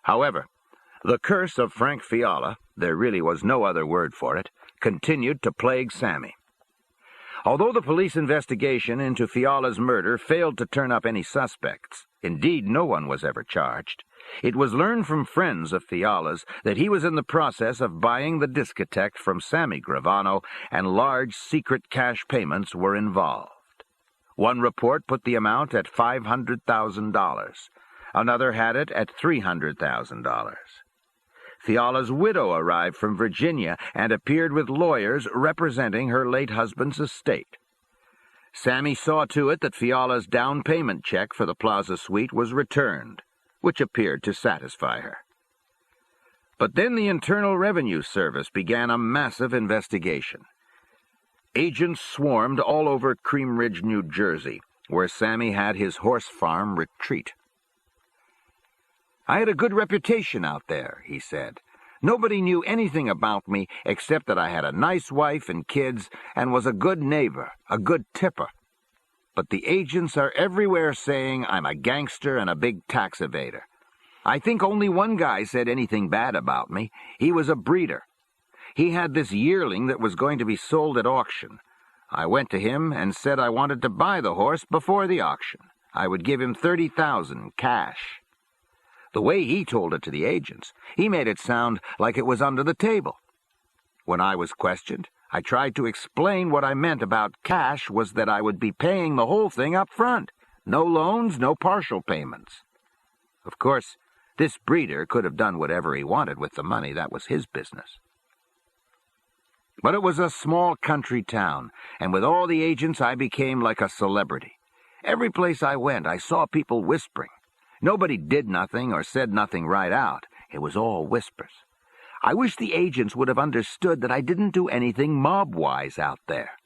However, the curse of Frank Fiala, there really was no other word for it, continued to plague Sammy. Although the police investigation into Fiala's murder failed to turn up any suspects, indeed no one was ever charged, it was learned from friends of Fiala's that he was in the process of buying the discotheque from Sammy Gravano, and large secret cash payments were involved. One report put the amount at $500,000. Another had it at $300,000. Fiala's widow arrived from Virginia and appeared with lawyers representing her late husband's estate. Sammy saw to it that Fiala's down payment check for the Plaza Suite was returned, which appeared to satisfy her. But then the Internal Revenue Service began a massive investigation. Agents swarmed all over Cream Ridge, New Jersey, where Sammy had his horse farm retreat. "I had a good reputation out there," he said. "Nobody knew anything about me except that I had a nice wife and kids and was a good neighbor, a good tipper. But the agents are everywhere saying I'm a gangster and a big tax evader. I think only one guy said anything bad about me. He was a breeder. He had this yearling that was going to be sold at auction. I went to him and said I wanted to buy the horse before the auction. I would give him $30,000 cash. The way he told it to the agents, he made it sound like it was under the table. When I was questioned, I tried to explain what I meant about cash was that I would be paying the whole thing up front. No loans, no partial payments. Of course, this breeder could have done whatever he wanted with the money. That was his business. But it was a small country town, and with all the agents I became like a celebrity. Every place I went, I saw people whispering. Nobody did nothing or said nothing right out. It was all whispers. I wish the agents would have understood that I didn't do anything mob-wise out there.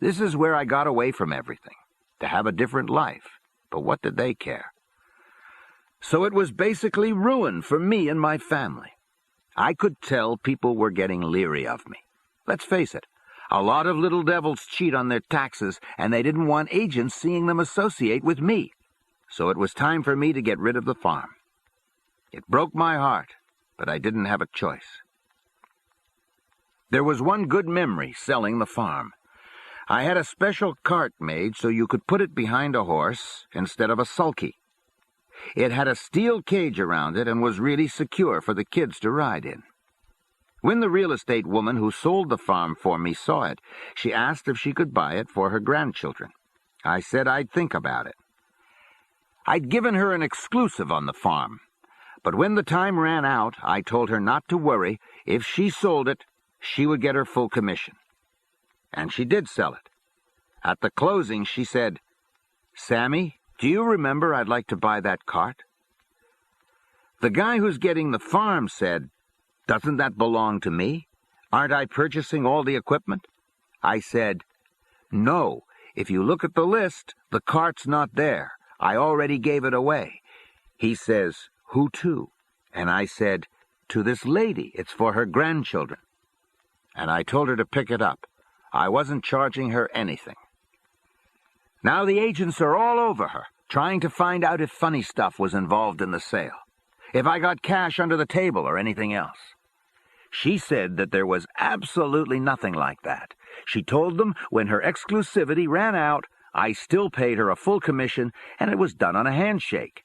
This is where I got away from everything, to have a different life. But what did they care? So it was basically ruin for me and my family. I could tell people were getting leery of me. Let's face it, a lot of little devils cheat on their taxes, and they didn't want agents seeing them associate with me. So it was time for me to get rid of the farm. It broke my heart, but I didn't have a choice. There was one good memory selling the farm. I had a special cart made so you could put it behind a horse instead of a sulky. It had a steel cage around it and was really secure for the kids to ride in. When the real estate woman who sold the farm for me saw it, she asked if she could buy it for her grandchildren. I said I'd think about it. I'd given her an exclusive on the farm, but when the time ran out, I told her not to worry. If she sold it, she would get her full commission. And she did sell it. At the closing, she said, "Sammy, do you remember I'd like to buy that cart?" The guy who's getting the farm said, "Doesn't that belong to me? Aren't I purchasing all the equipment?" I said, "No, if you look at the list, the cart's not there. I already gave it away." He says, "Who to?" And I said, "To this lady. It's for her grandchildren." And I told her to pick it up. I wasn't charging her anything. Now the agents are all over her, trying to find out if funny stuff was involved in the sale, if I got cash under the table or anything else. She said that there was absolutely nothing like that. She told them when her exclusivity ran out, I still paid her a full commission, and it was done on a handshake.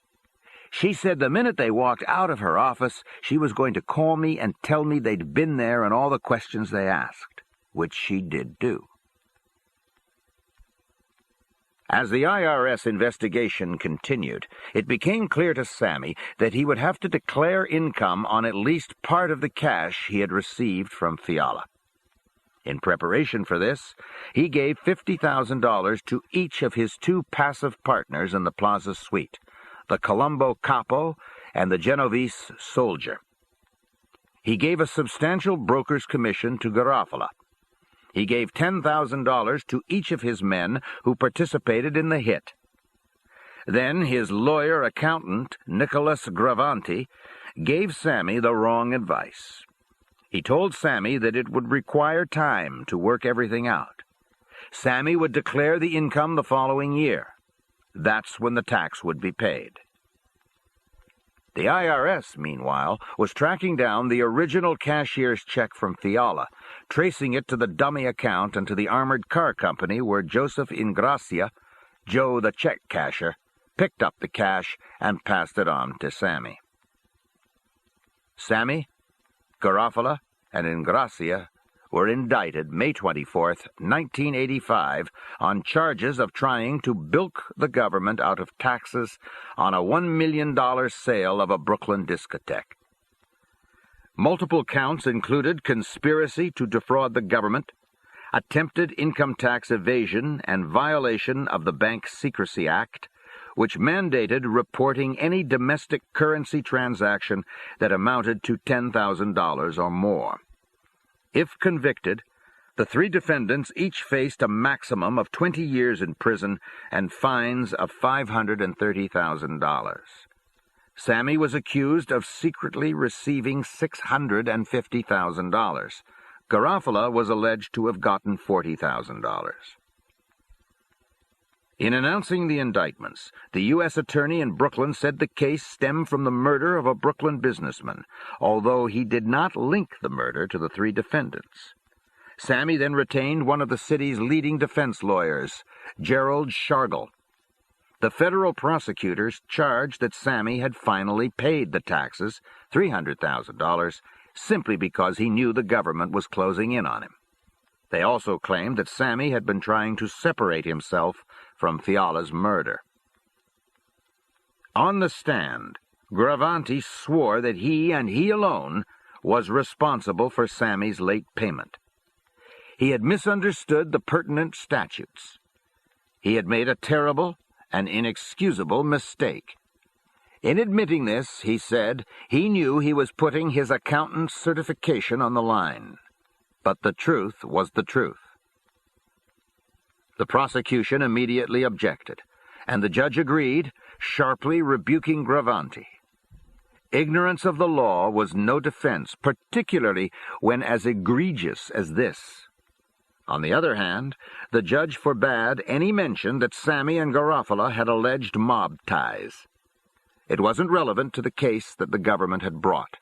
She said the minute they walked out of her office, she was going to call me and tell me they'd been there and all the questions they asked, which she did do. As the IRS investigation continued, it became clear to Sammy that he would have to declare income on at least part of the cash he had received from Fiala. In preparation for this, he gave $50,000 to each of his two passive partners in the Plaza Suite, the Colombo Capo and the Genovese Soldier. He gave a substantial broker's commission to Garofalo. He gave $10,000 to each of his men who participated in the hit. Then his lawyer-accountant, Nicholas Gravanti, gave Sammy the wrong advice. He told Sammy that it would require time to work everything out. Sammy would declare the income the following year. That's when the tax would be paid. The IRS, meanwhile, was tracking down the original cashier's check from Fiala, tracing it to the dummy account and to the armored car company where Joseph Ingracia, Joe the check casher, picked up the cash and passed it on to Sammy. Sammy, Garofalo, and Ingracia were indicted May 24, 1985, on charges of trying to bilk the government out of taxes on a $1 million sale of a Brooklyn discotheque. Multiple counts included conspiracy to defraud the government, attempted income tax evasion, and violation of the Bank Secrecy Act, which mandated reporting any domestic currency transaction that amounted to $10,000 or more. If convicted, the three defendants each faced a maximum of 20 years in prison and fines of $530,000. Sammy was accused of secretly receiving $650,000. Garofalo was alleged to have gotten $40,000. In announcing the indictments, the U.S. Attorney in Brooklyn said the case stemmed from the murder of a Brooklyn businessman, although he did not link the murder to the three defendants. Sammy then retained one of the city's leading defense lawyers, Gerald Shargel. The federal prosecutors charged that Sammy had finally paid the taxes, $300,000, simply because he knew the government was closing in on him. They also claimed that Sammy had been trying to separate himself from Fiala's murder. On the stand, Gravano swore that he and he alone was responsible for Sammy's late payment. He had misunderstood the pertinent statutes. He had made a terrible and inexcusable mistake. In admitting this, he said, he knew he was putting his accountant's certification on the line. But the truth was the truth. The prosecution immediately objected, and the judge agreed, sharply rebuking Gravano. Ignorance of the law was no defense, particularly when as egregious as this. On the other hand, the judge forbade any mention that Sammy and Garofalo had alleged mob ties. It wasn't relevant to the case that the government had brought,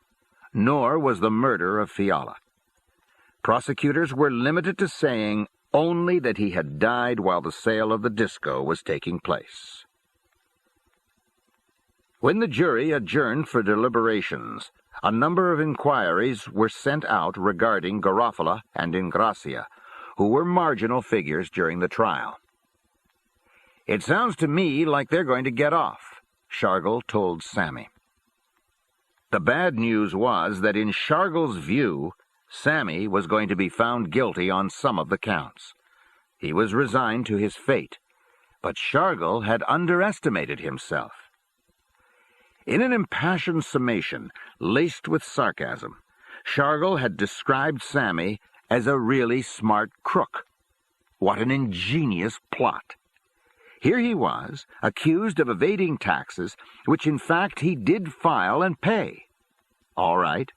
nor was the murder of Fiala. Prosecutors were limited to saying only that he had died while the sale of the disco was taking place. When the jury adjourned for deliberations, a number of inquiries were sent out regarding Garofalo and Ingracia, who were marginal figures during the trial. "It sounds to me like they're going to get off," Shargel told Sammy. The bad news was that in Shargel's view, Sammy was going to be found guilty on some of the counts. He was resigned to his fate, but Shargel had underestimated himself. In an impassioned summation, laced with sarcasm, Shargel had described Sammy as a really smart crook. What an ingenious plot! Here he was, accused of evading taxes, which in fact he did file and pay. All right,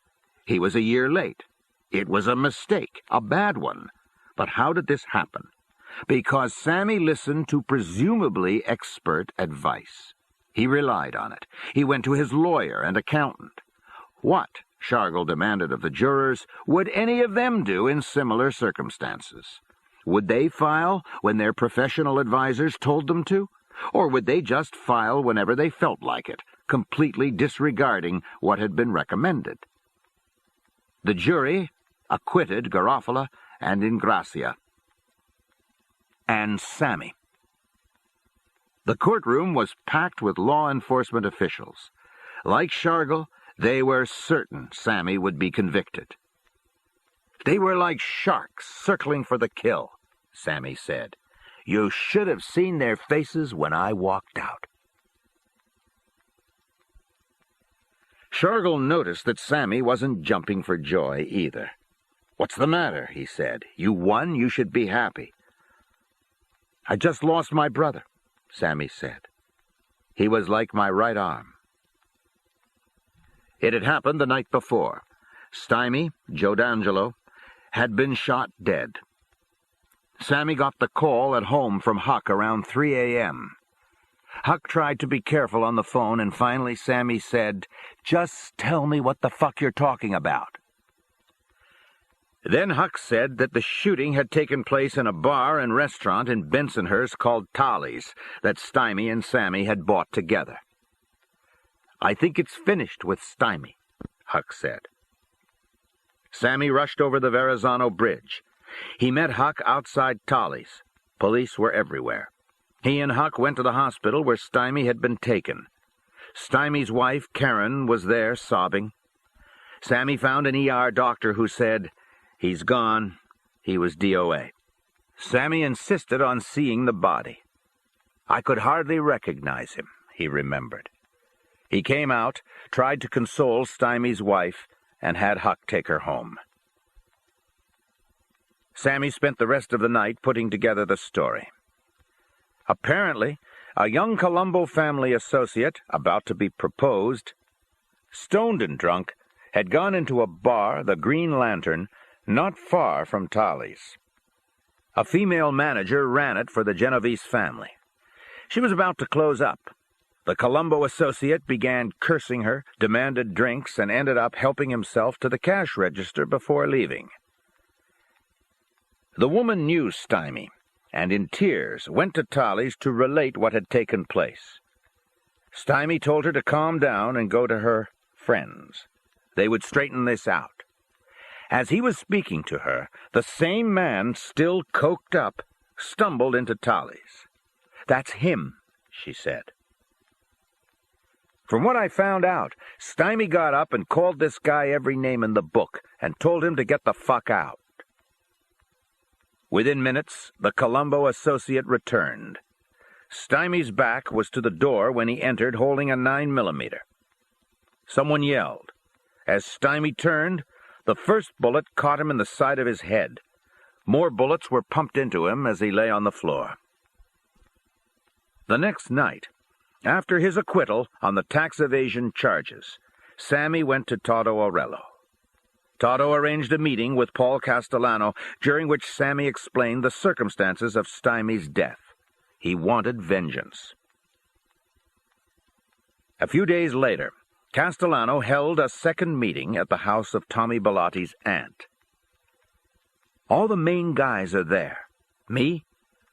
he was a year late. It was a mistake, a bad one. But how did this happen? Because Sammy listened to presumably expert advice. He relied on it. He went to his lawyer and accountant. What, Shargel demanded of the jurors, would any of them do in similar circumstances? Would they file when their professional advisors told them to? Or would they just file whenever they felt like it, completely disregarding what had been recommended? The jury acquitted Garofalo and Ingracia. And Sammy. The courtroom was packed with law enforcement officials. Like Shargel, they were certain Sammy would be convicted. "They were like sharks circling for the kill," Sammy said. "You should have seen their faces when I walked out." Shargel noticed that Sammy wasn't jumping for joy either. "What's the matter?" he said. "You won, you should be happy." "I just lost my brother," Sammy said. "He was like my right arm." It had happened the night before. Stymie, Joe D'Angelo, had been shot dead. Sammy got the call at home from Huck around 3 a.m. Huck tried to be careful on the phone, and finally Sammy said, "Just tell me what the fuck you're talking about." Then Huck said that the shooting had taken place in a bar and restaurant in Bensonhurst called Tolly's that Stymie and Sammy had bought together. "I think it's finished with Stymie," Huck said. Sammy rushed over the Verrazano Bridge. He met Huck outside Tolly's. Police were everywhere. He and Huck went to the hospital where Stymie had been taken. Stymie's wife, Karen, was there sobbing. Sammy found an ER doctor who said, "He's gone. He was DOA." Sammy insisted on seeing the body. "I could hardly recognize him," he remembered. He came out, tried to console Stymie's wife, and had Huck take her home. Sammy spent the rest of the night putting together the story. Apparently, a young Colombo family associate, about to be proposed, stoned and drunk, had gone into a bar, the Green Lantern, not far from Tolly's. A female manager ran it for the Genovese family. She was about to close up. The Colombo associate began cursing her, demanded drinks, and ended up helping himself to the cash register before leaving. The woman knew Stymie, and in tears went to Tolly's to relate what had taken place. Stymie told her to calm down and go to her friends. They would straighten this out. As he was speaking to her, the same man, still coked up, stumbled into Tolly's. "That's him," she said. "From what I found out, Stymie got up and called this guy every name in the book and told him to get the fuck out." Within minutes, the Colombo associate returned. Stymie's back was to the door when he entered holding a 9mm. Someone yelled. As Stymie turned, the first bullet caught him in the side of his head. More bullets were pumped into him as he lay on the floor. The next night, after his acquittal on the tax evasion charges, Sammy went to Toto Orello. Toto arranged a meeting with Paul Castellano, during which Sammy explained the circumstances of Stymie's death. He wanted vengeance. A few days later, Castellano held a second meeting at the house of Tommy Bellotti's aunt. "All the main guys are there. Me,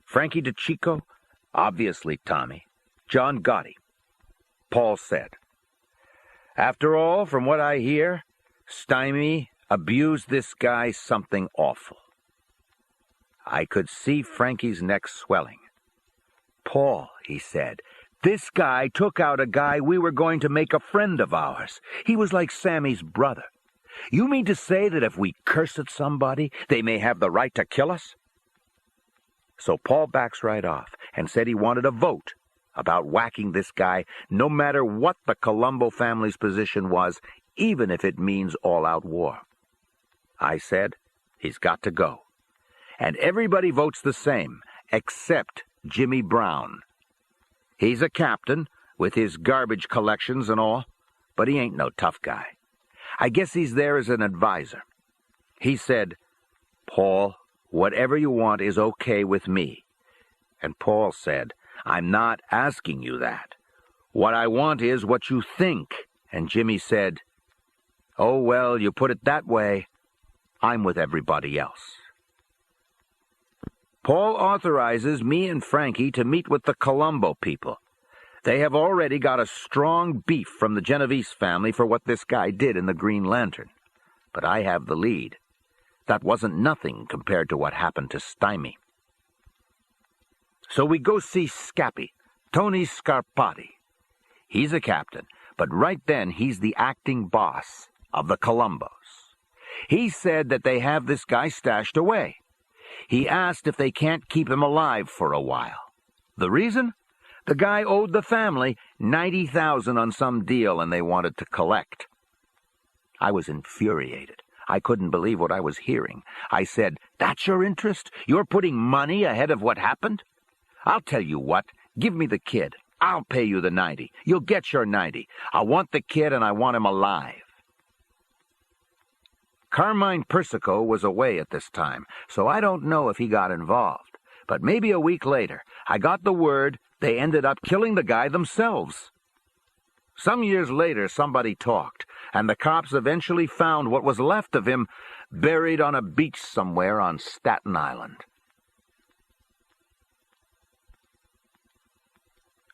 Frankie DeChico, obviously Tommy, John Gotti." Paul said, "After all, from what I hear, Stymie abused this guy something awful." I could see Frankie's neck swelling. "Paul," he said, "this guy took out a guy we were going to make a friend of ours. He was like Sammy's brother. You mean to say that if we curse at somebody, they may have the right to kill us?" So Paul backs right off and said he wanted a vote about whacking this guy no matter what the Colombo family's position was, even if it means all-out war. I said, he's got to go. And everybody votes the same, except Jimmy Brown. He's a captain, with his garbage collections and all, but he ain't no tough guy. I guess he's there as an advisor. He said, "Paul, whatever you want is okay with me." And Paul said, "I'm not asking you that. What I want is what you think." And Jimmy said, "Oh, well, you put it that way. I'm with everybody else." Paul authorizes me and Frankie to meet with the Colombo people. They have already got a strong beef from the Genovese family for what this guy did in the Green Lantern. But I have the lead. That wasn't nothing compared to what happened to Stymie. So we go see Scappy, Tony Scarpati. He's a captain, but right then he's the acting boss of the Colombos. He said that they have this guy stashed away. He asked if they can't keep him alive for a while. The reason? The guy owed the family $90,000 on some deal, and they wanted to collect. I was infuriated. I couldn't believe what I was hearing. I said, "That's your interest? You're putting money ahead of what happened? I'll tell you what. Give me the kid. I'll pay you the 90. You'll get your 90. I want the kid, and I want him alive." Carmine Persico was away at this time, so I don't know if he got involved. But maybe a week later, I got the word they ended up killing the guy themselves. Some years later, somebody talked, and the cops eventually found what was left of him buried on a beach somewhere on Staten Island.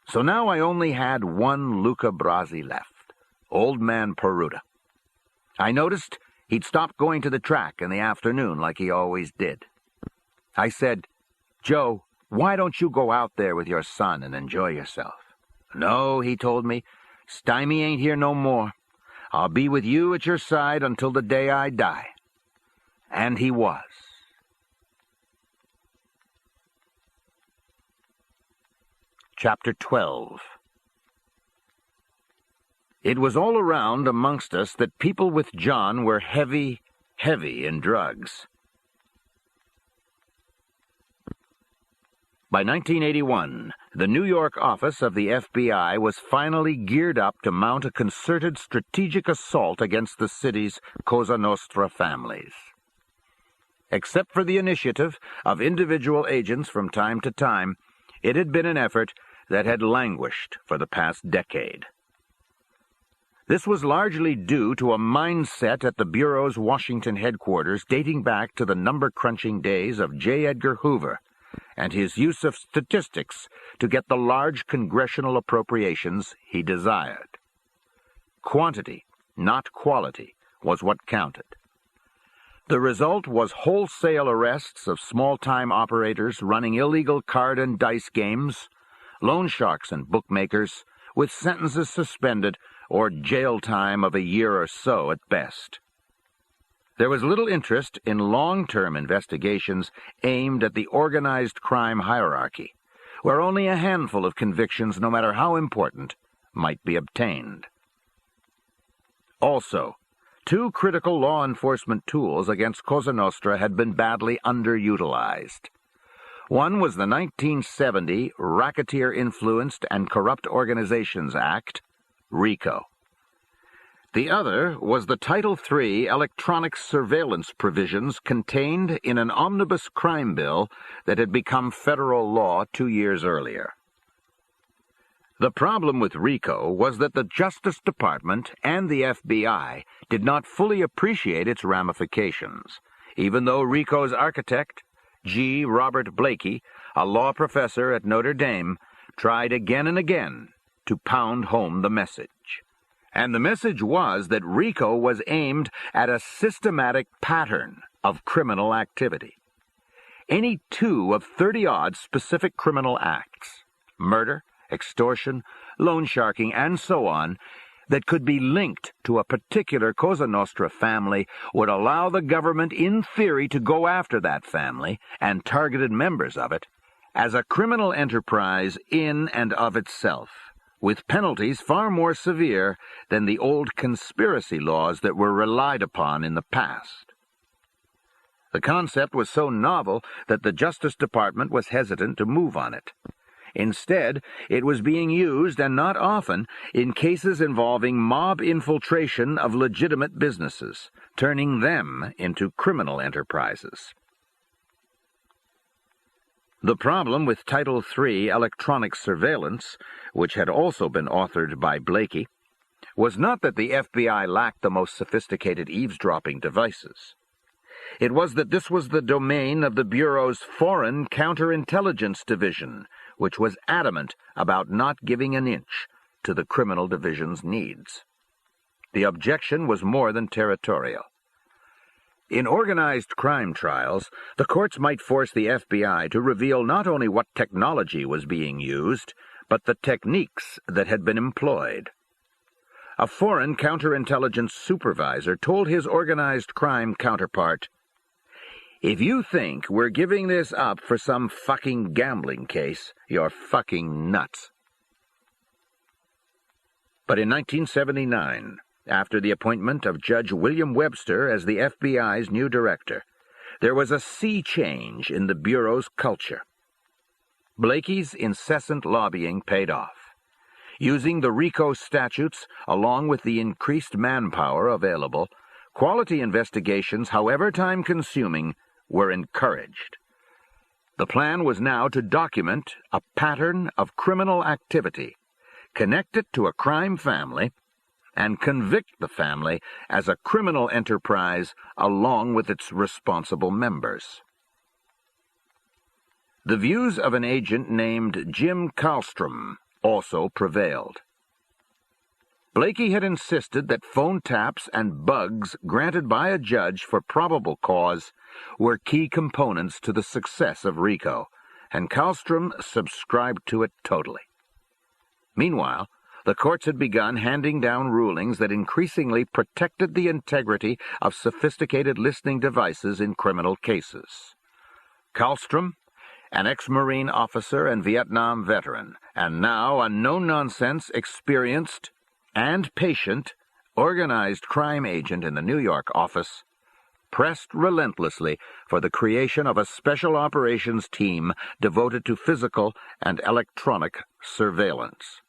So now I only had one Luca Brasi left, Old Man Peruta. I noticed he'd stopped going to the track in the afternoon like he always did. I said, "Joe, why don't you go out there with your son and enjoy yourself?" "No," he told me, "Stymie ain't here no more. I'll be with you at your side until the day I die." And he was. Chapter 12. It was all around amongst us that people with John were heavy in drugs. By 1981, the New York office of the FBI was finally geared up to mount a concerted strategic assault against the city's Cosa Nostra families. Except for the initiative of individual agents from time to time, it had been an effort that had languished for the past decade. This was largely due to a mindset at the Bureau's Washington headquarters dating back to the number-crunching days of J. Edgar Hoover and his use of statistics to get the large congressional appropriations he desired. Quantity, not quality, was what counted. The result was wholesale arrests of small-time operators running illegal card and dice games, loan sharks and bookmakers, with sentences suspended or jail time of a year or so at best. There was little interest in long-term investigations aimed at the organized crime hierarchy, where only a handful of convictions, no matter how important, might be obtained. Also, two critical law enforcement tools against Cosa Nostra had been badly underutilized. One was the 1970 Racketeer-Influenced and Corrupt Organizations Act, RICO. The other was the Title III electronic surveillance provisions contained in an omnibus crime bill that had become federal law 2 years earlier. The problem with RICO was that the Justice Department and the FBI did not fully appreciate its ramifications, even though RICO's architect, G. Robert Blakey, a law professor at Notre Dame, tried again and again to pound home the message. And the message was that RICO was aimed at a systematic pattern of criminal activity. Any 2 of 30-odd specific criminal acts, murder, extortion, loan sharking, and so on, that could be linked to a particular Cosa Nostra family would allow the government, in theory, to go after that family and targeted members of it as a criminal enterprise in and of itself, with penalties far more severe than the old conspiracy laws that were relied upon in the past. The concept was so novel that the Justice Department was hesitant to move on it. Instead, it was being used, and not often, in cases involving mob infiltration of legitimate businesses, turning them into criminal enterprises. The problem with Title III electronic surveillance, which had also been authored by Blakey, was not that the FBI lacked the most sophisticated eavesdropping devices. It was that this was the domain of the Bureau's Foreign Counterintelligence Division, which was adamant about not giving an inch to the criminal division's needs. The objection was more than territorial. In organized crime trials, the courts might force the FBI to reveal not only what technology was being used, but the techniques that had been employed. A foreign counterintelligence supervisor told his organized crime counterpart, "If you think we're giving this up for some fucking gambling case, you're fucking nuts." But in 1979, after the appointment of Judge William Webster as the FBI's new director, there was a sea change in the Bureau's culture. Blakey's incessant lobbying paid off. Using the RICO statutes, along with the increased manpower available, quality investigations, however time-consuming, were encouraged. The plan was now to document a pattern of criminal activity, connect it to a crime family, and convict the family as a criminal enterprise along with its responsible members. The views of an agent named Jim Karlstrom also prevailed. Blakey had insisted that phone taps and bugs granted by a judge for probable cause were key components to the success of RICO, and Karlstrom subscribed to it totally. Meanwhile, the courts had begun handing down rulings that increasingly protected the integrity of sophisticated listening devices in criminal cases. Karlstrom, an ex-Marine officer and Vietnam veteran, and now a no-nonsense, experienced, and patient, organized crime agent in the New York office, pressed relentlessly for the creation of a special operations team devoted to physical and electronic surveillance.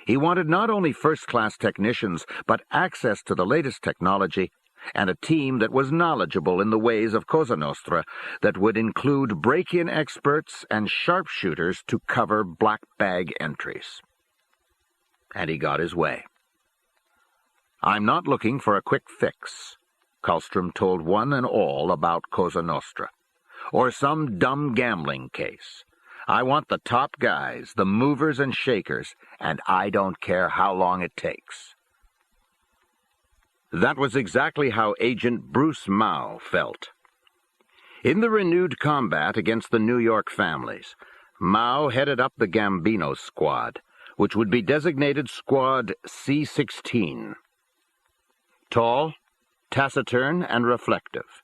He wanted not only first-class technicians, but access to the latest technology and a team that was knowledgeable in the ways of Cosa Nostra, that would include break-in experts and sharpshooters to cover black bag entries. And he got his way. "I'm not looking for a quick fix," Karlstrom told one and all about Cosa Nostra, "or some dumb gambling case. I want the top guys, the movers and shakers, and I don't care how long it takes." That was exactly how Agent Bruce Mao felt. In the renewed combat against the New York families, Mao headed up the Gambino Squad, which would be designated Squad C-16. Tall, taciturn, and reflective,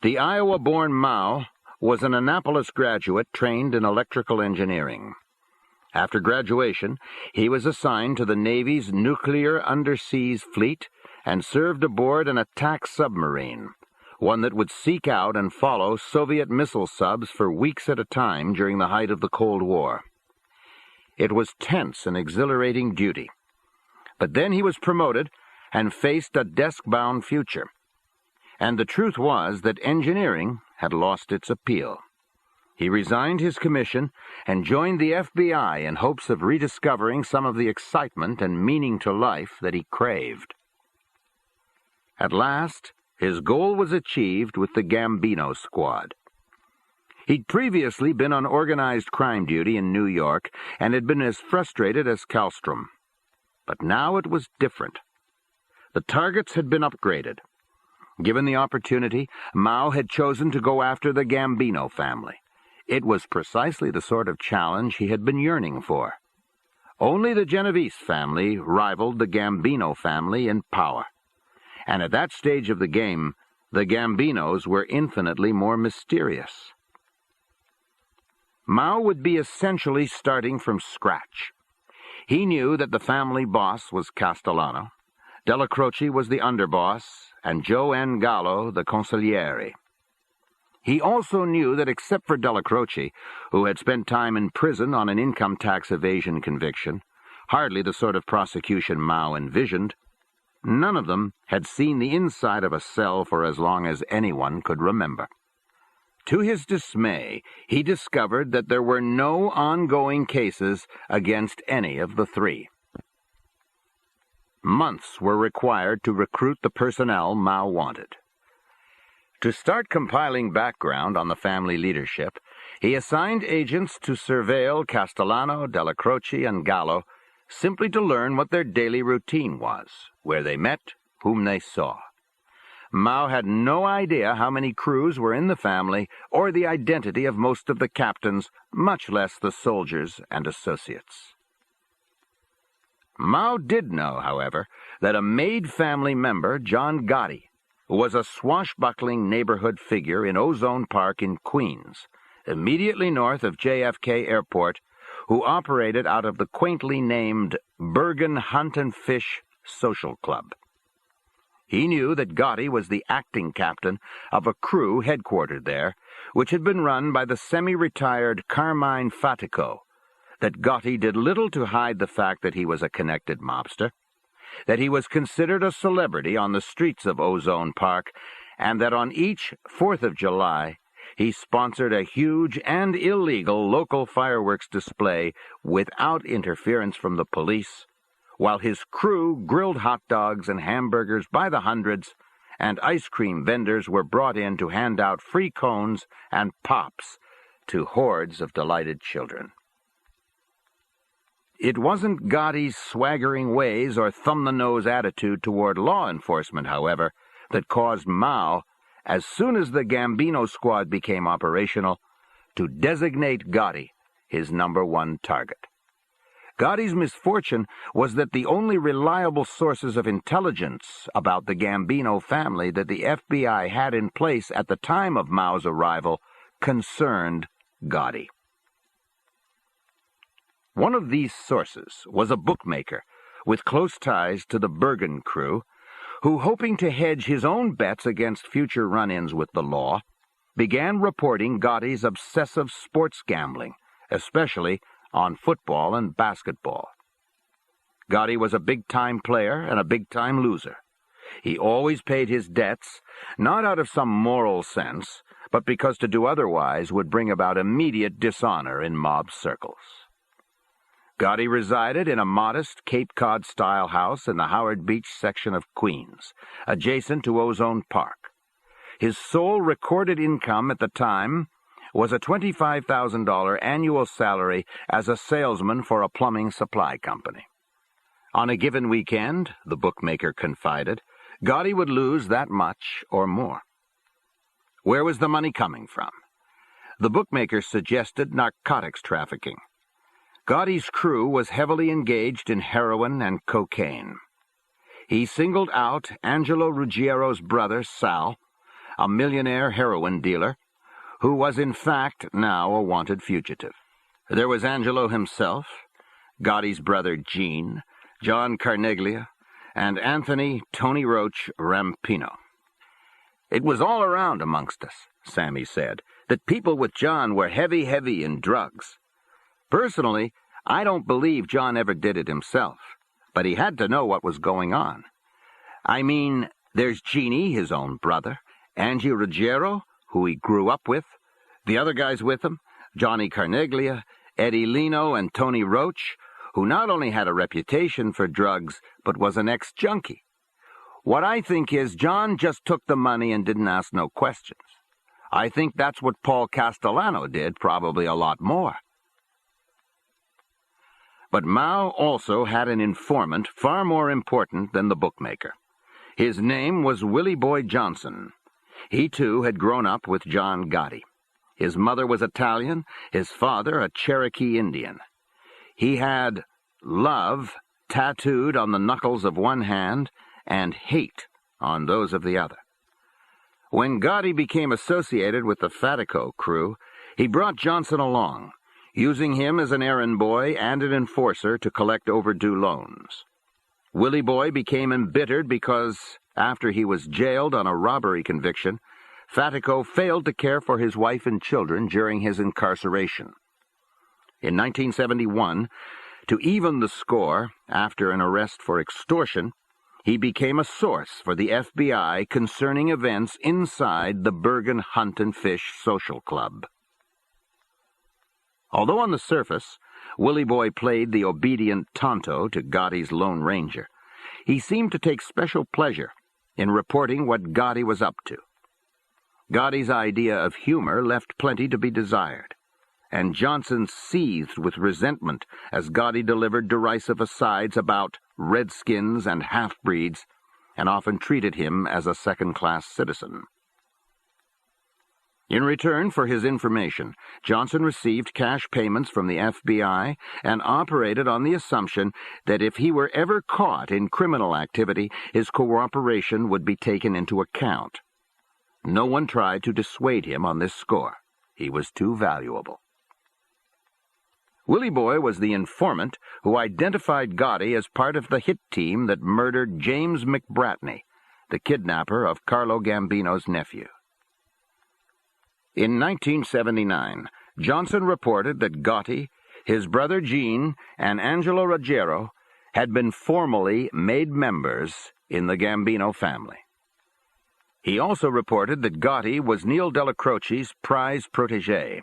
the Iowa-born Mao was an Annapolis graduate trained in electrical engineering. After graduation, he was assigned to the Navy's nuclear underseas fleet and served aboard an attack submarine, one that would seek out and follow Soviet missile subs for weeks at a time during the height of the Cold War. It was tense and exhilarating duty. But then he was promoted and faced a desk-bound future. And the truth was that engineering had lost its appeal. He resigned his commission and joined the FBI in hopes of rediscovering some of the excitement and meaning to life that he craved. At last, his goal was achieved with the Gambino Squad. He'd previously been on organized crime duty in New York and had been as frustrated as Karlstrom. But now it was different. The targets had been upgraded. Given the opportunity, Mao had chosen to go after the Gambino family. It was precisely the sort of challenge he had been yearning for. Only the Genovese family rivaled the Gambino family in power. And at that stage of the game, the Gambinos were infinitely more mysterious. Mao would be essentially starting from scratch. He knew that the family boss was Castellano, Della Croce was the underboss, and Joe N. Gallo the consigliere. He also knew that except for Della Croce, who had spent time in prison on an income tax evasion conviction, hardly the sort of prosecution Mao envisioned, none of them had seen the inside of a cell for as long as anyone could remember. To his dismay, he discovered that there were no ongoing cases against any of the three. Months were required to recruit the personnel Mao wanted. To start compiling background on the family leadership, he assigned agents to surveil Castellano, Della Croce, and Gallo, simply to learn what their daily routine was, where they met, whom they saw. Mao had no idea how many crews were in the family or the identity of most of the captains, much less the soldiers and associates. Mao did know, however, that a Maid family member, John Gotti, was a swashbuckling neighborhood figure in Ozone Park in Queens, immediately north of JFK Airport, who operated out of the quaintly named Bergen Hunt and Fish Social Club. He knew that Gotti was the acting captain of a crew headquartered there, which had been run by the semi-retired Carmine Fatico, that Gotti did little to hide the fact that he was a connected mobster, that he was considered a celebrity on the streets of Ozone Park, and that on each 4th of July he sponsored a huge and illegal local fireworks display without interference from the police, while his crew grilled hot dogs and hamburgers by the hundreds, and ice cream vendors were brought in to hand out free cones and pops to hordes of delighted children. It wasn't Gotti's swaggering ways or thumb-the-nose attitude toward law enforcement, however, that caused Mao, as soon as the Gambino squad became operational, to designate Gotti his #1 target. Gotti's misfortune was that the only reliable sources of intelligence about the Gambino family that the FBI had in place at the time of Mao's arrival concerned Gotti. One of these sources was a bookmaker with close ties to the Bergen crew, who, hoping to hedge his own bets against future run-ins with the law, began reporting Gotti's obsessive sports gambling, especially on football and basketball. Gotti was a big-time player and a big-time loser. He always paid his debts, not out of some moral sense, but because to do otherwise would bring about immediate dishonor in mob circles. Gotti resided in a modest Cape Cod-style house in the Howard Beach section of Queens, adjacent to Ozone Park. His sole recorded income at the time was a $25,000 annual salary as a salesman for a plumbing supply company. On a given weekend, the bookmaker confided, Gotti would lose that much or more. Where was the money coming from? The bookmaker suggested narcotics trafficking. Gotti's crew was heavily engaged in heroin and cocaine. He singled out Angelo Ruggiero's brother, Sal, a millionaire heroin dealer, who was in fact now a wanted fugitive. There was Angelo himself, Gotti's brother Gene, John Carneglia, and Anthony Tony Roach Rampino. It was all around amongst us, Sammy said, that people with John were heavy in drugs. Personally, I don't believe John ever did it himself, but he had to know what was going on. I mean, there's Jeannie, his own brother, Angie Ruggiero, who he grew up with, the other guys with him, Johnny Carneglia, Eddie Lino, and Tony Roach, who not only had a reputation for drugs, but was an ex-junkie. What I think is John just took the money and didn't ask no questions. I think that's what Paul Castellano did, probably a lot more. But Mao also had an informant far more important than the bookmaker. His name was Willie Boy Johnson. He, too, had grown up with John Gotti. His mother was Italian, his father a Cherokee Indian. He had love tattooed on the knuckles of one hand and hate on those of the other. When Gotti became associated with the Fatico crew, he brought Johnson along, using him as an errand boy and an enforcer to collect overdue loans. Willie Boy became embittered because, after he was jailed on a robbery conviction, Fatico failed to care for his wife and children during his incarceration. In 1971, to even the score, after an arrest for extortion, he became a source for the FBI concerning events inside the Bergen Hunt and Fish Social Club. Although on the surface, Willie Boy played the obedient Tonto to Gotti's Lone Ranger, he seemed to take special pleasure in reporting what Gotti was up to. Gotti's idea of humor left plenty to be desired, and Johnson seethed with resentment as Gotti delivered derisive asides about redskins and half-breeds, and often treated him as a second-class citizen. In return for his information, Johnson received cash payments from the FBI and operated on the assumption that if he were ever caught in criminal activity, his cooperation would be taken into account. No one tried to dissuade him on this score. He was too valuable. Willie Boy was the informant who identified Gotti as part of the hit team that murdered James McBratney, the kidnapper of Carlo Gambino's nephew. In 1979, Johnson reported that Gotti, his brother Gene, and Angelo Ruggiero had been formally made members in the Gambino family. He also reported that Gotti was Neil Delacroce's prize protégé.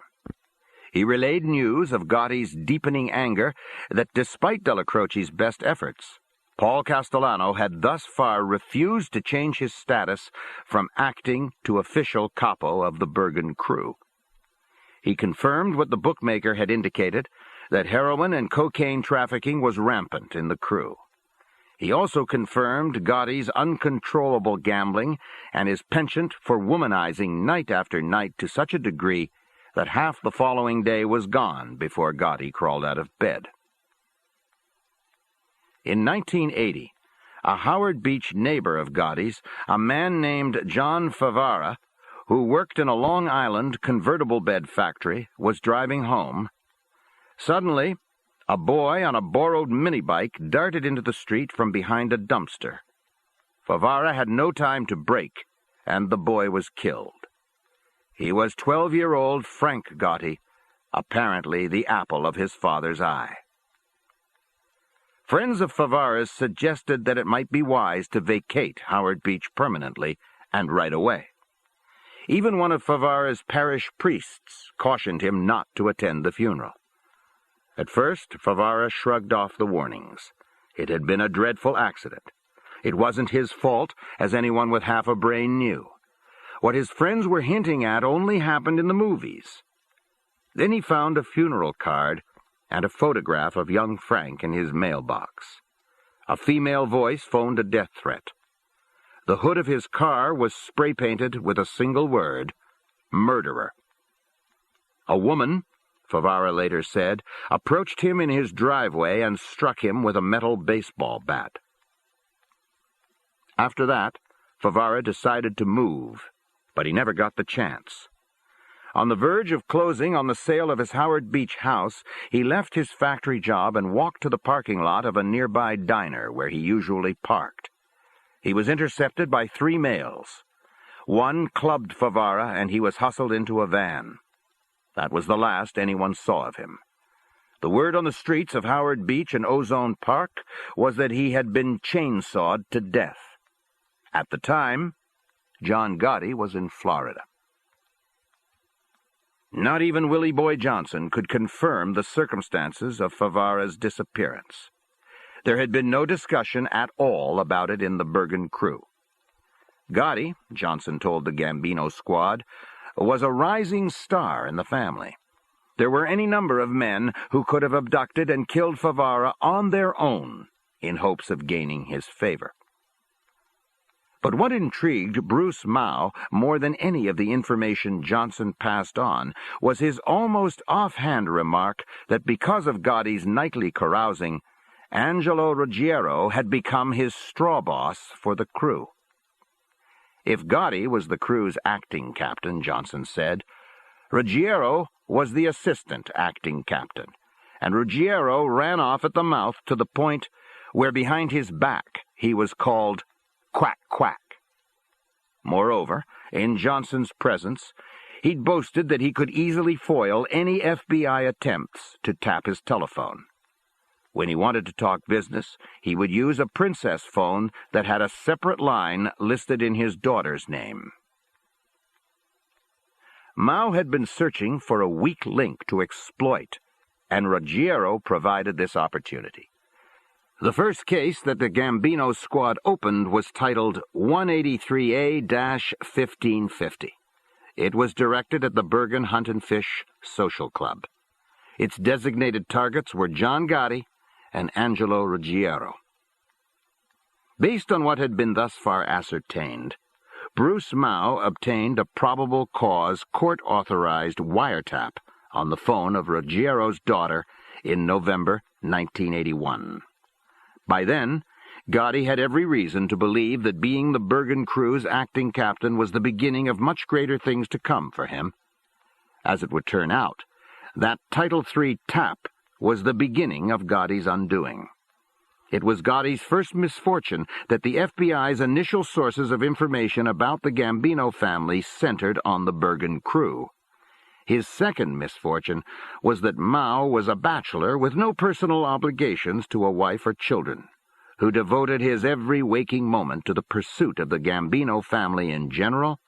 He relayed news of Gotti's deepening anger that despite Delacroce's best efforts, Paul Castellano had thus far refused to change his status from acting to official capo of the Bergen crew. He confirmed what the bookmaker had indicated, that heroin and cocaine trafficking was rampant in the crew. He also confirmed Gotti's uncontrollable gambling and his penchant for womanizing night after night to such a degree that half the following day was gone before Gotti crawled out of bed. In 1980, a Howard Beach neighbor of Gotti's, a man named John Favara, who worked in a Long Island convertible bed factory, was driving home. Suddenly, a boy on a borrowed minibike darted into the street from behind a dumpster. Favara had no time to brake, and the boy was killed. He was 12-year-old Frank Gotti, apparently the apple of his father's eye. Friends of Favara's suggested that it might be wise to vacate Howard Beach permanently and right away. Even one of Favara's parish priests cautioned him not to attend the funeral. At first, Favara shrugged off the warnings. It had been a dreadful accident. It wasn't his fault, as anyone with half a brain knew. What his friends were hinting at only happened in the movies. Then he found a funeral card and a photograph of young Frank in his mailbox. A female voice phoned a death threat. The hood of his car was spray-painted with a single word, murderer. A woman, Favara later said, approached him in his driveway and struck him with a metal baseball bat. After that, Favara decided to move, but he never got the chance. On the verge of closing on the sale of his Howard Beach house, he left his factory job and walked to the parking lot of a nearby diner where he usually parked. He was intercepted by 3 males. One clubbed Favara, and he was hustled into a van. That was the last anyone saw of him. The word on the streets of Howard Beach and Ozone Park was that he had been chainsawed to death. At the time, John Gotti was in Florida. Not even Willie Boy Johnson could confirm the circumstances of Favara's disappearance. There had been no discussion at all about it in the Bergen crew. Gotti, Johnson told the Gambino squad, was a rising star in the family. There were any number of men who could have abducted and killed Favara on their own in hopes of gaining his favor. But what intrigued Bruce Mao more than any of the information Johnson passed on was his almost offhand remark that because of Gotti's nightly carousing, Angelo Ruggiero had become his straw boss for the crew. If Gotti was the crew's acting captain, Johnson said, Ruggiero was the assistant acting captain, and Ruggiero ran off at the mouth to the point where behind his back he was called Quack Quack. Moreover, in Johnson's presence, he'd boasted that he could easily foil any FBI attempts to tap his telephone. When he wanted to talk business, he would use a princess phone that had a separate line listed in his daughter's name. Mao had been searching for a weak link to exploit, and Ruggiero provided this opportunity. The first case that the Gambino squad opened was titled 183A-1550. It was directed at the Bergen Hunt and Fish Social Club. Its designated targets were John Gotti and Angelo Ruggiero. Based on what had been thus far ascertained, Bruce Mao obtained a probable cause court-authorized wiretap on the phone of Ruggiero's daughter in November 1981. By then, Gotti had every reason to believe that being the Bergen crew's acting captain was the beginning of much greater things to come for him. As it would turn out, that Title III tap was the beginning of Gotti's undoing. It was Gotti's first misfortune that the FBI's initial sources of information about the Gambino family centered on the Bergen crew. His second misfortune was that Mao was a bachelor with no personal obligations to a wife or children. who devoted his every waking moment to the pursuit of the Gambino family in general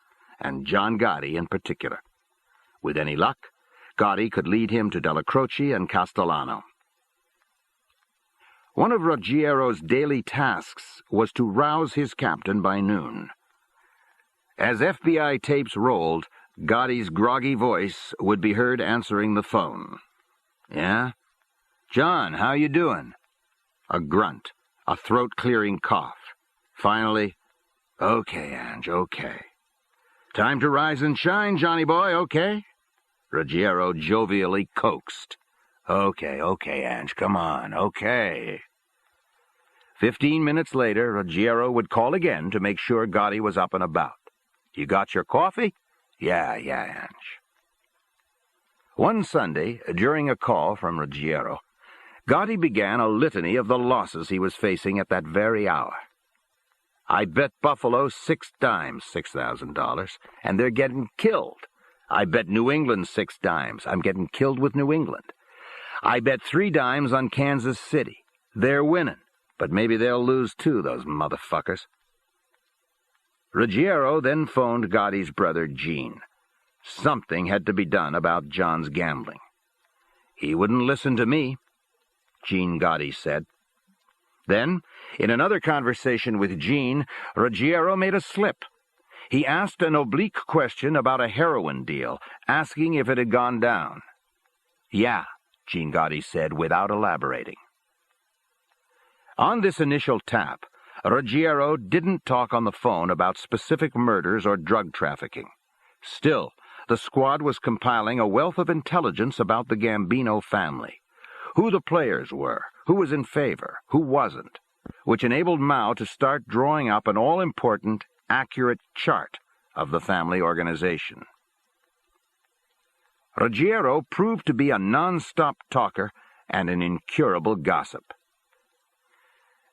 and John Gotti in particular. With any luck, Gotti could lead him to Della Croce and Castellano. One of Ruggiero's daily tasks was to rouse his captain by noon. As FBI tapes rolled, Gotti's groggy voice would be heard answering the phone. "Yeah? John, how you doing?" A grunt, a throat-clearing cough. Finally, "Okay, Ange, okay." "Time to rise and shine, Johnny boy, okay?" Ruggiero jovially coaxed. Okay, Ange, come on, okay." 15 minutes later, Ruggiero would call again to make sure Gotti was up and about. "You got your coffee?" Yeah, Ange." One Sunday, during a call from Ruggiero, Gotti began a litany of the losses he was facing at that very hour. "I bet Buffalo 6 dimes, $6,000, and they're getting killed. I bet New England 6 dimes. I'm getting killed with New England. I bet 3 dimes on Kansas City. They're winning, but maybe they'll lose too, those motherfuckers." Ruggiero then phoned Gotti's brother, Gene. Something had to be done about John's gambling. "He wouldn't listen to me," Gene Gotti said. Then, in another conversation with Gene, Ruggiero made a slip. He asked an oblique question about a heroin deal, asking if it had gone down. "Yeah," Gene Gotti said without elaborating. On this initial tap, Ruggiero didn't talk on the phone about specific murders or drug trafficking. Still, the squad was compiling a wealth of intelligence about the Gambino family. Who the players were, who was in favor, who wasn't, which enabled Mao to start drawing up an all-important, accurate chart of the family organization. Ruggiero proved to be a non-stop talker and an incurable gossip.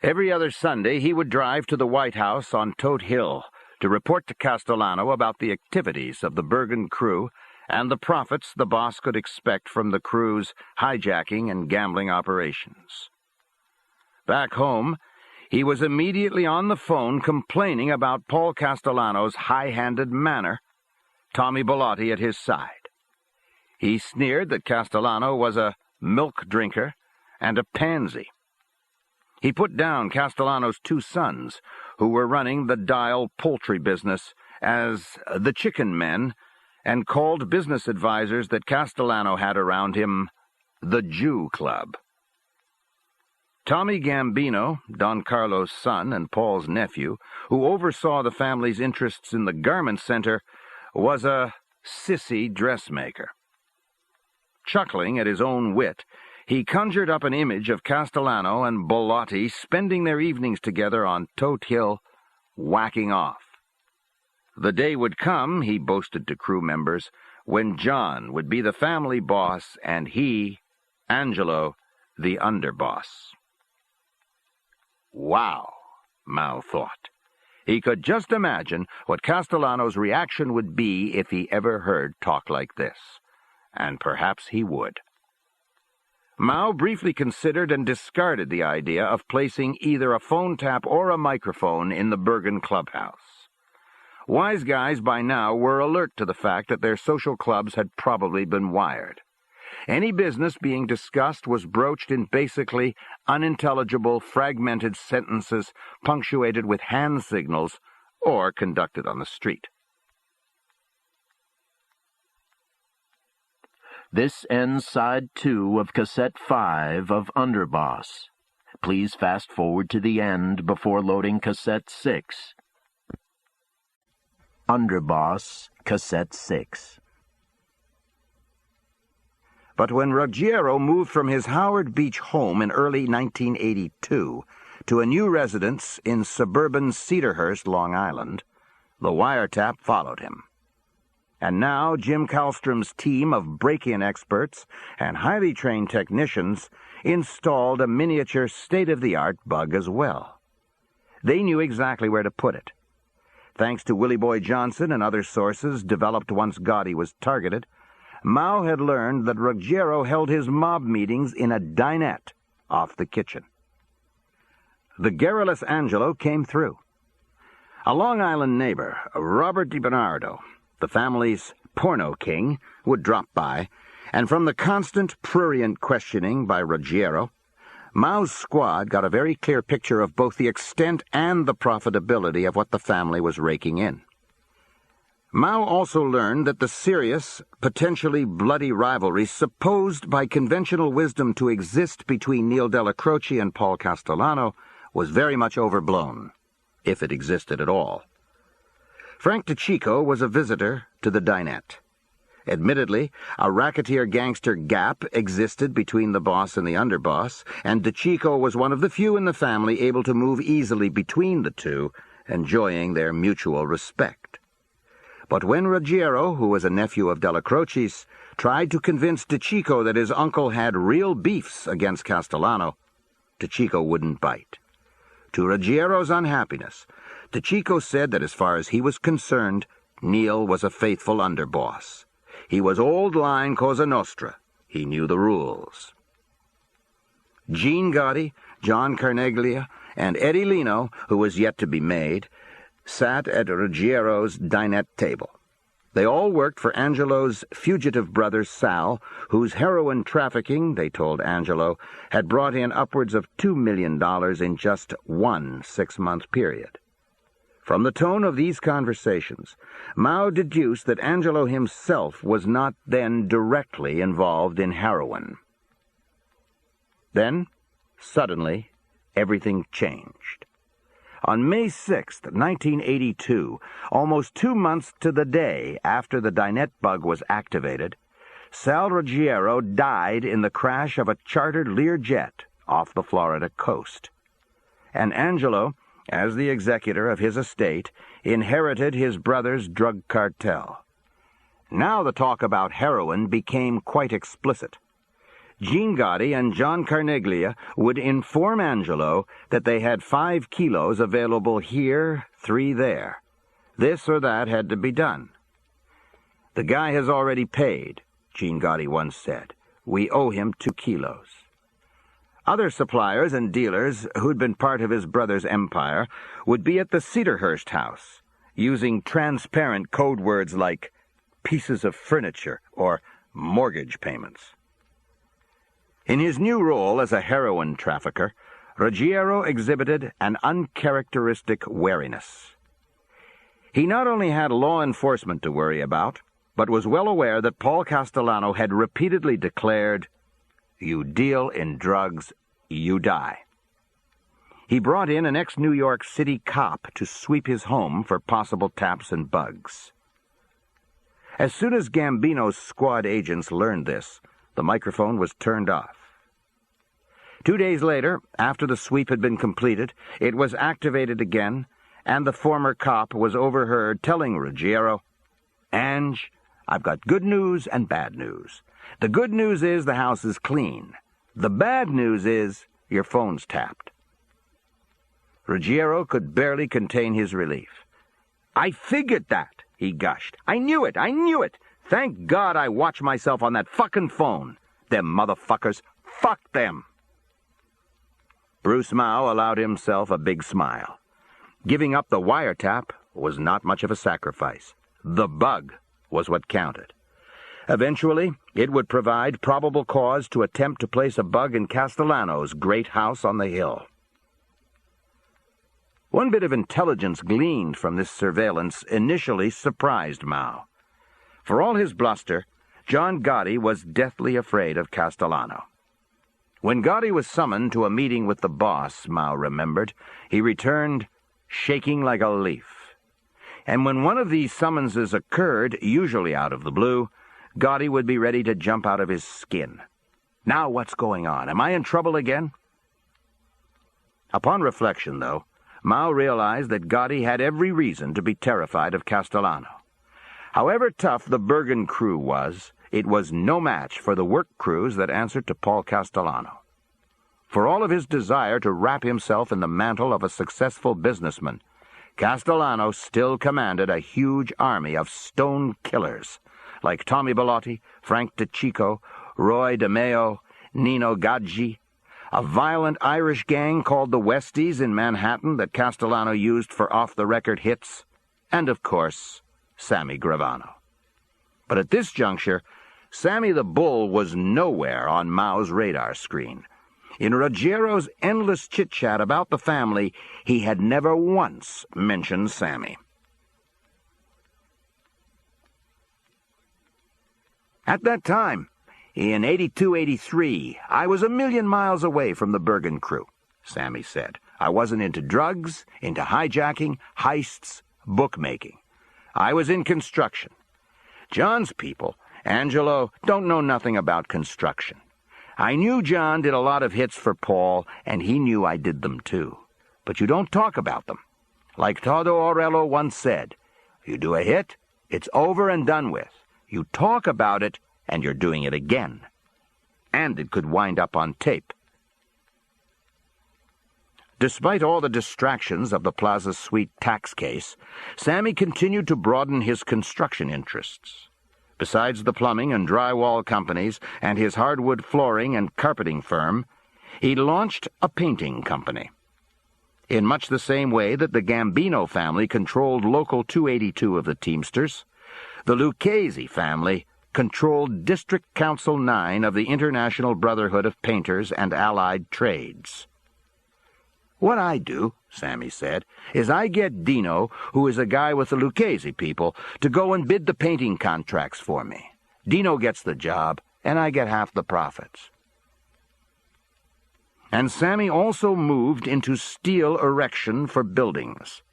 Every other Sunday he would drive to the White House on Tote Hill to report to Castellano about the activities of the Bergen crew and the profits the boss could expect from the crew's hijacking and gambling operations. Back home, he was immediately on the phone complaining about Paul Castellano's high-handed manner, Tommy Bellotti at his side. He sneered that Castellano was a milk drinker and a pansy. He put down Castellano's 2 sons, who were running the Dial poultry business, as the chicken men, and called business advisors that Castellano had around him the Jew Club. Tommy Gambino, Don Carlo's son and Paul's nephew, who oversaw the family's interests in the garment center, was a sissy dressmaker. Chuckling at his own wit, he conjured up an image of Castellano and Bellotti spending their evenings together on Tote Hill, whacking off. The day would come, he boasted to crew members, when John would be the family boss and he, Angelo, the underboss. Wow, Mao thought. He could just imagine what Castellano's reaction would be if he ever heard talk like this. And perhaps he would. Mao briefly considered and discarded the idea of placing either a phone tap or a microphone in the Bergen clubhouse. Wise guys by now were alert to the fact that their social clubs had probably been wired. Any business being discussed was broached in basically unintelligible, fragmented sentences punctuated with hand signals or conducted on the street. This ends side 2 of cassette 5 of Underboss. Please fast forward to the end before loading cassette 6. Underboss, cassette 6. But when Ruggiero moved from his Howard Beach home in early 1982 to a new residence in suburban Cedarhurst, Long Island, the wiretap followed him. And now Jim Kallstrom's team of break-in experts and highly trained technicians installed a miniature state-of-the-art bug as well. They knew exactly where to put it. Thanks to Willie Boy Johnson and other sources developed once Gotti was targeted, Mao had learned that Ruggiero held his mob meetings in a dinette off the kitchen. the garrulous Angelo came through. A Long Island neighbor, Robert DiBernardo, the family's porno king, would drop by, and from the constant, prurient questioning by Ruggiero, Mao's squad got a very clear picture of both the extent and the profitability of what the family was raking in. Mao also learned that the serious, potentially bloody rivalry supposed by conventional wisdom to exist between Neil Della Croce and Paul Castellano was very much overblown, if it existed at all. Frank DeCicco was a visitor to the dinette. Admittedly, a racketeer gangster gap existed between the boss and the underboss, and DeCicco was one of the few in the family able to move easily between the two, enjoying their mutual respect. But when Ruggiero, who was a nephew of Della Croce's, tried to convince DeCicco that his uncle had real beefs against Castellano, DeCicco wouldn't bite. To Ruggiero's unhappiness, DeCicco said that as far as he was concerned, Neil was a faithful underboss. He was old line Cosa Nostra. He knew the rules. Gene Gotti, John Carneglia, and Eddie Lino, who was yet to be made, sat at Ruggiero's dinette table. They all worked for Angelo's fugitive brother Sal, whose heroin trafficking, they told Angelo, had brought in upwards of $2 million in just one 6-month period. From the tone of these conversations, Mao deduced that Angelo himself was not then directly involved in heroin. Then, suddenly, everything changed. On May 6, 1982, almost 2 months to the day after the dinette bug was activated, Sal Ruggiero died in the crash of a chartered Learjet off the Florida coast. And Angelo, as the executor of his estate, inherited his brother's drug cartel. Now the talk about heroin became quite explicit. Gene Gotti and John Carneglia would inform Angelo that they had 5 kilos available here, 3 there. This or that had to be done. "The guy has already paid," Gene Gotti once said. "We owe him 2 kilos. Other suppliers and dealers who'd been part of his brother's empire would be at the Cedarhurst house, using transparent code words like pieces of furniture or mortgage payments. In his new role as a heroin trafficker, Ruggiero exhibited an uncharacteristic wariness. He not only had law enforcement to worry about, but was well aware that Paul Castellano had repeatedly declared, "You deal in drugs, you die." He brought in an ex-New York City cop to sweep his home for possible taps and bugs. As soon as Gambino's squad agents learned this, the microphone was turned off. 2 days later, after the sweep had been completed, it was activated again, and the former cop was overheard telling Ruggiero, "Ange, I've got good news and bad news. The good news is the house is clean. The bad news is your phone's tapped." Ruggiero could barely contain his relief. "I figured that," he gushed. I knew it! Thank God I watch myself on that fucking phone. Them motherfuckers. Fuck them." Bruce Mao allowed himself a big smile. Giving up the wiretap was not much of a sacrifice. The bug was what counted. Eventually, it would provide probable cause to attempt to place a bug in Castellano's great house on the hill. One bit of intelligence gleaned from this surveillance initially surprised Mao. For all his bluster, John Gotti was deathly afraid of Castellano. When Gotti was summoned to a meeting with the boss, Mao remembered, he returned shaking like a leaf. And when one of these summonses occurred, usually out of the blue, Gotti would be ready to jump out of his skin. "Now what's going on? Am I in trouble again?" Upon reflection, though, Mao realized that Gotti had every reason to be terrified of Castellano. However tough the Bergen crew was, it was no match for the work crews that answered to Paul Castellano. For all of his desire to wrap himself in the mantle of a successful businessman, Castellano still commanded a huge army of stone killers, like Tommy Bellotti, Frank DeCicco, Roy DeMeo, Nino Gaggi, a violent Irish gang called the Westies in Manhattan that Castellano used for off-the-record hits, and, of course, Sammy Gravano. But at this juncture, Sammy the Bull was nowhere on Mao's radar screen. In Ruggiero's endless chit-chat about the family, he had never once mentioned Sammy. At that time, in 82-83, I was 1,000,000 miles away from the Bergen crew, Sammy said. I wasn't into drugs, into hijacking, heists, bookmaking. I was in construction. John's people, Angelo, don't know nothing about construction. I knew John did a lot of hits for Paul, and he knew I did them too. But you don't talk about them. Like Todo Aurello once said, you do a hit, it's over and done with. You talk about it, and you're doing it again. And it could wind up on tape. Despite all the distractions of the Plaza Suite tax case, Sammy continued to broaden his construction interests. Besides the plumbing and drywall companies and his hardwood flooring and carpeting firm, he launched a painting company. In much the same way that the Gambino family controlled Local 282 of the Teamsters, the Lucchese family controlled District Council 9 of the International Brotherhood of Painters and Allied Trades. What I do, Sammy said, is I get Dino, who is a guy with the Lucchese people, to go and bid the painting contracts for me. Dino gets the job, and I get half the profits. And Sammy also moved into steel erection for buildings.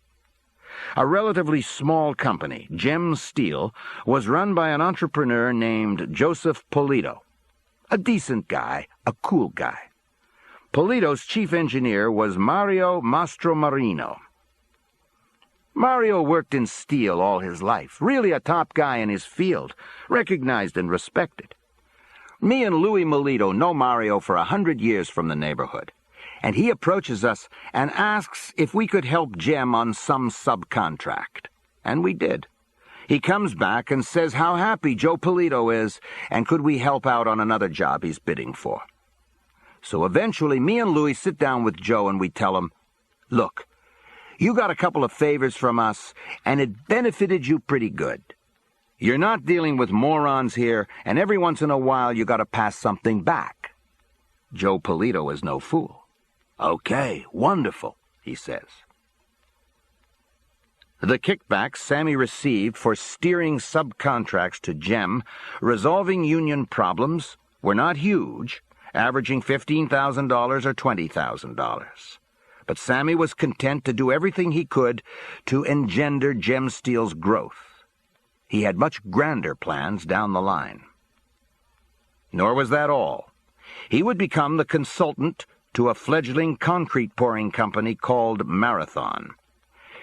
A relatively small company, Gem Steel, was run by an entrepreneur named Joseph Polito. A decent guy, a cool guy. Polito's chief engineer was Mario Mastromarino. Mario worked in steel all his life, really a top guy in his field, recognized and respected. Me and Louis Melito know Mario for 100 years from the neighborhood, and he approaches us and asks if we could help Gem on some subcontract. And we did. He comes back and says how happy Joe Polito is, and could we help out on another job he's bidding for. So eventually, me and Louis sit down with Joe and we tell him, look, you got a couple of favors from us, and it benefited you pretty good. You're not dealing with morons here, and every once in a while you got to pass something back. Joe Polito is no fool. Okay, wonderful, he says. The kickbacks Sammy received for steering subcontracts to Gem, resolving union problems, were not huge, averaging $15,000 or $20,000. But Sammy was content to do everything he could to engender Gem Steel's growth. He had much grander plans down the line. Nor was that all. He would become the consultant to a fledgling concrete pouring company called Marathon.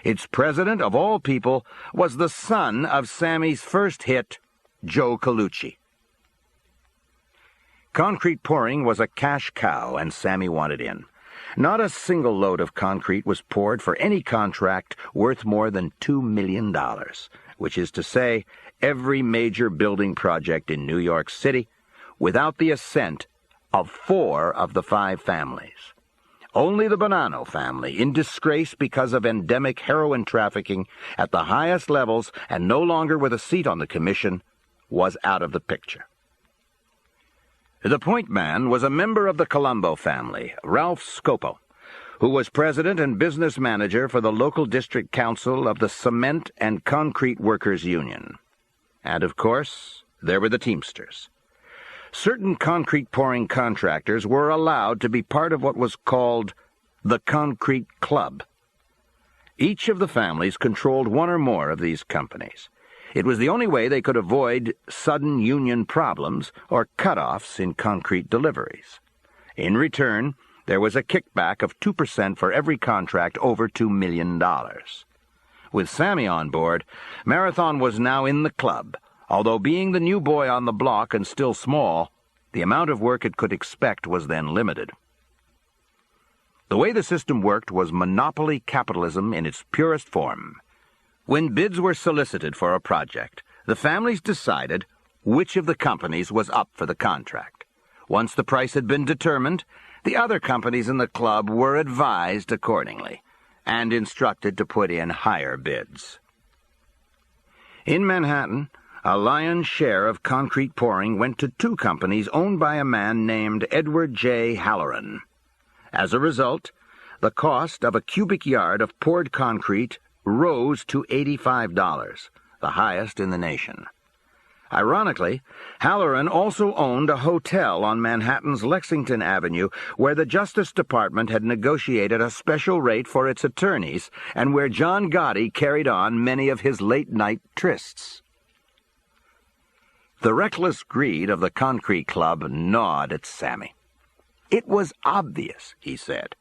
Its president, of all people, was the son of Sammy's first hit, Joe Colucci. Concrete pouring was a cash cow, and Sammy wanted in. Not a single load of concrete was poured for any contract worth more than $2 million, which is to say, every major building project in New York City, without the assent of 4 of the 5 families. Only the Bonanno family, in disgrace because of endemic heroin trafficking at the highest levels and no longer with a seat on the commission, was out of the picture. The point man was a member of the Colombo family, Ralph Scopo, who was president and business manager for the local district council of the Cement and Concrete Workers Union. And, of course, there were the Teamsters. Certain concrete pouring contractors were allowed to be part of what was called the Concrete Club. Each of the families controlled one or more of these companies. It was the only way they could avoid sudden union problems or cutoffs in concrete deliveries. In return, there was a kickback of 2% for every contract over $2 million. With Sammy on board, Marathon was now in the club, although being the new boy on the block and still small, the amount of work it could expect was then limited. The way the system worked was monopoly capitalism in its purest form. When bids were solicited for a project, the families decided which of the companies was up for the contract. Once the price had been determined, The other companies in the club were advised accordingly, and instructed to put in higher bids. In Manhattan, a lion's share of concrete pouring went to two companies owned by a man named Edward J. Halloran. As a result, the cost of a cubic yard of poured concrete rose to $85, the highest in the nation. Ironically, Halloran also owned a hotel on Manhattan's Lexington Avenue where the Justice Department had negotiated a special rate for its attorneys and where John Gotti carried on many of his late-night trysts. The reckless greed of the concrete club gnawed at Sammy. It was obvious, he said.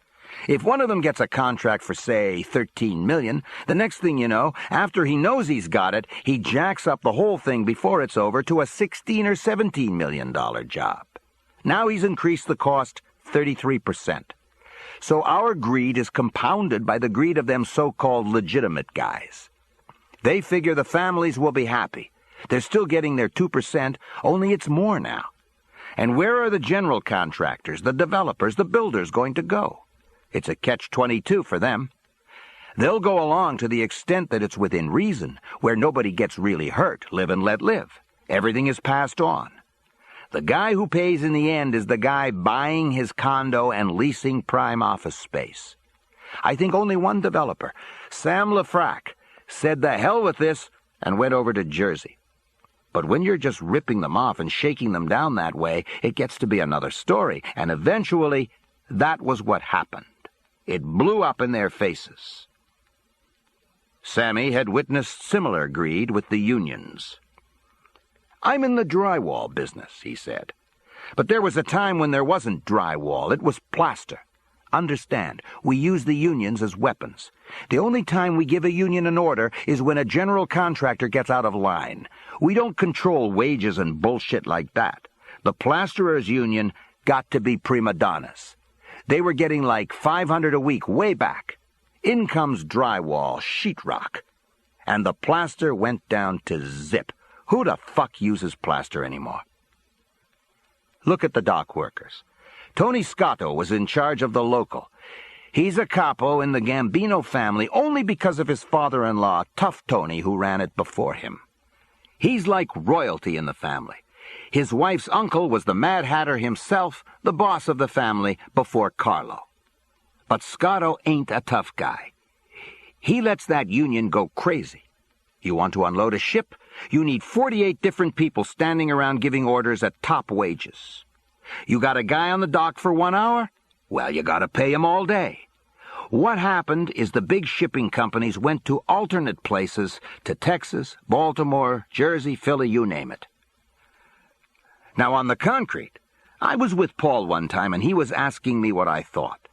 If one of them gets a contract for, say, $13 million, the next thing you know, after he knows he's got it, he jacks up the whole thing before it's over to a $16 or $17 million job. Now he's increased the cost 33%. So our greed is compounded by the greed of them so-called legitimate guys. They figure the families will be happy. They're still getting their 2%, only it's more now. And where are the general contractors, the developers, the builders going to go? It's a catch-22 for them. They'll go along to the extent that it's within reason, where nobody gets really hurt, live and let live. Everything is passed on. The guy who pays in the end is the guy buying his condo and leasing prime office space. I think only one developer, Sam LaFrac, said the hell with this and went over to Jersey. But when you're just ripping them off and shaking them down that way, it gets to be another story, and eventually that was what happened. It blew up in their faces. Sammy had witnessed similar greed with the unions. I'm in the drywall business, he said. But there was a time when there wasn't drywall, it was plaster. Understand, we use the unions as weapons. The only time we give a union an order is when a general contractor gets out of line. We don't control wages and bullshit like that. The plasterers' union got to be prima donnas. They were getting like $500 a week way back. In comes drywall, sheetrock. And the plaster went down to zip. Who the fuck uses plaster anymore? Look at the dock workers. Tony Scotto was in charge of the local. He's a capo in the Gambino family only because of his father-in-law, Tough Tony, who ran it before him. He's like royalty in the family. His wife's uncle was the Mad Hatter himself, the boss of the family before Carlo. But Scotto ain't a tough guy. He lets that union go crazy. You want to unload a ship? You need 48 different people standing around giving orders at top wages. You got a guy on the dock for 1 hour? Well, you got to pay him all day. What happened is the big shipping companies went to alternate places, to Texas, Baltimore, Jersey, Philly, you name it. Now, on the concrete, I was with Paul one time, and he was asking me what I thought.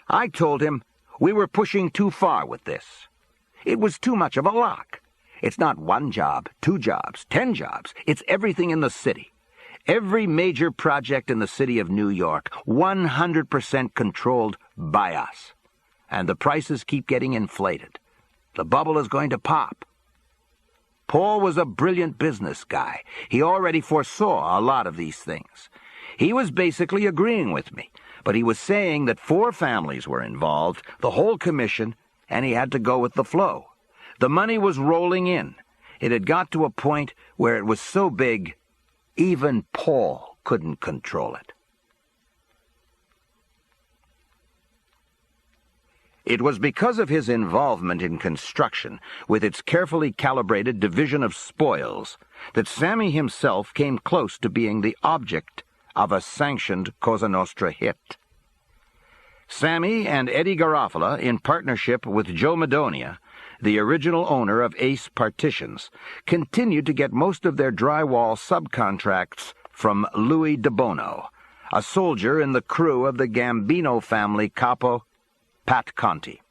I told him we were pushing too far with this. It was too much of a lock. It's not 1 job, 2 jobs, 10 jobs. It's everything in the city. Every major project in the city of New York, 100% controlled by us. And the prices keep getting inflated. The bubble is going to pop. Paul was a brilliant business guy. He already foresaw a lot of these things. He was basically agreeing with me, but he was saying that 4 families were involved, the whole commission, and he had to go with the flow. The money was rolling in. It had got to a point where it was so big, even Paul couldn't control it. It was because of his involvement in construction, with its carefully calibrated division of spoils, that Sammy himself came close to being the object of a sanctioned Cosa Nostra hit. Sammy and Eddie Garofalo, in partnership with Joe Madonia, the original owner of Ace Partitions, continued to get most of their drywall subcontracts from Louis DeBono, a soldier in the crew of the Gambino family capo, Pat Conti.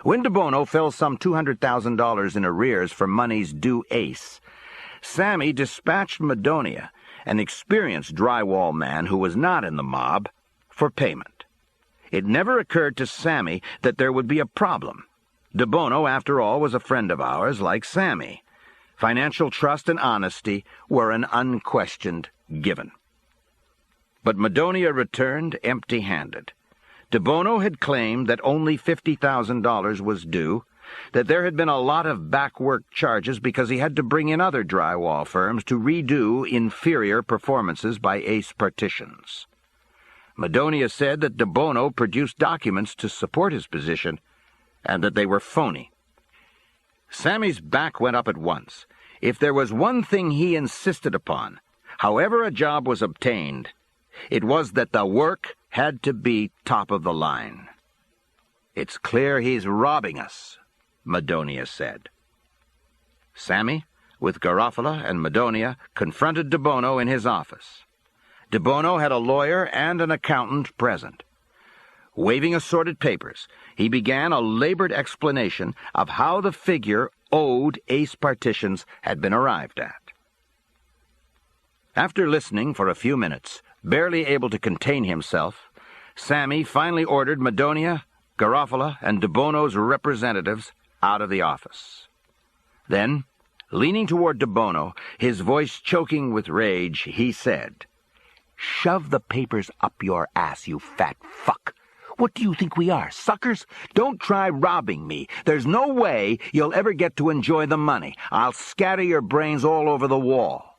When DeBono fell some $200,000 in arrears for monies due Ace, Sammy dispatched Madonia, an experienced drywall man who was not in the mob, for payment. It never occurred to Sammy that there would be a problem. DeBono, after all, was a friend of ours, like Sammy. Financial trust and honesty were an unquestioned given. But Madonia returned empty-handed. DeBono had claimed that only $50,000 was due, that there had been a lot of back-work charges because he had to bring in other drywall firms to redo inferior performances by Ace Partitions. Madonia said that DeBono produced documents to support his position, and that they were phony. Sammy's back went up at once. If there was one thing he insisted upon, however a job was obtained, it was that the work had to be top of the line. "It's clear he's robbing us," Madonia said. Sammy, with Garofalo and Madonia, confronted DeBono in his office. DeBono had a lawyer and an accountant present. Waving assorted papers, he began a labored explanation of how the figure owed Ace Partitions had been arrived at. After listening for a few minutes, barely able to contain himself, Sammy finally ordered Madonia, Garofalo, and DeBono's representatives out of the office. Then, leaning toward DeBono, his voice choking with rage, he said, "Shove the papers up your ass, you fat fuck. What do you think we are, suckers? Don't try robbing me. There's no way you'll ever get to enjoy the money. I'll scatter your brains all over the wall."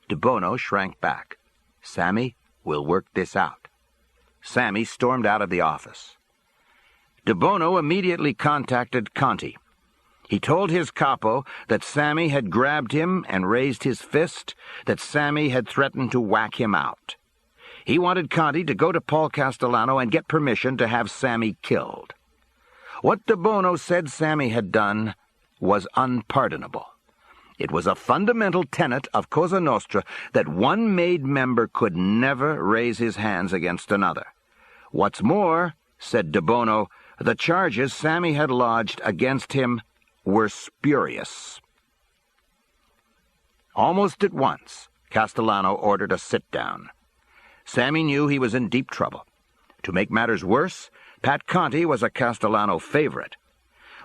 DeBono shrank back. "Sammy, we'll work this out." Sammy stormed out of the office. DeBono immediately contacted Conti. He told his capo that Sammy had grabbed him and raised his fist, that Sammy had threatened to whack him out. He wanted Conti to go to Paul Castellano and get permission to have Sammy killed. What DeBono said Sammy had done was unpardonable. It was a fundamental tenet of Cosa Nostra that one made member could never raise his hands against another. What's more, said DeBono, the charges Sammy had lodged against him were spurious. Almost at once, Castellano ordered a sit-down. Sammy knew he was in deep trouble. To make matters worse, Pat Conti was a Castellano favorite.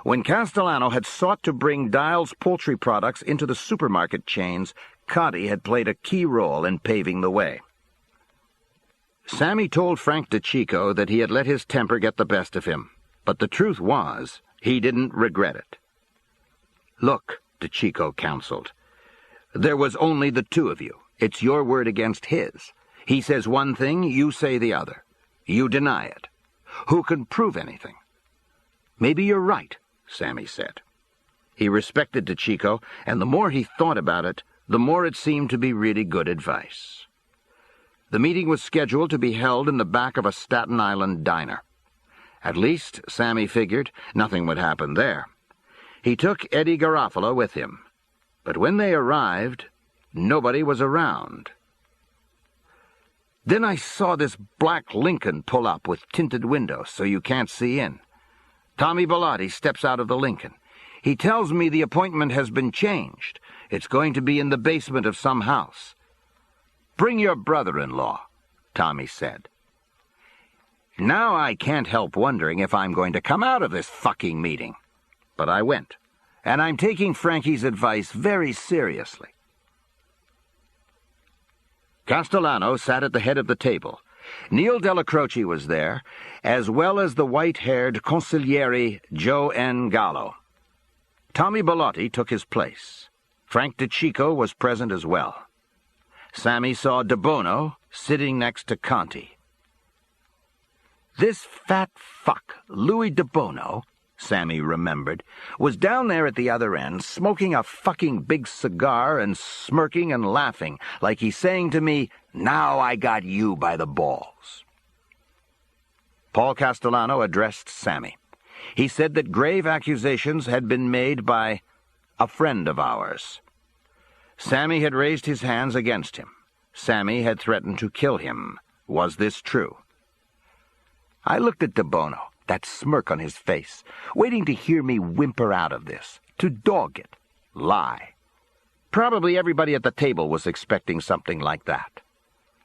When Castellano had sought to bring Dial's poultry products into the supermarket chains, Conti had played a key role in paving the way. Sammy told Frank DeCicco that he had let his temper get the best of him, but the truth was, he didn't regret it. "Look," DeCicco counseled, "there was only the two of you. It's your word against his. He says one thing, you say the other. You deny it. Who can prove anything?" "Maybe you're right," Sammy said. He respected DeCicco, and the more he thought about it, the more it seemed to be really good advice. The meeting was scheduled to be held in the back of a Staten Island diner. At least, Sammy figured, nothing would happen there. He took Eddie Garofalo with him. But when they arrived, nobody was around. Then I saw this black Lincoln pull up with tinted windows so you can't see in. Tommy Bellotti steps out of the Lincoln. He tells me the appointment has been changed. It's going to be in the basement of some house. "Bring your brother-in-law," Tommy said. Now I can't help wondering if I'm going to come out of this fucking meeting. But I went, and I'm taking Frankie's advice very seriously. Castellano sat at the head of the table. Neil Della Croce was there, as well as the white-haired consigliere Joe N. Gallo. Tommy Bellotti took his place. Frank DeCicco was present as well. Sammy saw DeBono sitting next to Conti. This fat fuck, Louis DeBono, Sammy remembered, was down there at the other end, smoking a fucking big cigar and smirking and laughing, like he's saying to me, "Now I got you by the balls." Paul Castellano addressed Sammy. He said that grave accusations had been made by a friend of ours. Sammy had raised his hands against him. Sammy had threatened to kill him. Was this true? I looked at DeBono, that smirk on his face, waiting to hear me whimper out of this, to dog it, lie. Probably everybody at the table was expecting something like that.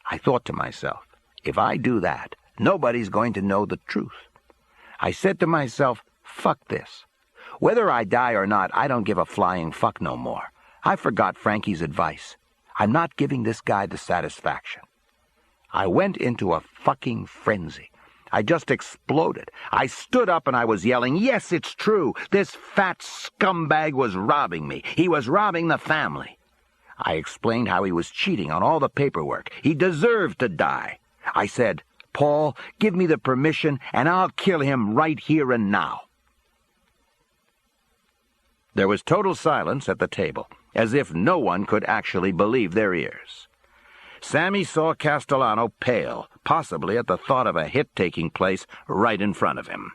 I thought to myself, if I do that, nobody's going to know the truth. I said to myself, fuck this. Whether I die or not, I don't give a flying fuck no more. I forgot Frankie's advice. I'm not giving this guy the satisfaction. I went into a fucking frenzy. I just exploded. I stood up and I was yelling, "Yes, it's true. This fat scumbag was robbing me. He was robbing the family." I explained how he was cheating on all the paperwork. He deserved to die. I said, "Paul, give me the permission and I'll kill him right here and now." There was total silence at the table, as if no one could actually believe their ears. Sammy saw Castellano pale, possibly at the thought of a hit taking place right in front of him.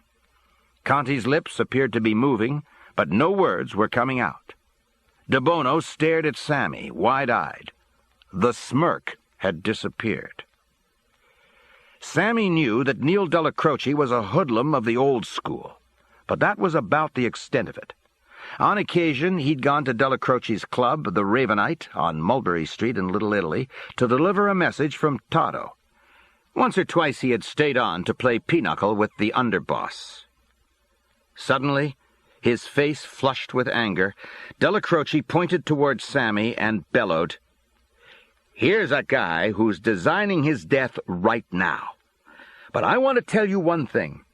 Conti's lips appeared to be moving, but no words were coming out. De Bono stared at Sammy, wide-eyed. The smirk had disappeared. Sammy knew that Neil Della Croce was a hoodlum of the old school, but that was about the extent of it. On occasion, he'd gone to Della Croce's club, the Ravenite, on Mulberry Street in Little Italy, to deliver a message from Toto. Once or twice he had stayed on to play pinochle with the underboss. Suddenly, his face flushed with anger, Della Croce pointed toward Sammy and bellowed, "Here's a guy who's designing his death right now. But I want to tell you one thing.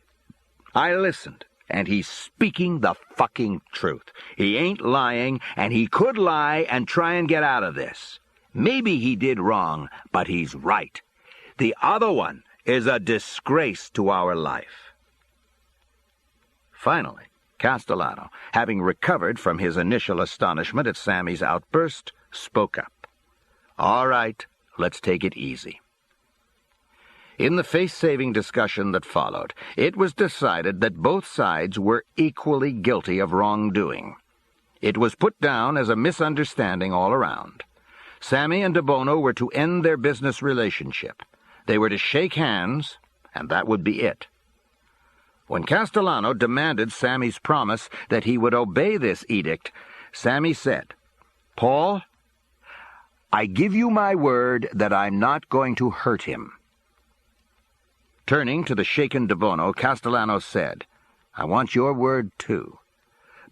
I listened. And he's speaking the fucking truth. He ain't lying, and he could lie and try and get out of this. Maybe he did wrong, but he's right. The other one is a disgrace to our life." Finally, Castellano, having recovered from his initial astonishment at Sammy's outburst, spoke up. "All right, let's take it easy." In the face-saving discussion that followed, it was decided that both sides were equally guilty of wrongdoing. It was put down as a misunderstanding all around. Sammy and De Bono were to end their business relationship. They were to shake hands, and that would be it. When Castellano demanded Sammy's promise that he would obey this edict, Sammy said, "Paul, I give you my word that I'm not going to hurt him." Turning to the shaken De Bono, Castellano said, "I want your word, too."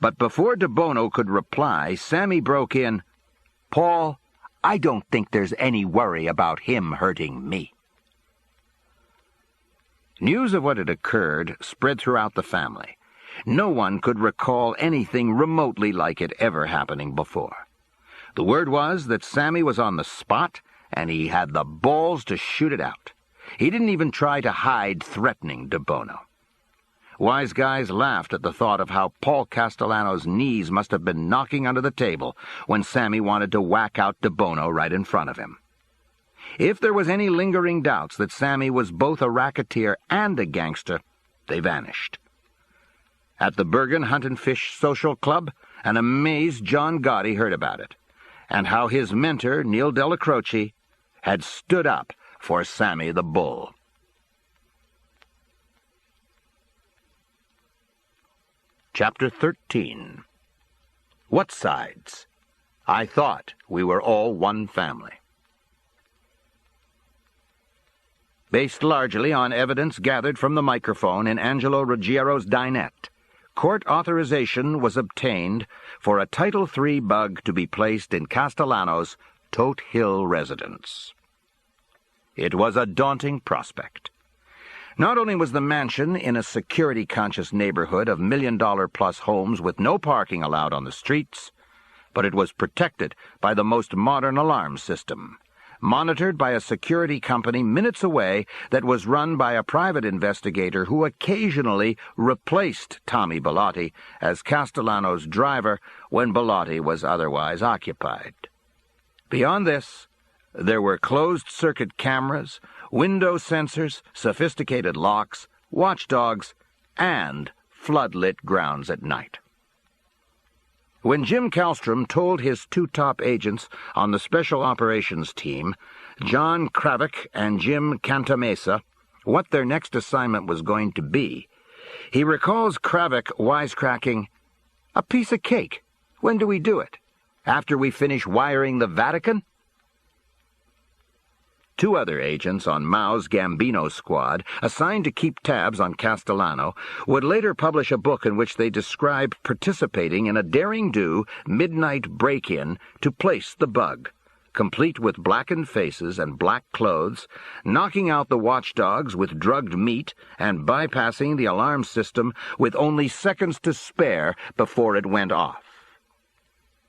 But before De Bono could reply, Sammy broke in, "Paul, I don't think there's any worry about him hurting me." News of what had occurred spread throughout the family. No one could recall anything remotely like it ever happening before. The word was that Sammy was on the spot, and he had the balls to shoot it out. He didn't even try to hide threatening De Bono. Wise guys laughed at the thought of how Paul Castellano's knees must have been knocking under the table when Sammy wanted to whack out De Bono right in front of him. If there was any lingering doubts that Sammy was both a racketeer and a gangster, they vanished. At the Bergen Hunt and Fish Social Club, an amazed John Gotti heard about it, and how his mentor, Neil Della Croce, had stood up for Sammy the Bull. Chapter 13. What sides? I thought we were all one family. Based largely on evidence gathered from the microphone in Angelo Ruggiero's dinette, court authorization was obtained for a Title III bug to be placed in Castellano's Tote Hill residence. It was a daunting prospect. Not only was the mansion in a security-conscious neighborhood of million-dollar-plus homes with no parking allowed on the streets, but it was protected by the most modern alarm system, monitored by a security company minutes away that was run by a private investigator who occasionally replaced Tommy Bellotti as Castellano's driver when Bellotti was otherwise occupied. Beyond this, there were closed-circuit cameras, window sensors, sophisticated locks, watchdogs, and floodlit grounds at night. When Jim Kallstrom told his two top agents on the Special Operations Team, John Kravick and Jim Cantamesa, what their next assignment was going to be, he recalls Kravick wisecracking, "A piece of cake. When do we do it? After we finish wiring the Vatican?" Two other agents on Mao's Gambino squad, assigned to keep tabs on Castellano, would later publish a book in which they describe participating in a daring-do midnight break-in to place the bug, complete with blackened faces and black clothes, knocking out the watchdogs with drugged meat and bypassing the alarm system with only seconds to spare before it went off.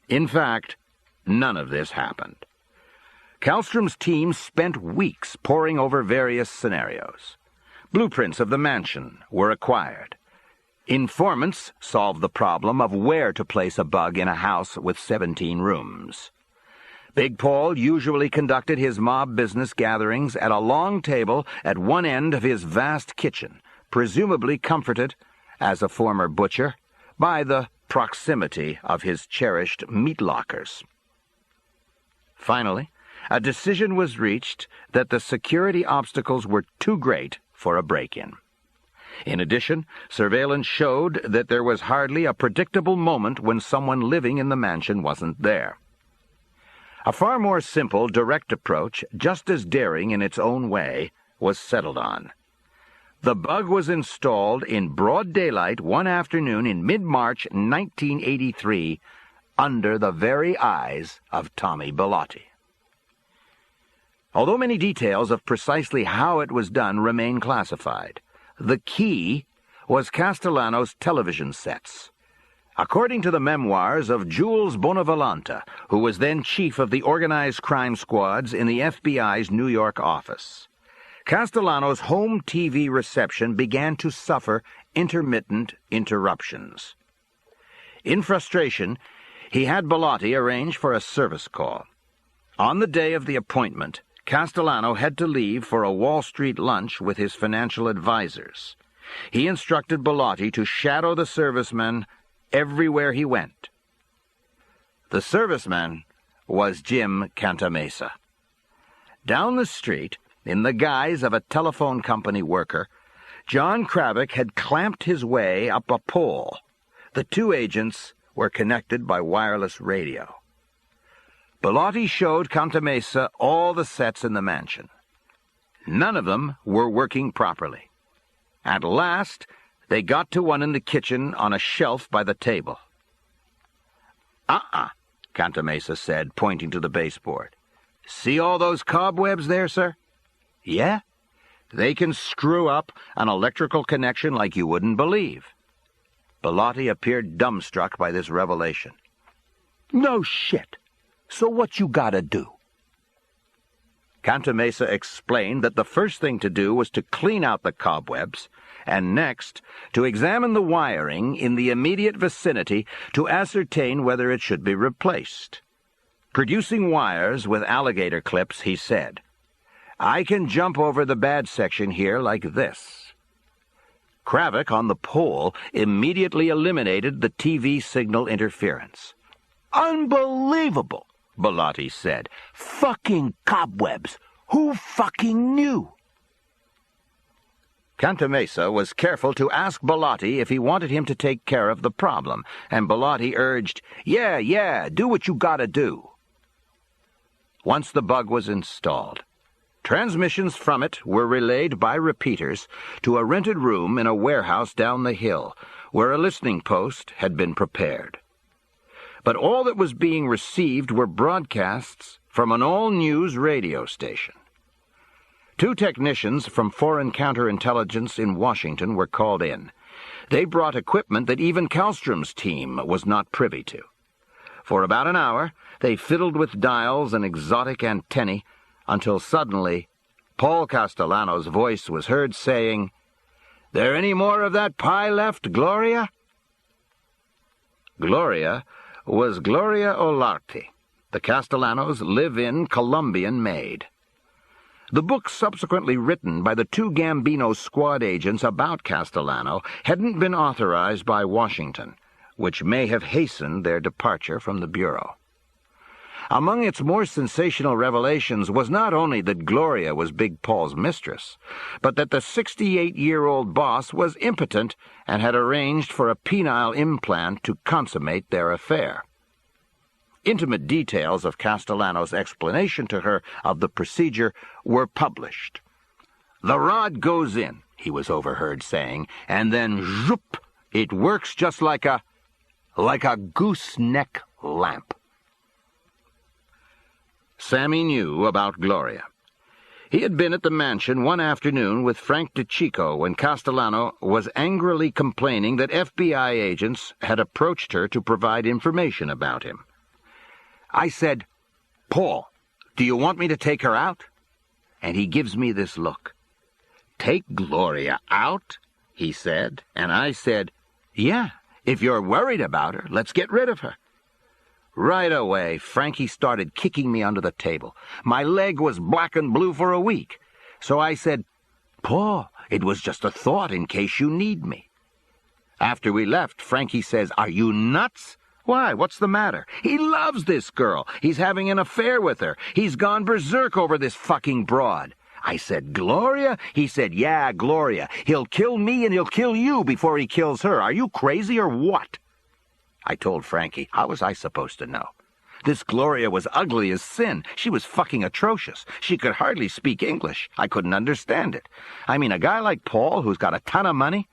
In fact, none of this happened. Kallstrom's team spent weeks poring over various scenarios. Blueprints of the mansion were acquired. Informants solved the problem of where to place a bug in a house with 17 rooms. Big Paul usually conducted his mob business gatherings at a long table at one end of his vast kitchen, presumably comforted, as a former butcher, by the proximity of his cherished meat lockers. Finally, a decision was reached that the security obstacles were too great for a break-in. In addition, surveillance showed that there was hardly a predictable moment when someone living in the mansion wasn't there. A far more simple, direct approach, just as daring in its own way, was settled on. The bug was installed in broad daylight one afternoon in mid-March 1983, under the very eyes of Tommy Bellotti. Although many details of precisely how it was done remain classified, the key was Castellano's television sets. According to the memoirs of Jules Bonavolante, who was then chief of the organized crime squads in the FBI's New York office, Castellano's home TV reception began to suffer intermittent interruptions. In frustration, he had Bellotti arrange for a service call. On the day of the appointment, Castellano had to leave for a Wall Street lunch with his financial advisors. He instructed Bellotti to shadow the serviceman everywhere he went. The serviceman was Jim Cantamesa. Down the street, in the guise of a telephone company worker, John Kravick had clamped his way up a pole. The two agents were connected by wireless radio. Bellotti showed Cantamesa all the sets in the mansion. None of them were working properly. At last, they got to one in the kitchen on a shelf by the table. Cantamesa said, pointing to the baseboard. See all those cobwebs there, sir? Yeah? They can screw up an electrical connection like you wouldn't believe. Bellotti appeared dumbstruck by this revelation. No shit. So what you gotta do? Cantamesa explained that the first thing to do was to clean out the cobwebs, and next, to examine the wiring in the immediate vicinity to ascertain whether it should be replaced. Producing wires with alligator clips, he said, I can jump over the bad section here like this. Kravick, on the pole, immediately eliminated the TV signal interference. Unbelievable! Bellotti said. Fucking cobwebs! Who fucking knew? Cantamesa was careful to ask Bellotti if he wanted him to take care of the problem, and Bellotti urged, Yeah, do what you gotta do. Once the bug was installed, transmissions from it were relayed by repeaters to a rented room in a warehouse down the hill, where a listening post had been prepared. But all that was being received were broadcasts from an all-news radio station. Two technicians from Foreign Counterintelligence in Washington were called in. They brought equipment that even Kallstrom's team was not privy to. For about an hour, they fiddled with dials and exotic antennae, until suddenly Paul Castellano's voice was heard saying, There any more of that pie left, Gloria? Gloria was Gloria Olarte, the Castellanos' live-in Colombian maid. The book subsequently written by the two Gambino squad agents about Castellano hadn't been authorized by Washington, which may have hastened their departure from the Bureau. Among its more sensational revelations was not only that Gloria was Big Paul's mistress, but that the 68-year-old boss was impotent and had arranged for a penile implant to consummate their affair. Intimate details of Castellano's explanation to her of the procedure were published. The rod goes in, he was overheard saying, and then, zoop, it works just like a gooseneck lamp. Sammy knew about Gloria. He had been at the mansion one afternoon with Frank DeChico when Castellano was angrily complaining that FBI agents had approached her to provide information about him. I said, "Paul, do you want me to take her out?" And he gives me this look. "Take Gloria out?" he said, and I said, "Yeah, if you're worried about her, let's get rid of her." Right away, Frankie started kicking me under the table. My leg was black and blue for a week. So I said, "Paul, it was just a thought in case you need me." After we left, Frankie says, "Are you nuts?" "Why, what's the matter?" "He loves this girl. He's having an affair with her. He's gone berserk over this fucking broad." I said, "Gloria?" He said, "Yeah, Gloria. He'll kill me and he'll kill you before he kills her. Are you crazy or what?" I told Frankie, how was I supposed to know? This Gloria was ugly as sin. She was fucking atrocious. She could hardly speak English. I couldn't understand it. I mean, a guy like Paul who's got a ton of money?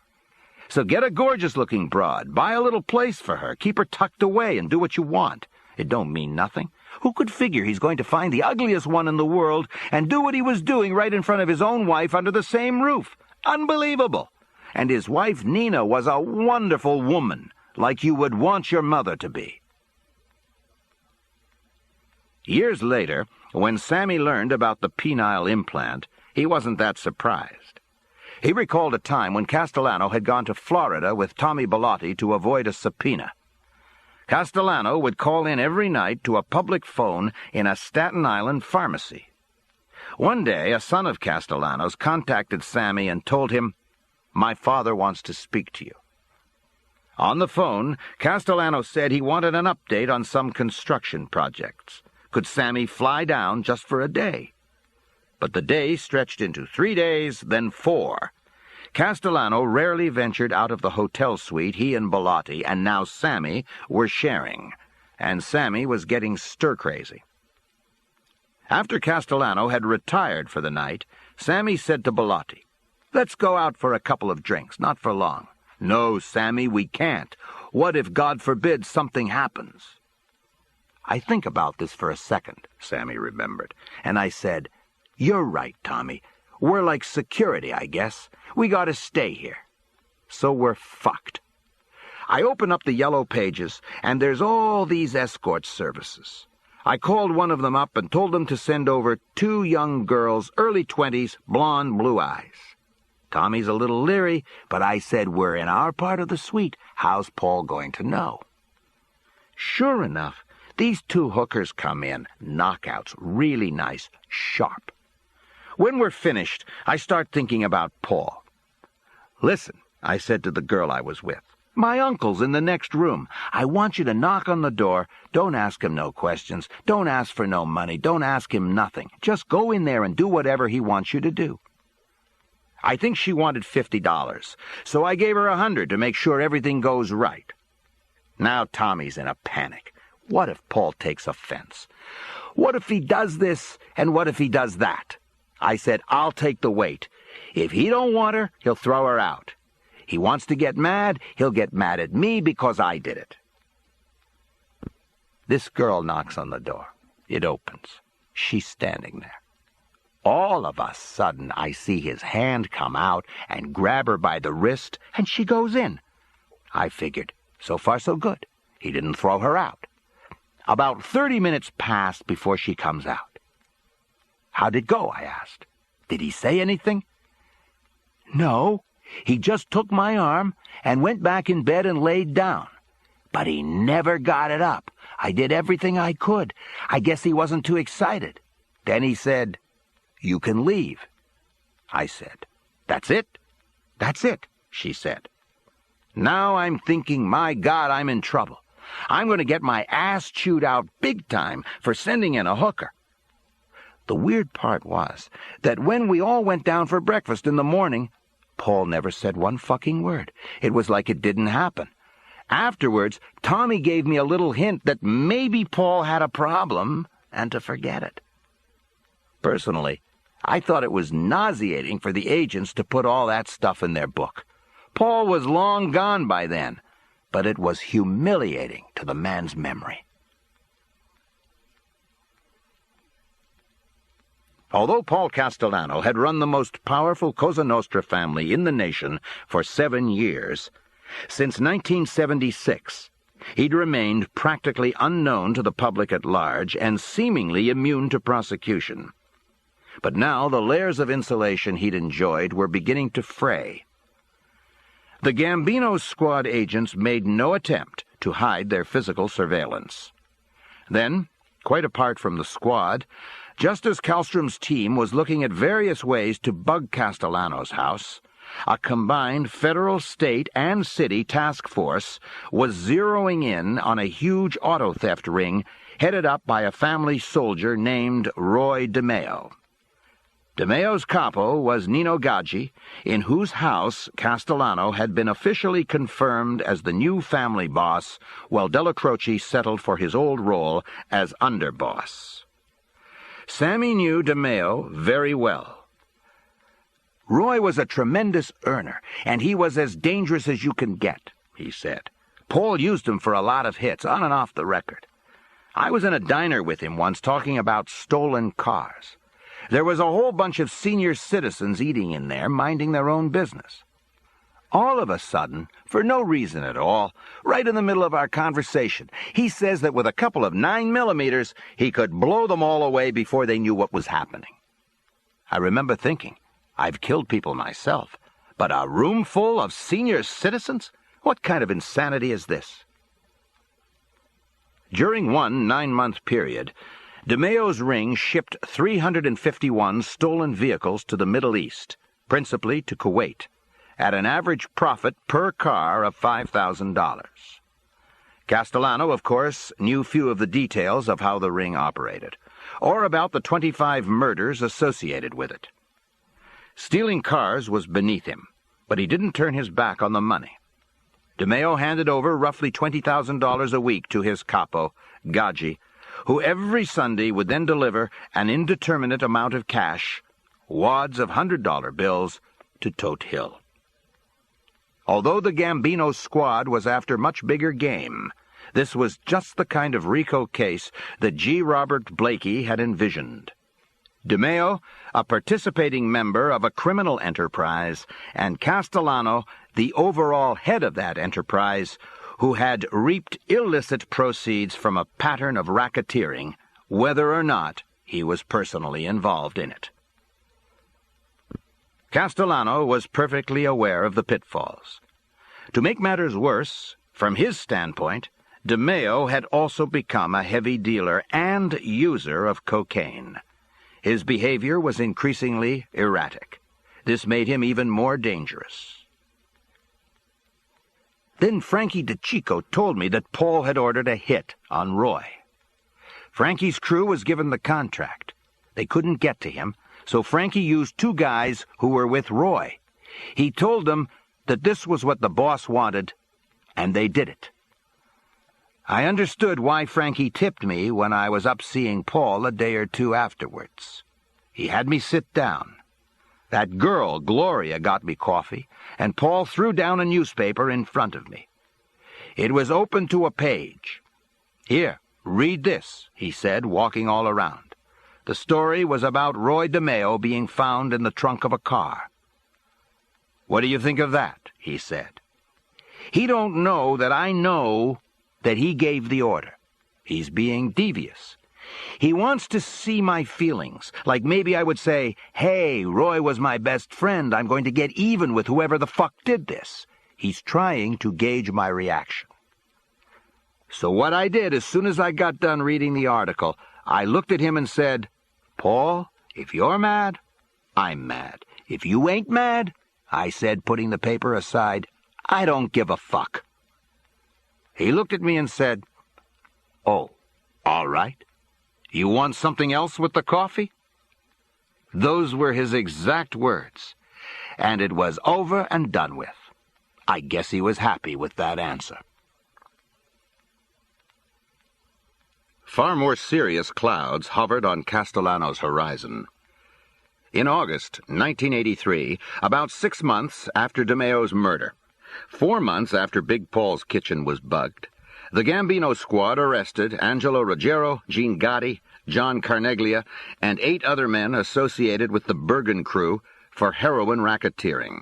So get a gorgeous-looking broad, buy a little place for her, keep her tucked away, and do what you want. It don't mean nothing. Who could figure he's going to find the ugliest one in the world and do what he was doing right in front of his own wife under the same roof? Unbelievable. And his wife, Nina, was a wonderful woman, like you would want your mother to be. Years later, when Sammy learned about the penile implant, he wasn't that surprised. He recalled a time when Castellano had gone to Florida with Tommy Bellotti to avoid a subpoena. Castellano would call in every night to a public phone in a Staten Island pharmacy. One day, a son of Castellano's contacted Sammy and told him, "My father wants to speak to you." On the phone, Castellano said he wanted an update on some construction projects. Could Sammy fly down just for a day? But the day stretched into 3 days, then 4. Castellano rarely ventured out of the hotel suite he and Bellotti, and now Sammy, were sharing, and Sammy was getting stir-crazy. After Castellano had retired for the night, Sammy said to Bellotti, "Let's go out for a couple of drinks, not for long." "No, Sammy, we can't. What if, God forbid, something happens?" I think about this for a second, Sammy remembered, and I said, "You're right, Tommy. We're like security, I guess. We gotta stay here. So we're fucked." I open up the yellow pages, and there's all these escort services. I called one of them up and told them to send over 2 young girls, early 20s, blonde, blue eyes. Tommy's a little leery, but I said, "We're in our part of the suite. How's Paul going to know?" Sure enough, these 2 hookers come in, knockouts, really nice, sharp. When we're finished, I start thinking about Paul. "Listen," I said to the girl I was with, "my uncle's in the next room. I want you to knock on the door. Don't ask him no questions. Don't ask for no money. Don't ask him nothing. Just go in there and do whatever he wants you to do." I think she wanted $50, so I gave her $100 to make sure everything goes right. Now Tommy's in a panic. What if Paul takes offense? What if he does this, and what if he does that? I said, "I'll take the weight. If he don't want her, he'll throw her out. He wants to get mad, he'll get mad at me because I did it." This girl knocks on the door. It opens. She's standing there. All of a sudden, I see his hand come out and grab her by the wrist, and she goes in. I figured, so far so good. He didn't throw her out. About 30 minutes passed before she comes out. "How'd it go?" I asked. "Did he say anything?" "No. He just took my arm and went back in bed and laid down. But he never got it up. I did everything I could. I guess he wasn't too excited. Then he said, 'You can leave.' I said, 'That's it?' 'That's it,' she said. Now I'm thinking, my God, I'm in trouble. I'm going to get my ass chewed out big time for sending in a hooker." The weird part was that when we all went down for breakfast in the morning, Paul never said one fucking word. It was like it didn't happen. Afterwards, Tommy gave me a little hint that maybe Paul had a problem and to forget it. Personally, I thought it was nauseating for the agents to put all that stuff in their book. Paul was long gone by then, but it was humiliating to the man's memory. Although Paul Castellano had run the most powerful Cosa Nostra family in the nation for 7 years, since 1976, he'd remained practically unknown to the public at large and seemingly immune to prosecution. But now the layers of insulation he'd enjoyed were beginning to fray. The Gambino squad agents made no attempt to hide their physical surveillance. Then, quite apart from the squad, just as Kallstrom's team was looking at various ways to bug Castellano's house, a combined federal, state, and city task force was zeroing in on a huge auto theft ring headed up by a family soldier named Roy DeMeo. DeMeo's capo was Nino Gaggi, in whose house Castellano had been officially confirmed as the new family boss, while Della Croce settled for his old role as underboss. Sammy knew DeMeo very well. Roy was a tremendous earner, and he was as dangerous as you can get, he said. Paul used him for a lot of hits, on and off the record. I was in a diner with him once talking about stolen cars. There was a whole bunch of senior citizens eating in there, minding their own business. All of a sudden, for no reason at all, right in the middle of our conversation, he says that with a couple of 9mm, he could blow them all away before they knew what was happening. I remember thinking, I've killed people myself, but a room full of senior citizens? What kind of insanity is this? During one 9-month period, DeMeo's ring shipped 351 stolen vehicles to the Middle East, principally to Kuwait, at an average profit per car of $5,000. Castellano, of course, knew few of the details of how the ring operated, or about the 25 murders associated with it. Stealing cars was beneath him, but he didn't turn his back on the money. DeMeo handed over roughly $20,000 a week to his capo, Gaggi, who every Sunday would then deliver an indeterminate amount of cash, wads of $100 bills, to Tote Hill. Although the Gambino squad was after much bigger game, this was just the kind of RICO case that G. Robert Blakey had envisioned. DeMeo, a participating member of a criminal enterprise, and Castellano, the overall head of that enterprise, who had reaped illicit proceeds from a pattern of racketeering, whether or not he was personally involved in it. Castellano was perfectly aware of the pitfalls. To make matters worse, from his standpoint, DeMeo had also become a heavy dealer and user of cocaine. His behavior was increasingly erratic. This made him even more dangerous. Then Frankie DeChico told me that Paul had ordered a hit on Roy. Frankie's crew was given the contract. They couldn't get to him, so Frankie used 2 guys who were with Roy. He told them that this was what the boss wanted, and they did it. I understood why Frankie tipped me when I was up seeing Paul a day or 2 afterwards. He had me sit down. That girl, Gloria, got me coffee, and Paul threw down a newspaper in front of me. It was open to a page. "Here, read this," he said, walking all around. The story was about Roy DeMeo being found in the trunk of a car. "What do you think of that?" he said. "He don't know that I know that he gave the order. He's being devious. He wants to see my feelings, like maybe I would say, 'Hey, Roy was my best friend. I'm going to get even with whoever the fuck did this.' He's trying to gauge my reaction." So what I did as soon as I got done reading the article, I looked at him and said, "Paul, if you're mad, I'm mad. If you ain't mad," I said, putting the paper aside, "I don't give a fuck." He looked at me and said, "Oh, all right. You want something else with the coffee?" Those were his exact words, and it was over and done with. I guess he was happy with that answer. Far more serious clouds hovered on Castellano's horizon. In August 1983, about 6 months after DeMeo's murder, 4 months after Big Paul's kitchen was bugged, the Gambino squad arrested Angelo Ruggiero, Gene Gotti, John Carneglia, and 8 other men associated with the Bergen crew for heroin racketeering.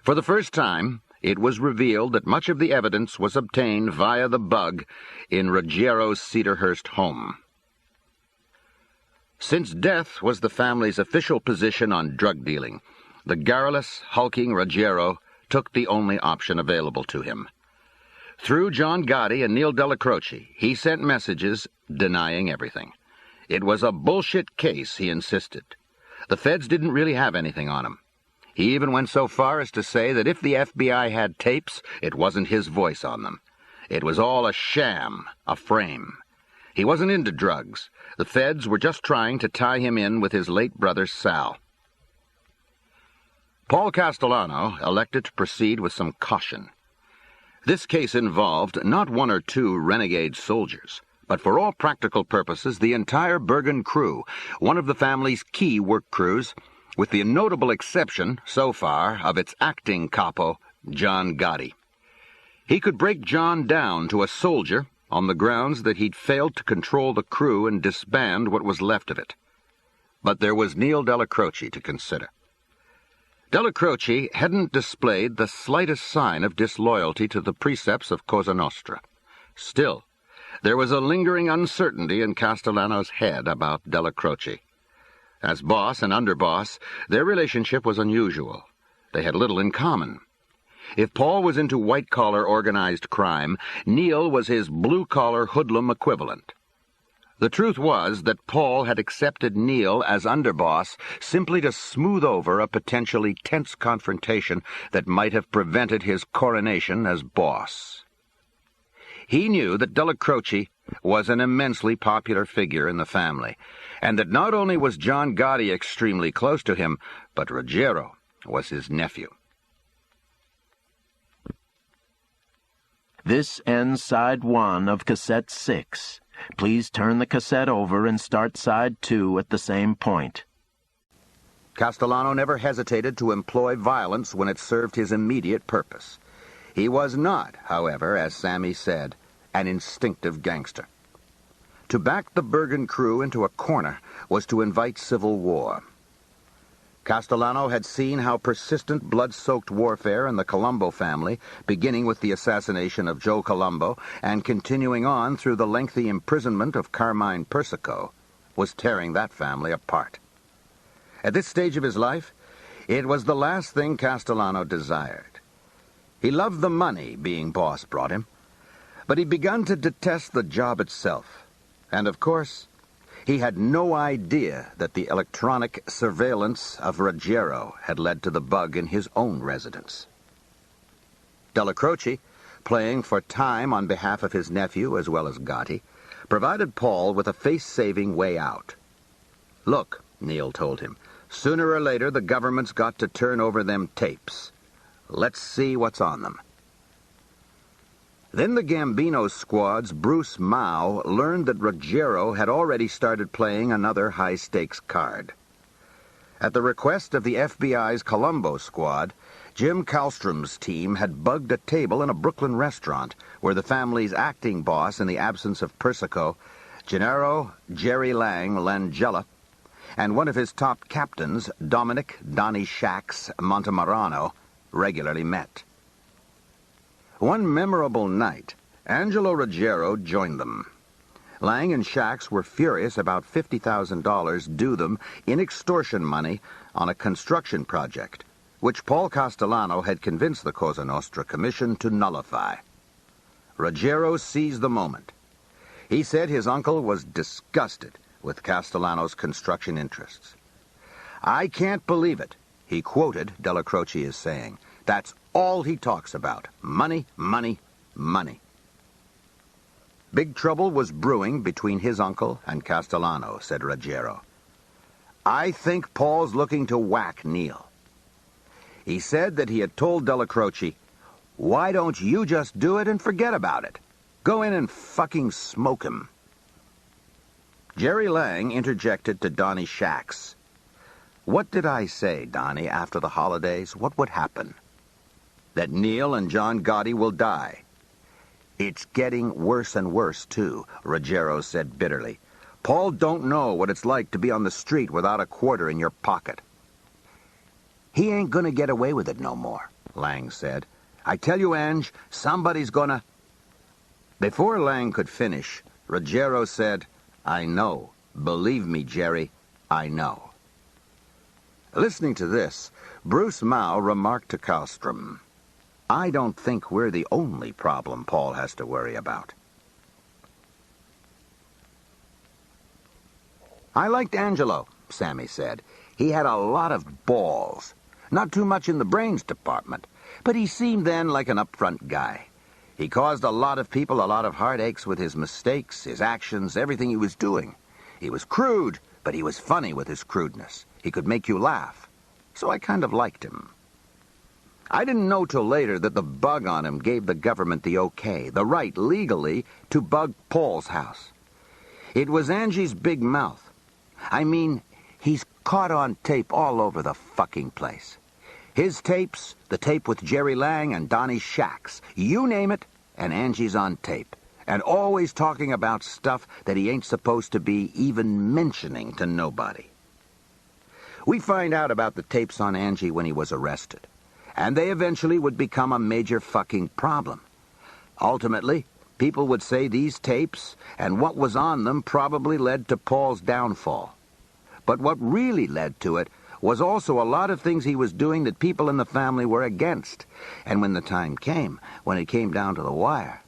For the first time, it was revealed that much of the evidence was obtained via the bug in Ruggiero's Cedarhurst home. Since death was the family's official position on drug dealing, the garrulous, hulking Ruggiero took the only option available to him. Through John Gotti and Neil Delacroce, he sent messages denying everything. It was a bullshit case, he insisted. The feds didn't really have anything on him. He even went so far as to say that if the FBI had tapes, it wasn't his voice on them. It was all a sham, a frame. He wasn't into drugs. The feds were just trying to tie him in with his late brother Sal. Paul Castellano elected to proceed with some caution. This case involved not 1 or 2 renegade soldiers, but for all practical purposes the entire Bergen crew, one of the family's key work crews, with the notable exception, so far, of its acting capo, John Gotti. He could break John down to a soldier on the grounds that he'd failed to control the crew and disband what was left of it. But there was Neil Delacroce to consider. Delacroce hadn't displayed the slightest sign of disloyalty to the precepts of Cosa Nostra. Still, there was a lingering uncertainty in Castellano's head about Delacroce. As boss and underboss, their relationship was unusual. They had little in common. If Paul was into white-collar organized crime, Neil was his blue-collar hoodlum equivalent. The truth was that Paul had accepted Neil as underboss simply to smooth over a potentially tense confrontation that might have prevented his coronation as boss. He knew that Delacroce was an immensely popular figure in the family, and that not only was John Gotti extremely close to him, but Ruggiero was his nephew. This ends side 1 of cassette 6. Please turn the cassette over and start side 2 at the same point. Castellano never hesitated to employ violence when it served his immediate purpose. He was not, however, as Sammy said, an instinctive gangster. To back the Bergen crew into a corner was to invite civil war. Castellano had seen how persistent blood-soaked warfare in the Colombo family, beginning with the assassination of Joe Colombo and continuing on through the lengthy imprisonment of Carmine Persico, was tearing that family apart. At this stage of his life, it was the last thing Castellano desired. He loved the money being boss brought him, but he'd begun to detest the job itself. And, of course, he had no idea that the electronic surveillance of Ruggiero had led to the bug in his own residence. Delacroce, playing for time on behalf of his nephew as well as Gotti, provided Paul with a face-saving way out. "Look," Neil told him, "sooner or later the government's got to turn over them tapes. Let's see what's on them." Then the Gambino squad's Bruce Mao learned that Ruggiero had already started playing another high-stakes card. At the request of the FBI's Colombo squad, Jim Kallstrom's team had bugged a table in a Brooklyn restaurant where the family's acting boss, in the absence of Persico, Gennaro Jerry Lang Langella, and one of his top captains, Dominic Donnie Shax Montemarano, regularly met. One memorable night, Angelo Ruggiero joined them. Lang and Shax were furious about $50,000 due them in extortion money on a construction project, which Paul Castellano had convinced the Cosa Nostra Commission to nullify. Ruggiero seized the moment. He said his uncle was disgusted with Castellano's construction interests. "I can't believe it," he quoted Delacroce as saying. "That's all he talks about. Money, money, money." Big trouble was brewing between his uncle and Castellano, said Ruggiero. "I think Paul's looking to whack Neil." He said that he had told Delacroce, "Why don't you just do it and forget about it? Go in and fucking smoke him." Jerry Lang interjected to Donnie Shax. "What did I say, Donnie, after the holidays? What would happen?" "That Neil and John Gotti will die." "It's getting worse and worse, too," Ruggiero said bitterly. Paul don't know what it's like to be on the street without a quarter in your pocket. He ain't gonna get away with it no more, Lang said. I tell you, Ange, somebody's gonna... Before Lang could finish, Ruggiero said, I know. Believe me, Jerry, I know. Listening to this, Bruce Mao remarked to Kallstrom, I don't think we're the only problem Paul has to worry about. I liked Angelo, Sammy said. He had a lot of balls. Not too much in the brains department, but he seemed then like an upfront guy. He caused a lot of people a lot of heartaches with his mistakes, his actions, everything he was doing. He was crude, but he was funny with his crudeness. He could make you laugh. So I kind of liked him. I didn't know till later that the bug on him gave the government the okay, the right, legally, to bug Paul's house. It was Angie's big mouth. I mean, he's caught on tape all over the fucking place. His tapes, the tape with Jerry Lang and Donnie Shacks, you name it, and Angie's on tape. And always talking about stuff that he ain't supposed to be even mentioning to nobody. We find out about the tapes on Angie when he was arrested. And they eventually would become a major fucking problem. Ultimately, people would say these tapes and what was on them probably led to Paul's downfall. But what really led to it was also a lot of things he was doing that people in the family were against. And when the time came, when it came down to the wire,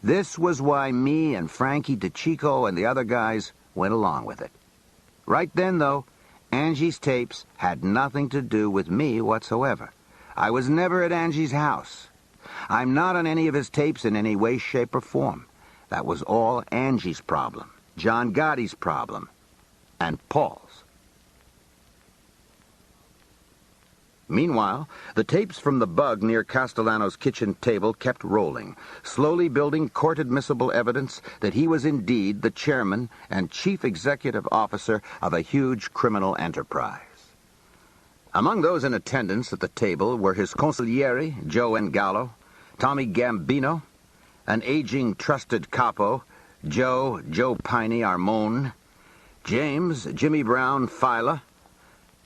this was why me and Frankie DeChico and the other guys went along with it. Right then, though, Angie's tapes had nothing to do with me whatsoever. I was never at Angie's house. I'm not on any of his tapes in any way, shape, or form. That was all Angie's problem, John Gotti's problem, and Paul's. Meanwhile, the tapes from the bug near Castellano's kitchen table kept rolling, slowly building court-admissible evidence that he was indeed the chairman and chief executive officer of a huge criminal enterprise. Among those in attendance at the table were his consigliere, Joe Engallo, Tommy Gambino, an aging trusted capo, Joe Piney Armone, James Jimmy Brown Fila,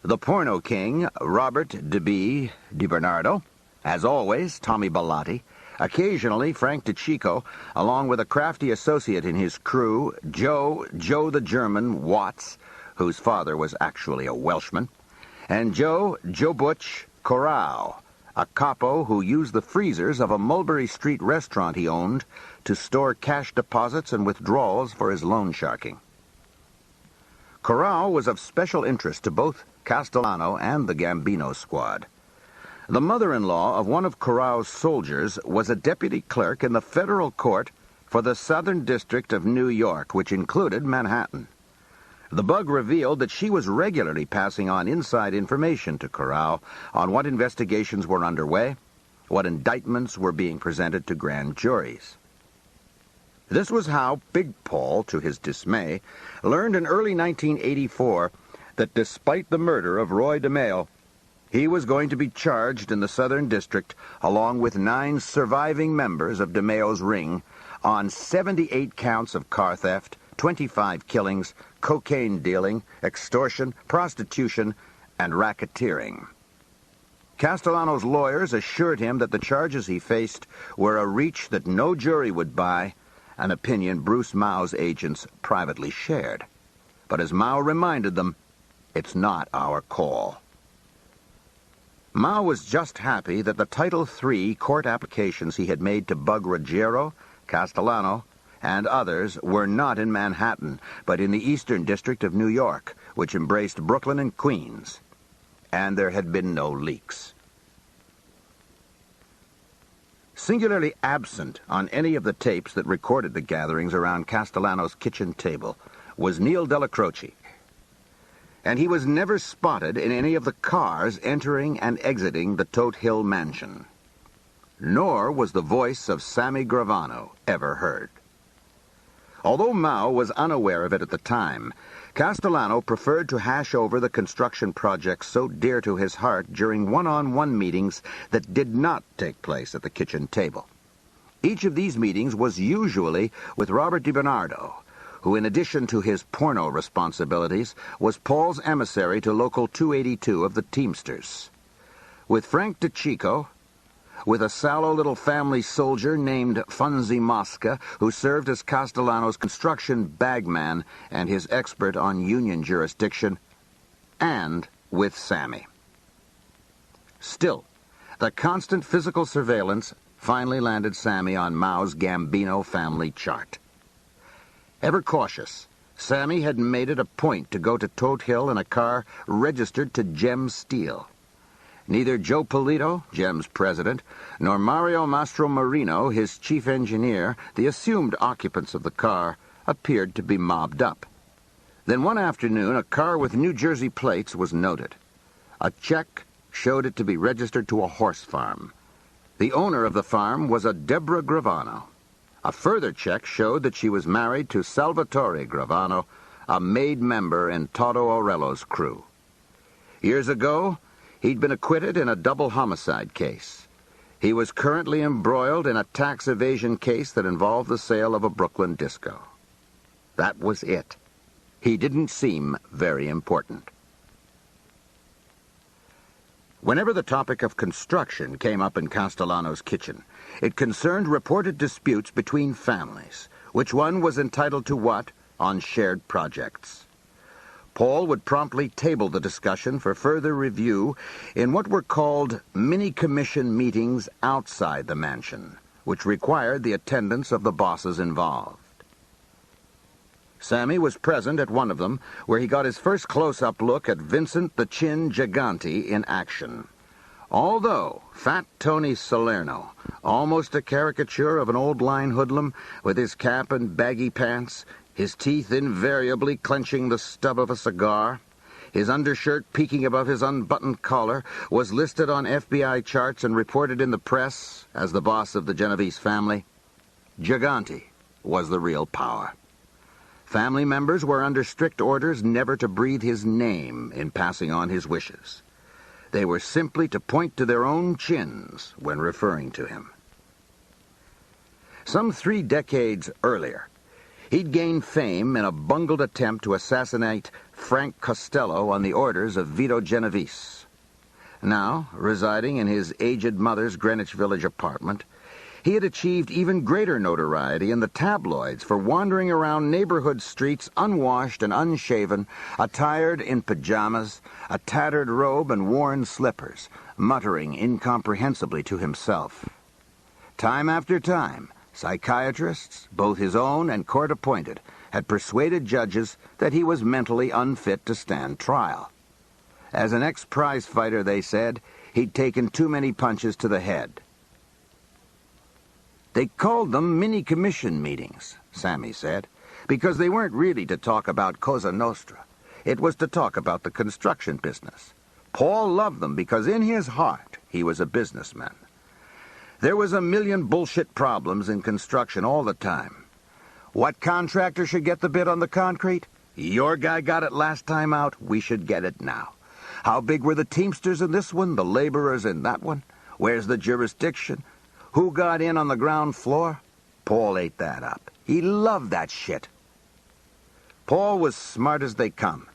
the porno king, Robert DiBernardo, as always, Tommy Bellotti, occasionally Frank DeChico, along with a crafty associate in his crew, Joe the German Watts, whose father was actually a Welshman, and Joe Butch Corral, a capo who used the freezers of a Mulberry Street restaurant he owned to store cash deposits and withdrawals for his loan sharking. Corral was of special interest to both Castellano and the Gambino squad. The mother-in-law of one of Corral's soldiers was a deputy clerk in the federal court for the Southern District of New York, which included Manhattan. The bug revealed that she was regularly passing on inside information to Corral on what investigations were underway, what indictments were being presented to grand juries. This was how Big Paul, to his dismay, learned in early 1984 that despite the murder of Roy DeMeo, he was going to be charged in the Southern District, along with 9 surviving members of DeMeo's ring, on 78 counts of car theft, 25 killings, cocaine dealing, extortion, prostitution, and racketeering. Castellano's lawyers assured him that the charges he faced were a reach that no jury would buy, an opinion Bruce Mao's agents privately shared. But as Mao reminded them, it's not our call. Mao was just happy that the Title III court applications he had made to bug Ruggiero, Castellano, and others were not in Manhattan, but in the Eastern District of New York, which embraced Brooklyn and Queens. And there had been no leaks. Singularly absent on any of the tapes that recorded the gatherings around Castellano's kitchen table was Neil Dellacroce. And he was never spotted in any of the cars entering and exiting the Tote Hill mansion. Nor was the voice of Sammy Gravano ever heard. Although Mao was unaware of it at the time, Castellano preferred to hash over the construction projects so dear to his heart during one-on-one meetings that did not take place at the kitchen table. Each of these meetings was usually with Robert DiBernardo, who in addition to his porno responsibilities was Paul's emissary to Local 282 of the Teamsters. With Frank DeChico, with a sallow little family soldier named Funzi Mosca, who served as Castellano's construction bagman and his expert on union jurisdiction, and with Sammy. Still, the constant physical surveillance finally landed Sammy on Mao's Gambino family chart. Ever cautious, Sammy had made it a point to go to Todt Hill in a car registered to Gem Steel. Neither Joe Polito, Gem's president, nor Mario Mastromarino, his chief engineer, the assumed occupants of the car, appeared to be mobbed up. Then one afternoon, a car with New Jersey plates was noted. A check showed it to be registered to a horse farm. The owner of the farm was a Deborah Gravano. A further check showed that she was married to Salvatore Gravano, a made member in Toto Aurello's crew. Years ago, he'd been acquitted in a double homicide case. He was currently embroiled in a tax evasion case that involved the sale of a Brooklyn disco. That was it. He didn't seem very important. Whenever the topic of construction came up in Castellano's kitchen, it concerned reported disputes between families, which one was entitled to what on shared projects. Paul would promptly table the discussion for further review in what were called mini-commission meetings outside the mansion, which required the attendance of the bosses involved. Sammy was present at one of them, where he got his first close-up look at Vincent the Chin Gigante in action. Although Fat Tony Salerno, almost a caricature of an old-line hoodlum with his cap and baggy pants, his teeth invariably clenching the stub of a cigar, his undershirt peeking above his unbuttoned collar, was listed on FBI charts and reported in the press as the boss of the Genovese family, Gigante was the real power. Family members were under strict orders never to breathe his name in passing on his wishes. They were simply to point to their own chins when referring to him. Some 3 decades earlier, he'd gained fame in a bungled attempt to assassinate Frank Costello on the orders of Vito Genovese. Now, residing in his aged mother's Greenwich Village apartment, he had achieved even greater notoriety in the tabloids for wandering around neighborhood streets unwashed and unshaven, attired in pajamas, a tattered robe and worn slippers, muttering incomprehensibly to himself. Time after time, psychiatrists, both his own and court-appointed, had persuaded judges that he was mentally unfit to stand trial. As an ex-prize fighter, they said, he'd taken too many punches to the head. They called them mini-commission meetings, Sammy said, because they weren't really to talk about Cosa Nostra. It was to talk about the construction business. Paul loved them because in his heart he was a businessman. There was a million bullshit problems in construction all the time. What contractor should get the bid on the concrete? Your guy got it last time out, we should get it now. How big were the Teamsters in this one, the laborers in that one? Where's the jurisdiction? Who got in on the ground floor? Paul ate that up. He loved that shit. Paul was smart as they come.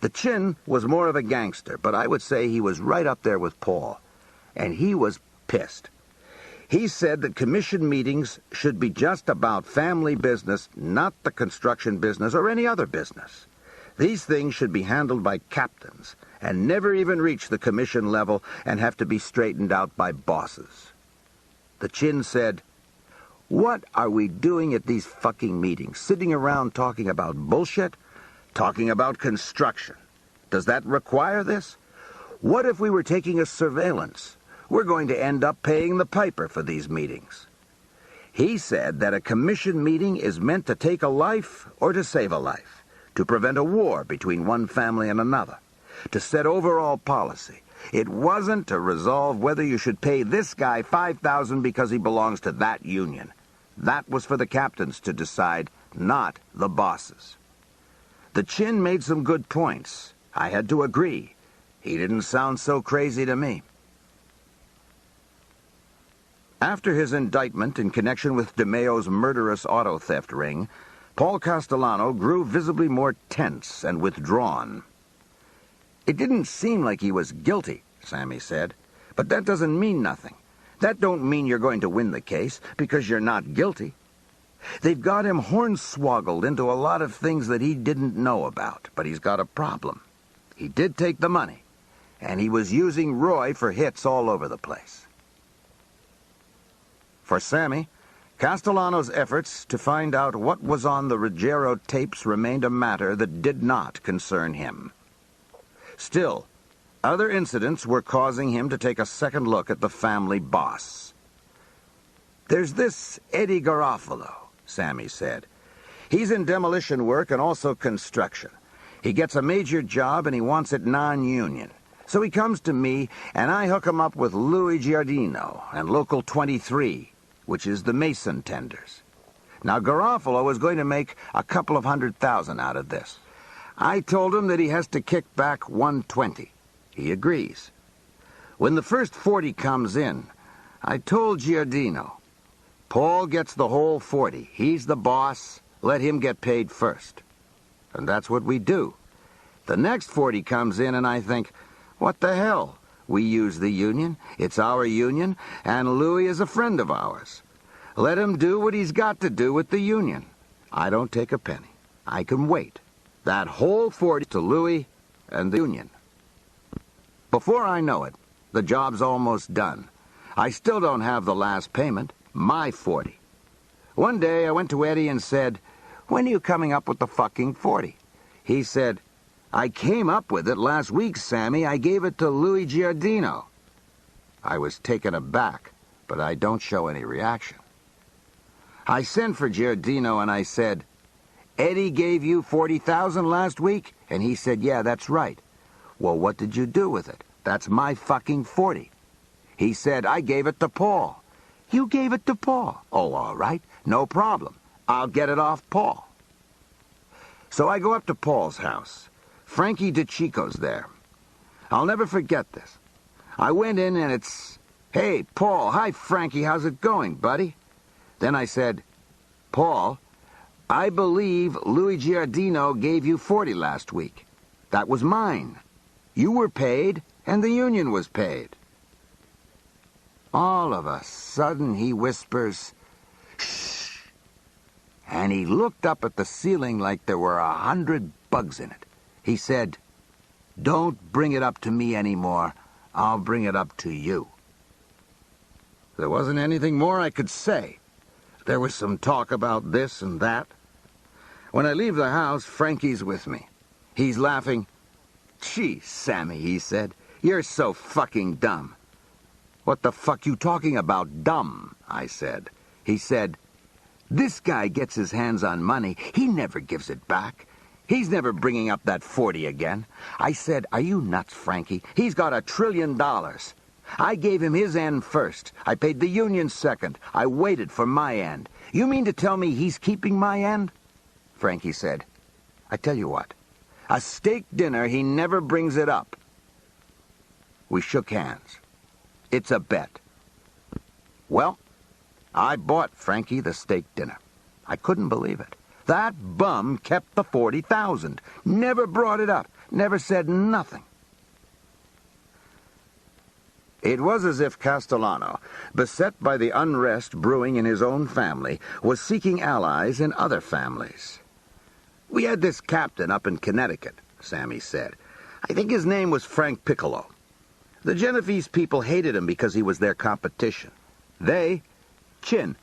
The Chin was more of a gangster, but I would say he was right up there with Paul. And he was pissed. He said that commission meetings should be just about family business, not the construction business or any other business. These things should be handled by captains and never even reach the commission level and have to be straightened out by bosses. The Chin said, "What are we doing at these fucking meetings? Sitting around talking about bullshit? Talking about construction? Does that require this? What if we were taking a surveillance? We're going to end up paying the piper for these meetings." He said that a commission meeting is meant to take a life or to save a life, to prevent a war between one family and another, to set overall policy. It wasn't to resolve whether you should pay this guy $5,000 because he belongs to that union. That was for the captains to decide, not the bosses. The Chin made some good points. I had to agree. He didn't sound so crazy to me. After his indictment in connection with DeMayo's murderous auto theft ring, Paul Castellano grew visibly more tense and withdrawn. "It didn't seem like he was guilty," Sammy said, "but that doesn't mean nothing. That don't mean you're going to win the case, because you're not guilty. They've got him hornswoggled into a lot of things that he didn't know about, but he's got a problem. He did take the money, and he was using Roy for hits all over the place." For Sammy, Castellano's efforts to find out what was on the Ruggiero tapes remained a matter that did not concern him. Still, other incidents were causing him to take a second look at the family boss. "There's this Eddie Garofalo," Sammy said. "He's in demolition work and also construction. He gets a major job and he wants it non-union. So he comes to me and I hook him up with Louis Giardino and Local 23, which is the Mason tenders. Now, Garofalo is going to make a couple of $100,000 out of this. I told him that he has to kick back $120. He agrees. When the first 40 comes in, I told Giardino, Paul gets the whole 40. He's the boss. Let him get paid first. And that's what we do. The next 40 comes in and I think, what the hell? We use the union. It's our union, and Louis is a friend of ours. Let him do what he's got to do with the union. I don't take a penny. I can wait. That whole 40 to Louis and the union. Before I know it, the job's almost done. I still don't have the last payment, my 40. One day I went to Eddie and said, when are you coming up with the fucking 40? He said, I came up with it last week, Sammy. I gave it to Louis Giardino. I was taken aback, but I don't show any reaction. I sent for Giardino and I said, Eddie gave you $40,000 last week? And he said, yeah, that's right. Well, what did you do with it? That's my fucking 40. He said, I gave it to Paul. You gave it to Paul? Oh, all right. No problem. I'll get it off Paul. So I go up to Paul's house. Frankie DeChico's there. I'll never forget this. I went in and it's, hey, Paul, hi, Frankie, how's it going, buddy? Then I said, Paul, I believe Louis Giardino gave you 40 last week. That was mine. You were paid, and the union was paid. All of a sudden, he whispers, shh, and he looked up at the ceiling like there were 100 bugs in it. He said, don't bring it up to me anymore. I'll bring it up to you. There wasn't anything more I could say. There was some talk about this and that. When I leave the house, Frankie's with me. He's laughing. Gee, Sammy, he said, you're so fucking dumb. What the fuck you talking about, dumb? I said. He said, this guy gets his hands on money. He never gives it back. He's never bringing up that 40 again. I said, are you nuts, Frankie? He's got $1 trillion. I gave him his end first. I paid the union second. I waited for my end. You mean to tell me he's keeping my end? Frankie said, I tell you what, a steak dinner, he never brings it up. We shook hands. It's a bet. Well, I bought Frankie the steak dinner. I couldn't believe it. That bum kept the 40,000. Never brought it up. Never said nothing. It was as if Castellano, beset by the unrest brewing in his own family, was seeking allies in other families. We had this captain up in Connecticut, Sammy said. I think his name was Frank Piccolo. The Genovese people hated him because he was their competition. They, Chin,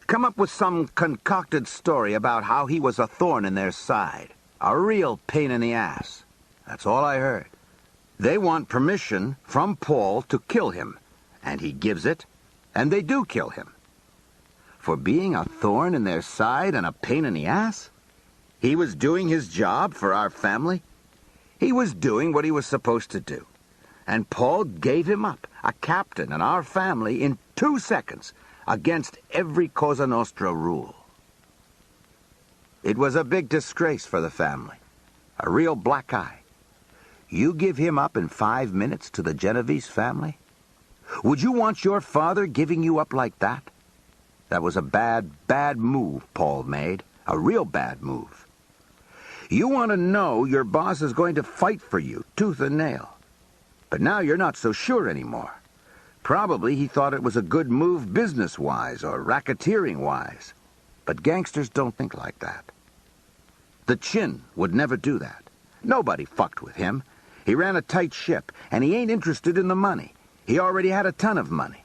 come up with some concocted story about how he was a thorn in their side, a real pain in the ass. That's all I heard. They want permission from Paul to kill him, and he gives it, and they do kill him. For being a thorn in their side and a pain in the ass? He was doing his job for our family. He was doing what he was supposed to do. And Paul gave him up, a captain in our family, in 2 seconds, against every Cosa Nostra rule. It was a big disgrace for the family, a real black eye. You give him up in 5 minutes to the Genovese family? Would you want your father giving you up like that? That was a bad, bad move Paul made. A real bad move. You want to know your boss is going to fight for you, tooth and nail. But now you're not so sure anymore. Probably he thought it was a good move business-wise or racketeering-wise. But gangsters don't think like that. The Chin would never do that. Nobody fucked with him. He ran a tight ship, and he ain't interested in the money. He already had a ton of money.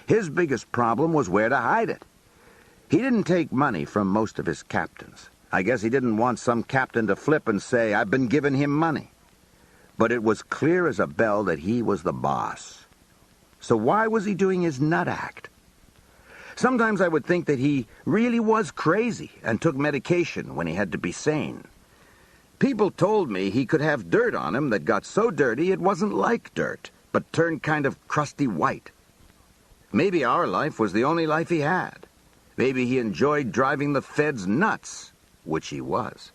His biggest problem was where to hide it. He didn't take money from most of his captains. I guess he didn't want some captain to flip and say, "I've been giving him money." But it was clear as a bell that he was the boss. So why was he doing his nut act? Sometimes I would think that he really was crazy and took medication when he had to be sane. People told me he could have dirt on him that got so dirty it wasn't like dirt, but turned kind of crusty white. Maybe our life was the only life he had. Maybe he enjoyed driving the feds nuts, which he was.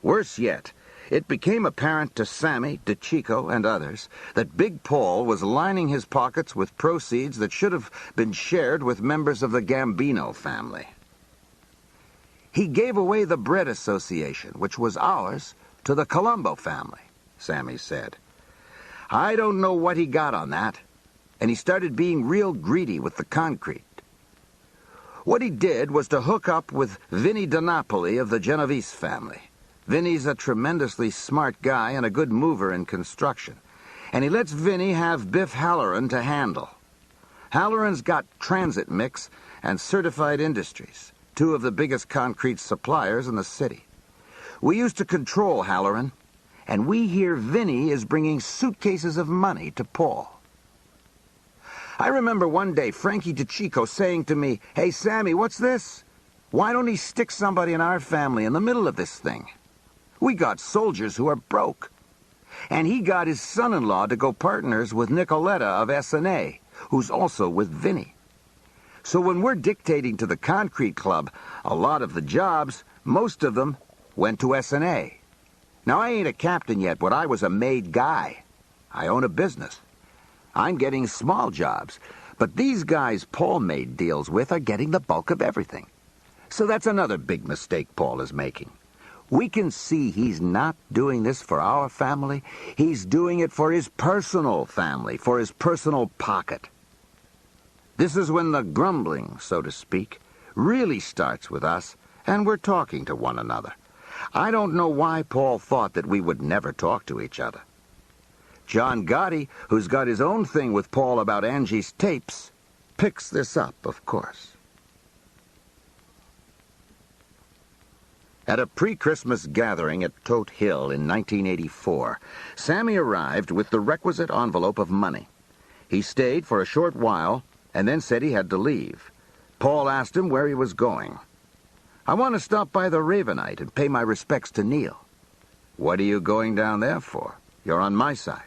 Worse yet, it became apparent to Sammy, DeChico, and others that Big Paul was lining his pockets with proceeds that should have been shared with members of the Gambino family. He gave away the Bread Association, which was ours, to the Colombo family, Sammy said. I don't know what he got on that, and he started being real greedy with the concrete. What he did was to hook up with Vinny DiNapoli of the Genovese family. Vinny's a tremendously smart guy and a good mover in construction, and he lets Vinny have Biff Halloran to handle. Halloran's got Transit Mix and Certified Industries, two of the biggest concrete suppliers in the city. We used to control Halloran, and we hear Vinny is bringing suitcases of money to Paul. I remember one day Frankie DeChico saying to me, "Hey, Sammy, what's this? Why don't he stick somebody in our family in the middle of this thing? We got soldiers who are broke." And he got his son-in-law to go partners with Nicoletta of S&A, who's also with Vinny. So when we're dictating to the Concrete Club, a lot of the jobs, most of them, went to S&A. Now, I ain't a captain yet, but I was a made guy. I own a business. I'm getting small jobs, but these guys Paul made deals with are getting the bulk of everything. So that's another big mistake Paul is making. We can see he's not doing this for our family. He's doing it for his personal family, for his personal pocket. This is when the grumbling, so to speak, really starts with us, and we're talking to one another. I don't know why Paul thought that we would never talk to each other. John Gotti, who's got his own thing with Paul about Angie's tapes, picks this up, of course. At a pre-Christmas gathering at Tote Hill in 1984, Sammy arrived with the requisite envelope of money. He stayed for a short while and then said he had to leave. Paul asked him where he was going. "I want to stop by the Ravenite and pay my respects to Neil." "What are you going down there for? You're on my side."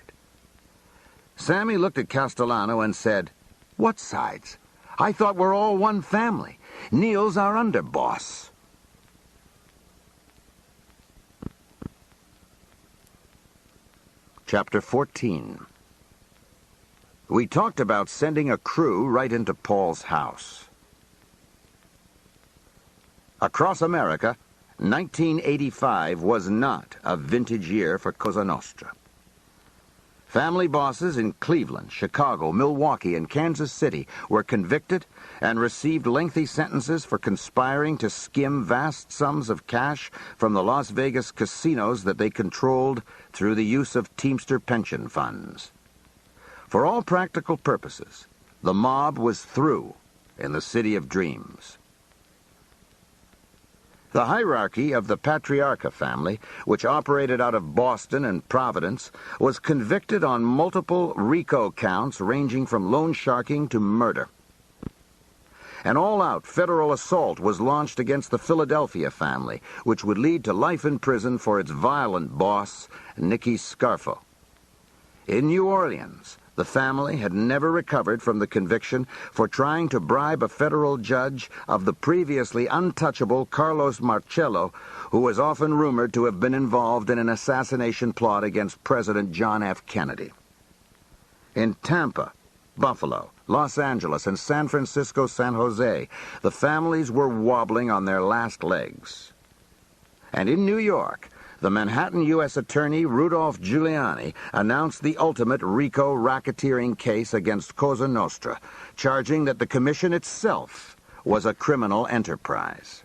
Sammy looked at Castellano and said, "What sides? I thought we're all one family. Neil's our underboss." Chapter 14. We talked about sending a crew right into Paul's house. Across America, 1985 was not a vintage year for Cosa Nostra. Family bosses in Cleveland, Chicago, Milwaukee, and Kansas City were convicted and received lengthy sentences for conspiring to skim vast sums of cash from the Las Vegas casinos that they controlled through the use of Teamster pension funds. For all practical purposes, the mob was through in the City of Dreams. The hierarchy of the Patriarca family, which operated out of Boston and Providence, was convicted on multiple RICO counts ranging from loan sharking to murder. An all-out federal assault was launched against the Philadelphia family, which would lead to life in prison for its violent boss, Nicky Scarfo. In New Orleans, the family had never recovered from the conviction for trying to bribe a federal judge of the previously untouchable Carlos Marcello, who was often rumored to have been involved in an assassination plot against President John F. Kennedy. In Tampa, Buffalo, Los Angeles, and San Francisco, San Jose, the families were wobbling on their last legs. And in New York, the Manhattan U.S. Attorney Rudolph Giuliani announced the ultimate RICO racketeering case against Cosa Nostra, charging that the commission itself was a criminal enterprise.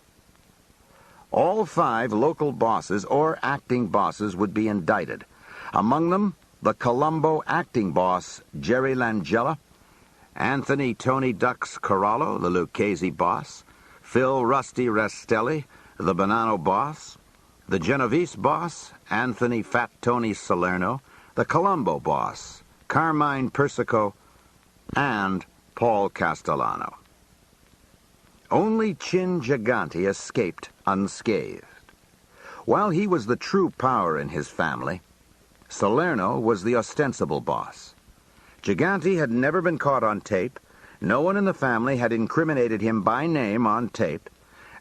All 5 local bosses or acting bosses would be indicted. Among them, the Colombo acting boss, Jerry Langella, Anthony Tony Ducks Corallo, the Lucchese boss, Phil Rusty Restelli, the Bonanno boss, the Genovese boss, Anthony Fat Tony Salerno, the Colombo boss, Carmine Persico, and Paul Castellano. Only Chin Gigante escaped unscathed. While he was the true power in his family, Salerno was the ostensible boss. Gigante had never been caught on tape, no one in the family had incriminated him by name on tape,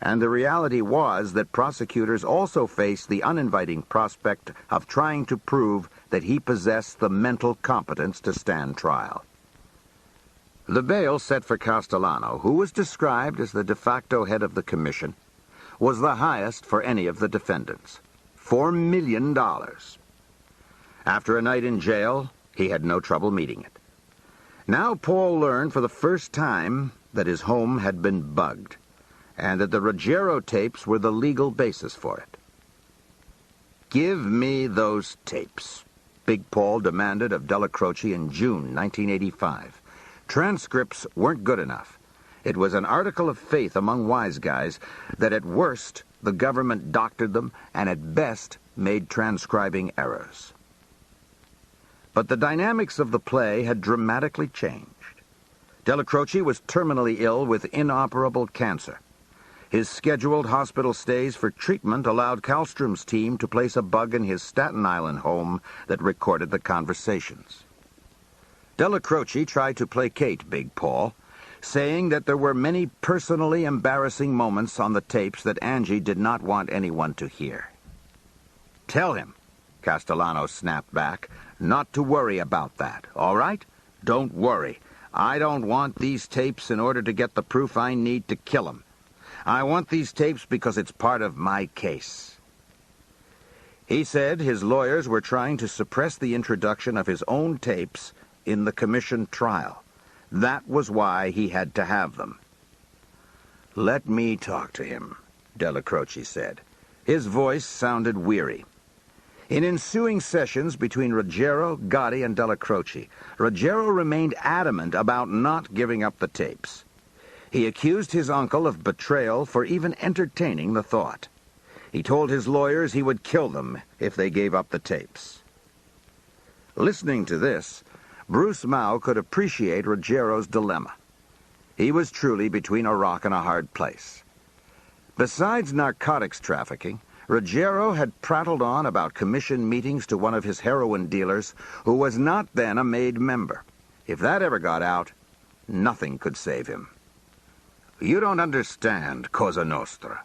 and the reality was that prosecutors also faced the uninviting prospect of trying to prove that he possessed the mental competence to stand trial. The bail set for Castellano, who was described as the de facto head of the commission, was the highest for any of the defendants, $4 million. After a night in jail, he had no trouble meeting it. Now Paul learned for the first time that his home had been bugged, and that the Ruggiero tapes were the legal basis for it. "Give me those tapes," Big Paul demanded of Della Croce in June 1985. Transcripts weren't good enough. It was an article of faith among wise guys that at worst the government doctored them and at best made transcribing errors. But the dynamics of the play had dramatically changed. Della Croce was terminally ill with inoperable cancer. His scheduled hospital stays for treatment allowed Kallstrom's team to place a bug in his Staten Island home that recorded the conversations. Della Croce tried to placate Big Paul, saying that there were many personally embarrassing moments on the tapes that Angie did not want anyone to hear. "Tell him," Castellano snapped back, "not to worry about that, all right? Don't worry. I don't want these tapes in order to get the proof I need to kill him. I want these tapes because it's part of my case." He said his lawyers were trying to suppress the introduction of his own tapes in the commission trial. That was why he had to have them. "Let me talk to him," Della Croce said. His voice sounded weary. In ensuing sessions between Ruggiero, Gotti, and Della Croce, Ruggiero remained adamant about not giving up the tapes. He accused his uncle of betrayal for even entertaining the thought. He told his lawyers he would kill them if they gave up the tapes. Listening to this, Bruce Mau could appreciate Ruggiero's dilemma. He was truly between a rock and a hard place. Besides narcotics trafficking, Ruggiero had prattled on about commission meetings to one of his heroin dealers who was not then a made member. If that ever got out, nothing could save him. "You don't understand, Cosa Nostra,"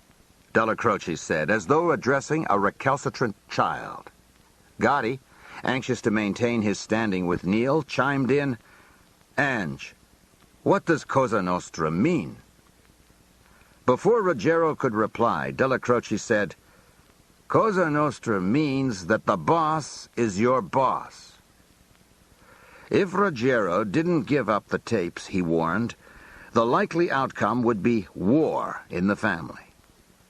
Della Croce said, as though addressing a recalcitrant child. Gotti, anxious to maintain his standing with Neil, chimed in, "Ange, what does Cosa Nostra mean?" Before Ruggiero could reply, Della Croce said, "Cosa Nostra means that the boss is your boss." If Ruggiero didn't give up the tapes, he warned, the likely outcome would be war in the family.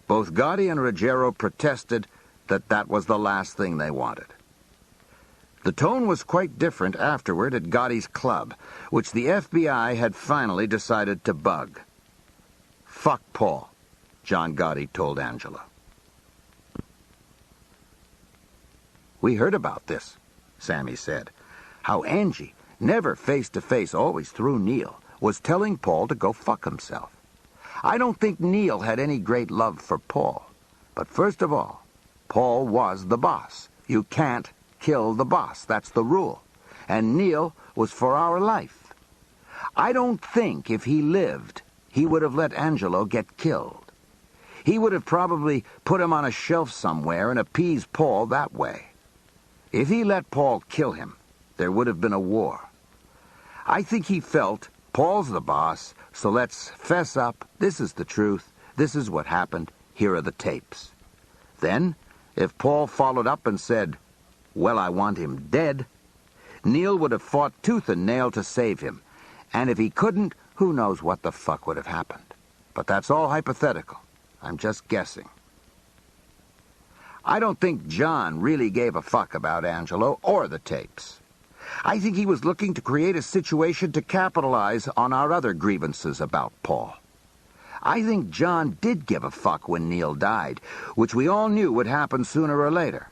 Both Gotti and Ruggiero protested that that was the last thing they wanted. The tone was quite different afterward at Gotti's club, which the FBI had finally decided to bug. "Fuck Paul," John Gotti told Angela. "We heard about this," Sammy said. "How Angie, never face-to-face, always through Neil, was telling Paul to go fuck himself. I don't think Neil had any great love for Paul. But first of all, Paul was the boss. You can't kill the boss. That's the rule. And Neil was for our life. I don't think if he lived, he would have let Angelo get killed. He would have probably put him on a shelf somewhere and appeased Paul that way. If he let Paul kill him, there would have been a war. I think he felt Paul's the boss, so let's fess up. This is the truth. This is what happened. Here are the tapes. Then, if Paul followed up and said, well, I want him dead, Neil would have fought tooth and nail to save him. And if he couldn't, who knows what the fuck would have happened. But that's all hypothetical. I'm just guessing. I don't think John really gave a fuck about Angelo or the tapes. I think he was looking to create a situation to capitalize on our other grievances about Paul. I think John did give a fuck when Neil died, which we all knew would happen sooner or later.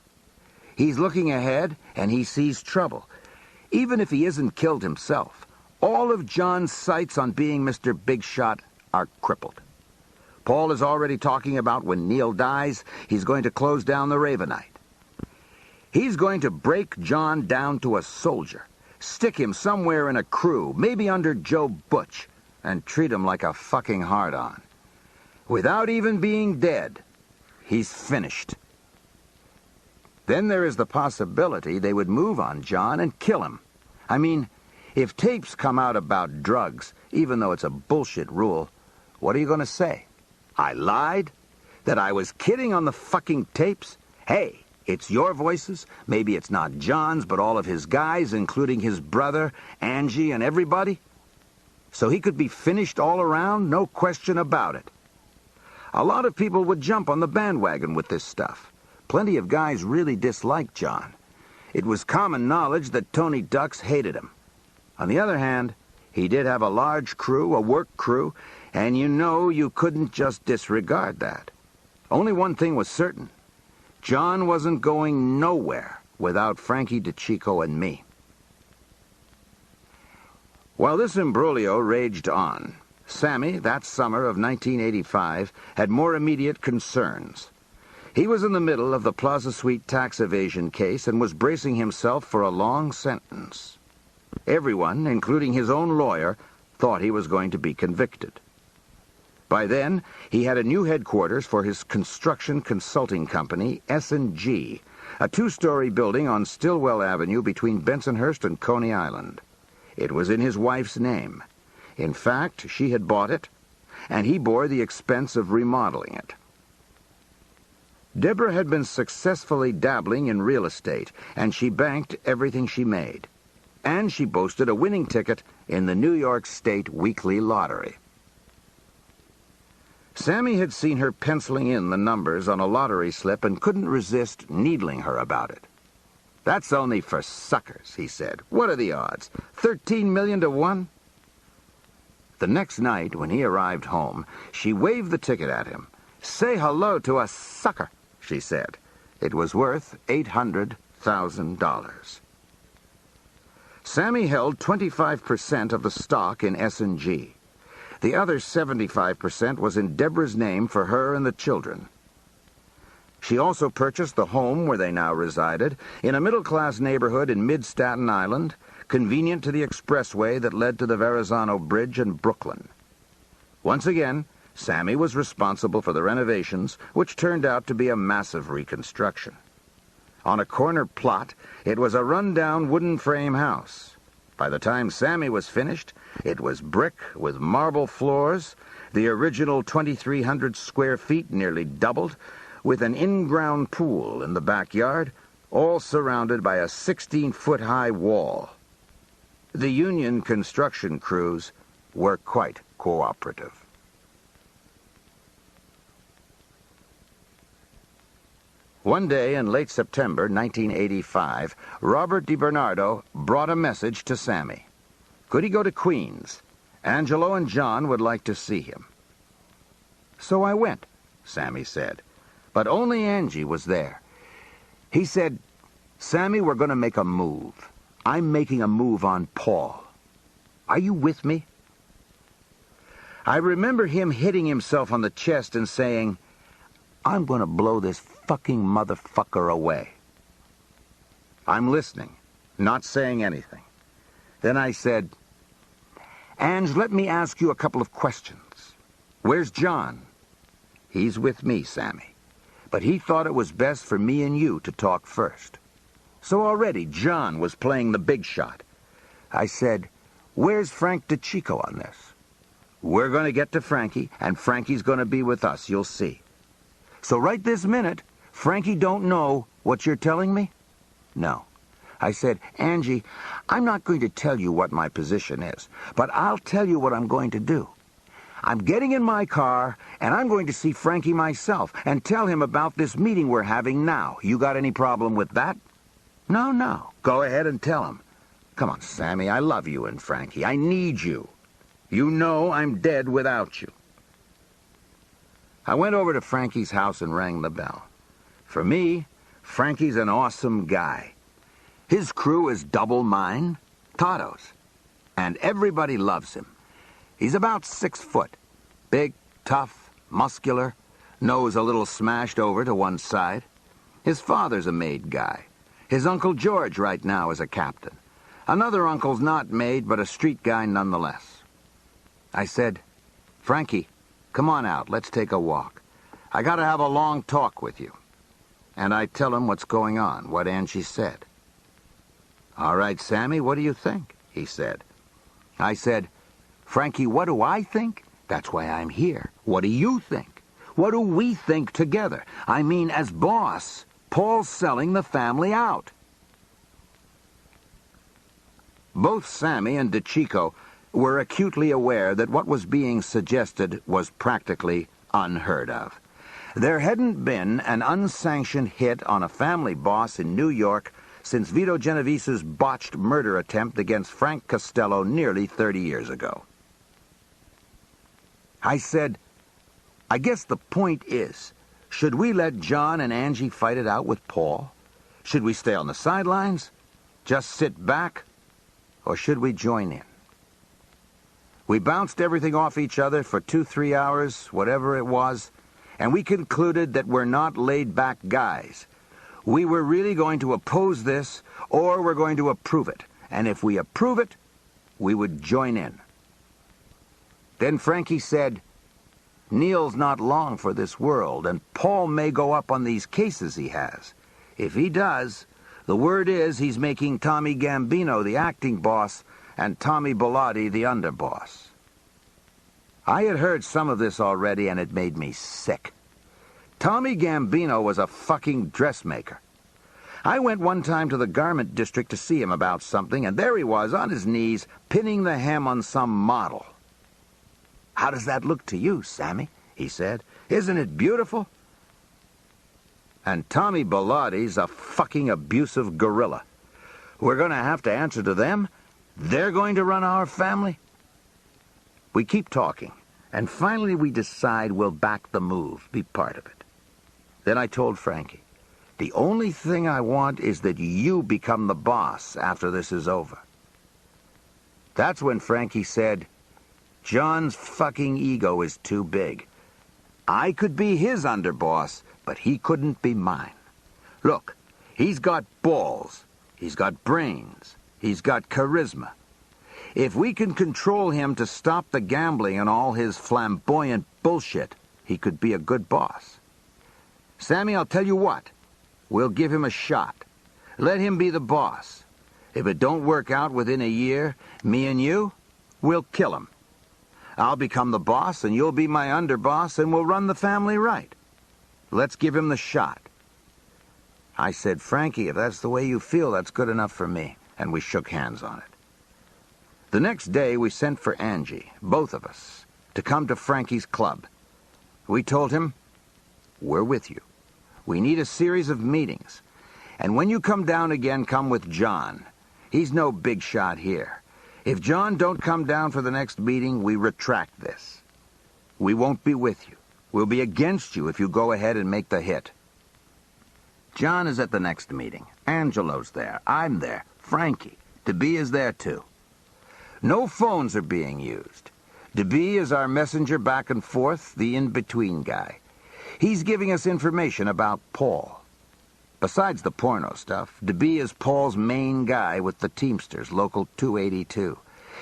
He's looking ahead, and he sees trouble. Even if he isn't killed himself, all of John's sights on being Mr. Big Shot are crippled. Paul is already talking about when Neil dies, he's going to close down the Ravenite. He's going to break John down to a soldier, stick him somewhere in a crew, maybe under Joe Butch, and treat him like a fucking hard-on. Without even being dead, he's finished. Then there is the possibility they would move on John and kill him. I mean, if tapes come out about drugs, even though it's a bullshit rule, what are you going to say? I lied? That I was kidding on the fucking tapes? Hey, it's your voices. Maybe it's not John's, but all of his guys, including his brother, Angie, and everybody. So he could be finished all around, no question about it. A lot of people would jump on the bandwagon with this stuff. Plenty of guys really disliked John. It was common knowledge that Tony Ducks hated him. On the other hand, he did have a large crew, a work crew, and you know you couldn't just disregard that. Only one thing was certain. John wasn't going nowhere without Frankie DeChico and me. While this imbroglio raged on, Sammy, that summer of 1985, had more immediate concerns. He was in the middle of the Plaza Suite tax evasion case and was bracing himself for a long sentence. Everyone, including his own lawyer, thought he was going to be convicted. By then, he had a new headquarters for his construction consulting company, S&G, a two-story building on Stillwell Avenue between Bensonhurst and Coney Island. It was in his wife's name. In fact, she had bought it, and he bore the expense of remodeling it. Deborah had been successfully dabbling in real estate, and she banked everything she made. And she boasted a winning ticket in the New York State Weekly Lottery. Sammy had seen her penciling in the numbers on a lottery slip and couldn't resist needling her about it. "That's only for suckers," he said. "What are the odds? 13 million to 1? The next night, when he arrived home, she waved the ticket at him. "Say hello to a sucker," she said. It was worth $800,000. Sammy held 25% of the stock in S&G. The other 75% was in Deborah's name for her and the children. She also purchased the home where they now resided, in a middle-class neighborhood in mid-Staten Island, convenient to the expressway that led to the Verrazano Bridge in Brooklyn. Once again, Sammy was responsible for the renovations, which turned out to be a massive reconstruction. On a corner plot, it was a run-down wooden frame house. By the time Sammy was finished, it was brick with marble floors, the original 2,300 square feet nearly doubled, with an in-ground pool in the backyard, all surrounded by a 16-foot-high wall. The union construction crews were quite cooperative. One day in late September 1985, Robert DiBernardo brought a message to Sammy. Could he go to Queens? Angelo and John would like to see him. "So I went," Sammy said. But only Angie was there. He said, "Sammy, we're going to make a move. I'm making a move on Paul. Are you with me?" I remember him hitting himself on the chest and saying, "I'm going to blow this fucking motherfucker away." I'm listening, not saying anything. Then I said, "Ange, let me ask you a couple of questions. Where's John?" "He's with me, Sammy. But he thought it was best for me and you to talk first." So already John was playing the big shot. I said, Where's Frank DeChico on this? We're going to get to Frankie, and Frankie's going to be with us, you'll see. So right this minute, Frankie don't know what you're telling me? No. I said, Angie, I'm not going to tell you what my position is, but I'll tell you what I'm going to do. I'm getting in my car, and I'm going to see Frankie myself and tell him about this meeting we're having now. You got any problem with that? No. Go ahead and tell him. Come on, Sammy, I love you and Frankie. I need you. You know I'm dead without you. I went over to Frankie's house and rang the bell. For me, Frankie's an awesome guy. His crew is double mine, Toto's, and everybody loves him. He's about 6 foot, big, tough, muscular, nose a little smashed over to one side. His father's a made guy. His Uncle George right now is a captain. Another uncle's not made, but a street guy nonetheless. I said, Frankie, come on out, let's take a walk. I gotta have a long talk with you. And I tell him what's going on, what Angie said. All right, Sammy, what do you think? He said. I said, Frankie, what do I think? That's why I'm here. What do you think? What do we think together? I mean, as boss, Paul's selling the family out. Both Sammy and DeChico were acutely aware that what was being suggested was practically unheard of. There hadn't been an unsanctioned hit on a family boss in New York since Vito Genovese's botched murder attempt against Frank Costello nearly 30 years ago. I said, I guess the point is, should we let John and Angie fight it out with Paul? Should we stay on the sidelines? Just sit back? Or should we join in? We bounced everything off each other for 2-3 hours, whatever it was, and we concluded that we're not laid-back guys. We were really going to oppose this, or we're going to approve it. And if we approve it, we would join in. Then Frankie said, Neil's not long for this world, and Paul may go up on these cases he has. If he does, the word is he's making Tommy Gambino the acting boss and Tommy Bellotti the underboss. I had heard some of this already, and it made me sick. Tommy Gambino was a fucking dressmaker. I went one time to the garment district to see him about something, and there he was on his knees, pinning the hem on some model. How does that look to you, Sammy? He said. Isn't it beautiful? And Tommy Bellotti's a fucking abusive gorilla. We're going to have to answer to them? They're going to run our family? We keep talking, and finally we decide we'll back the move, be part of it. Then I told Frankie, the only thing I want is that you become the boss after this is over. That's when Frankie said, John's fucking ego is too big. I could be his underboss, but he couldn't be mine. Look, he's got balls, he's got brains, he's got charisma. If we can control him to stop the gambling and all his flamboyant bullshit, he could be a good boss. Sammy, I'll tell you what. We'll give him a shot. Let him be the boss. If it don't work out within a year, me and you, we'll kill him. I'll become the boss, and you'll be my underboss, and we'll run the family right. Let's give him the shot. I said, Frankie, if that's the way you feel, that's good enough for me, and we shook hands on it. The next day, we sent for Angie, both of us, to come to Frankie's club. We told him, we're with you. We need a series of meetings. And when you come down again, come with John. He's no big shot here. If John don't come down for the next meeting, we retract this. We won't be with you. We'll be against you if you go ahead and make the hit. John is at the next meeting. Angelo's there. I'm there. Frankie. DeBee is there too. No phones are being used. DeBee is our messenger back and forth, the in-between guy. He's giving us information about Paul. Besides the porno stuff, DeBee is Paul's main guy with the Teamsters, Local 282.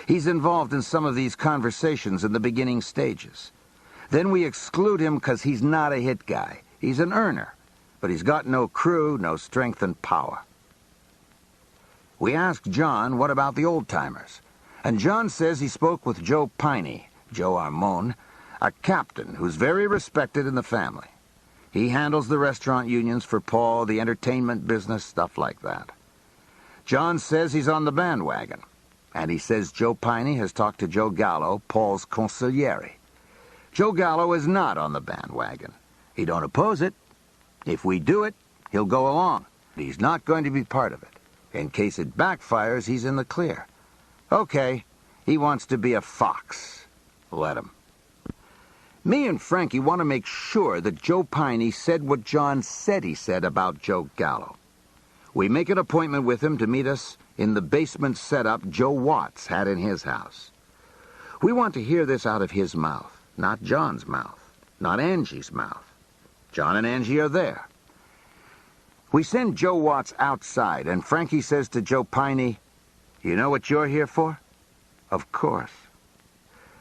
He's involved in some of these conversations in the beginning stages. Then we exclude him because he's not a hit guy. He's an earner, but he's got no crew, no strength and power. We asked John, what about the old-timers? And John says he spoke with Joe Piney, Joe Armone, a captain who's very respected in the family. He handles the restaurant unions for Paul, the entertainment business, stuff like that. John says he's on the bandwagon, and he says Joe Piney has talked to Joe Gallo, Paul's consigliere. Joe Gallo is not on the bandwagon. He don't oppose it. If we do it, he'll go along. He's not going to be part of it. In case it backfires, he's in the clear. Okay, he wants to be a fox. Let him. Me and Frankie want to make sure that Joe Piney said what John said he said about Joe Gallo. We make an appointment with him to meet us in the basement setup Joe Watts had in his house. We want to hear this out of his mouth, not John's mouth, not Angie's mouth. John and Angie are there. We send Joe Watts outside, and Frankie says to Joe Piney, "You know what you're here for?" Of course.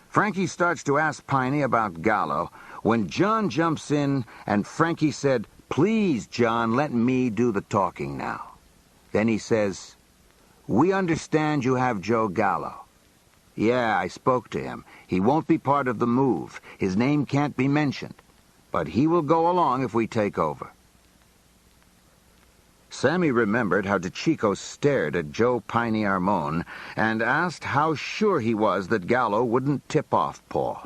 Frankie starts to ask Piney about Gallo when John jumps in, and Frankie said, "Please, John, let me do the talking now." Then he says, "We understand you have Joe Gallo." "Yeah, I spoke to him. He won't be part of the move. His name can't be mentioned. But he will go along if we take over." Sammy remembered how DeChico stared at Joe Piney Armone and asked how sure he was that Gallo wouldn't tip off Paul.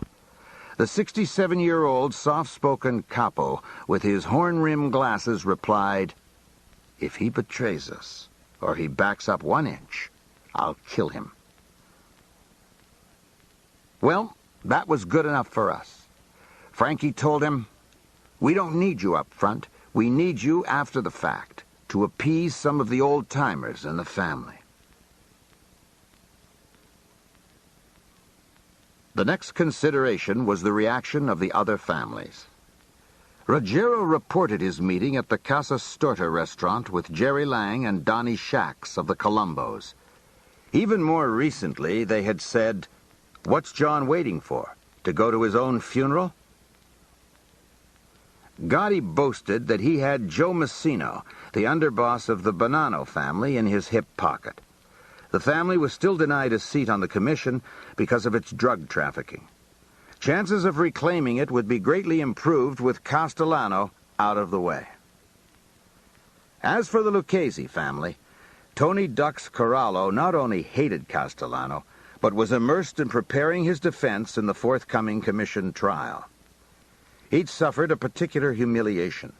The 67-year-old soft-spoken capo with his horn-rimmed glasses replied, "If he betrays us, or he backs up 1 inch, I'll kill him." Well, that was good enough for us. Frankie told him, "We don't need you up front. We need you after the fact, to appease some of the old-timers in the family." The next consideration was the reaction of the other families. Ruggiero reported his meeting at the Casa Storta restaurant with Jerry Lang and Donnie Shax of the Colombos. Even more recently, they had said, "What's John waiting for? To go to his own funeral?" Gotti boasted that he had Joe Messino, the underboss of the Bonanno family, in his hip pocket. The family was still denied a seat on the commission because of its drug trafficking. Chances of reclaiming it would be greatly improved with Castellano out of the way. As for the Lucchese family, Tony Dux Corallo not only hated Castellano, but was immersed in preparing his defense in the forthcoming commission trial. He'd suffered a particular humiliation.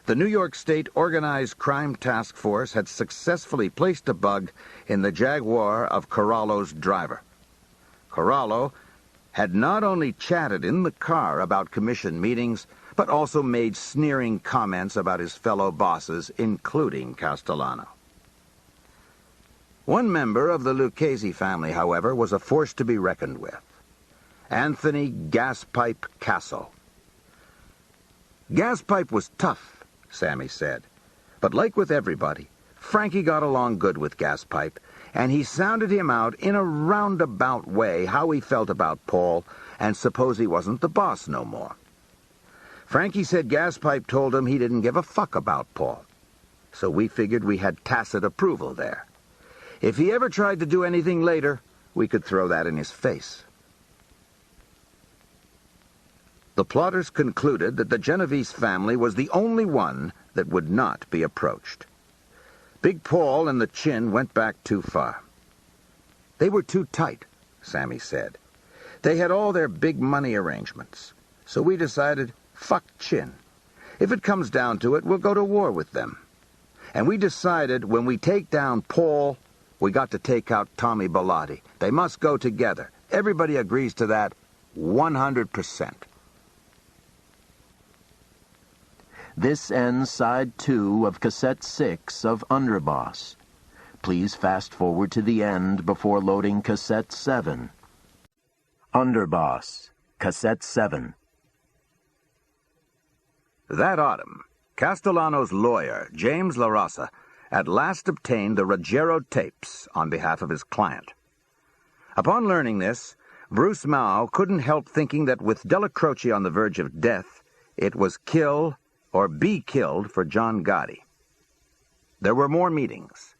The New York State Organized Crime Task Force had successfully placed a bug in the Jaguar of Corallo's driver. Corallo had not only chatted in the car about commission meetings, but also made sneering comments about his fellow bosses, including Castellano. One member of the Lucchese family, however, was a force to be reckoned with. Anthony Gaspipe Casso. Gaspipe was tough, Sammy said. But like with everybody, Frankie got along good with Gaspipe, and he sounded him out in a roundabout way how he felt about Paul, and suppose he wasn't the boss no more. Frankie said Gaspipe told him he didn't give a fuck about Paul. So we figured we had tacit approval there. If he ever tried to do anything later, we could throw that in his face. The plotters concluded that the Genovese family was the only one that would not be approached. Big Paul and the Chin went back too far. They were too tight, Sammy said. They had all their big money arrangements. So we decided, fuck Chin. If it comes down to it, we'll go to war with them. And we decided when we take down Paul, we got to take out Tommy Bellotti. They must go together. Everybody agrees to that 100%. This ends side 2 of cassette 6 of Underboss. Please fast forward to the end before loading cassette 7. Underboss, cassette 7. That autumn, Castellano's lawyer, James LaRosa, at last obtained the Ruggiero tapes on behalf of his client. Upon learning this, Bruce Mao couldn't help thinking that with Della Croce on the verge of death, it was kill or be killed for John Gotti. There were more meetings.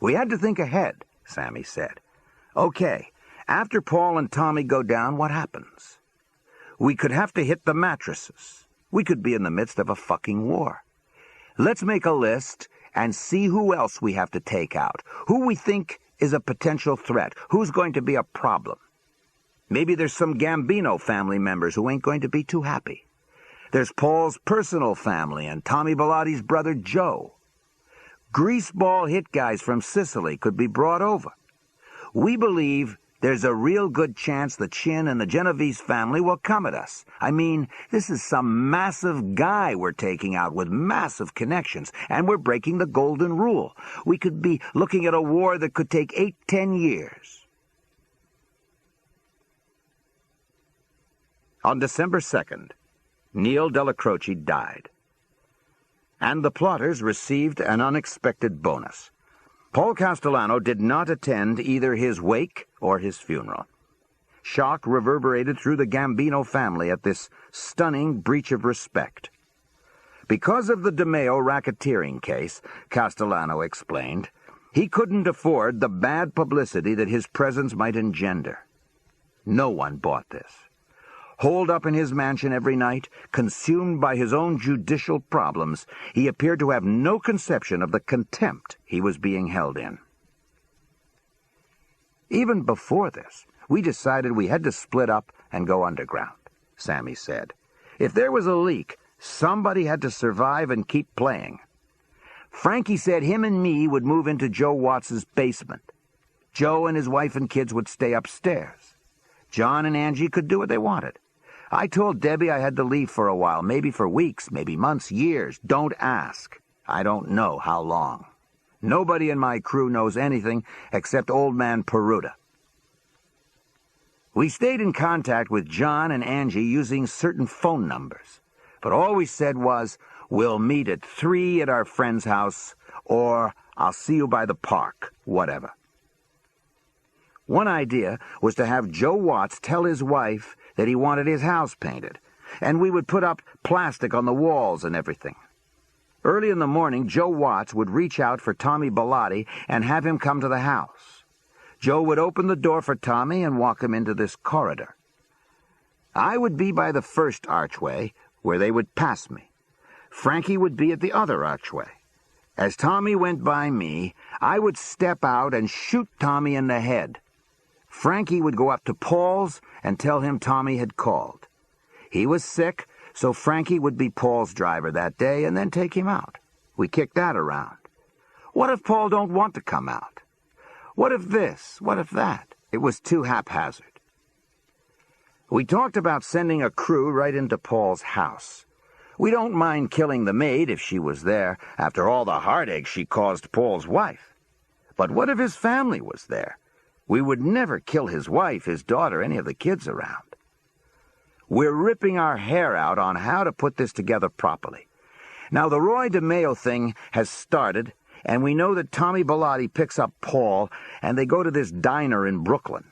We had to think ahead, Sammy said. Okay, after Paul and Tommy go down, what happens? We could have to hit the mattresses. We could be in the midst of a fucking war. Let's make a list and see who else we have to take out, who we think is a potential threat, who's going to be a problem. Maybe there's some Gambino family members who ain't going to be too happy. There's Paul's personal family and Tommy Bellotti's brother Joe. Greaseball hit guys from Sicily could be brought over. We believe there's a real good chance the Chin and the Genovese family will come at us. I mean, this is some massive guy we're taking out with massive connections, and we're breaking the golden rule. We could be looking at a war that could take 8-10 years. On December 2nd, Neil Della Croce died, and the plotters received an unexpected bonus. Paul Castellano did not attend either his wake or his funeral. Shock reverberated through the Gambino family at this stunning breach of respect. Because of the DeMeo racketeering case, Castellano explained, he couldn't afford the bad publicity that his presence might engender. No one bought this. Holed up in his mansion every night, consumed by his own judicial problems, he appeared to have no conception of the contempt he was being held in. Even before this, we decided we had to split up and go underground, Sammy said. If there was a leak, somebody had to survive and keep playing. Frankie said him and me would move into Joe Watts's basement. Joe and his wife and kids would stay upstairs. John and Angie could do what they wanted. I told Debbie I had to leave for a while, maybe for weeks, maybe months, years. Don't ask. I don't know how long. Nobody in my crew knows anything except old man Peruta. We stayed in contact with John and Angie using certain phone numbers, but all we said was, we'll meet at 3 at our friend's house, or I'll see you by the park, whatever. One idea was to have Joe Watts tell his wife that he wanted his house painted, and we would put up plastic on the walls and everything. Early in the morning, Joe Watts would reach out for Tommy Bellotti and have him come to the house. Joe would open the door for Tommy and walk him into this corridor. I would be by the first archway, where they would pass me. Frankie would be at the other archway. As Tommy went by me, I would step out and shoot Tommy in the head. Frankie would go up to Paul's and tell him Tommy had called. He was sick, so Frankie would be Paul's driver that day and then take him out. We kicked that around. What if Paul don't want to come out? What if this? What if that? It was too haphazard. We talked about sending a crew right into Paul's house. We don't mind killing the maid if she was there, after all the heartache she caused Paul's wife. But what if his family was there? We would never kill his wife, his daughter, any of the kids around. We're ripping our hair out on how to put this together properly. Now, the Roy DeMeo thing has started, and we know that Tommy Bellotti picks up Paul, and they go to this diner in Brooklyn.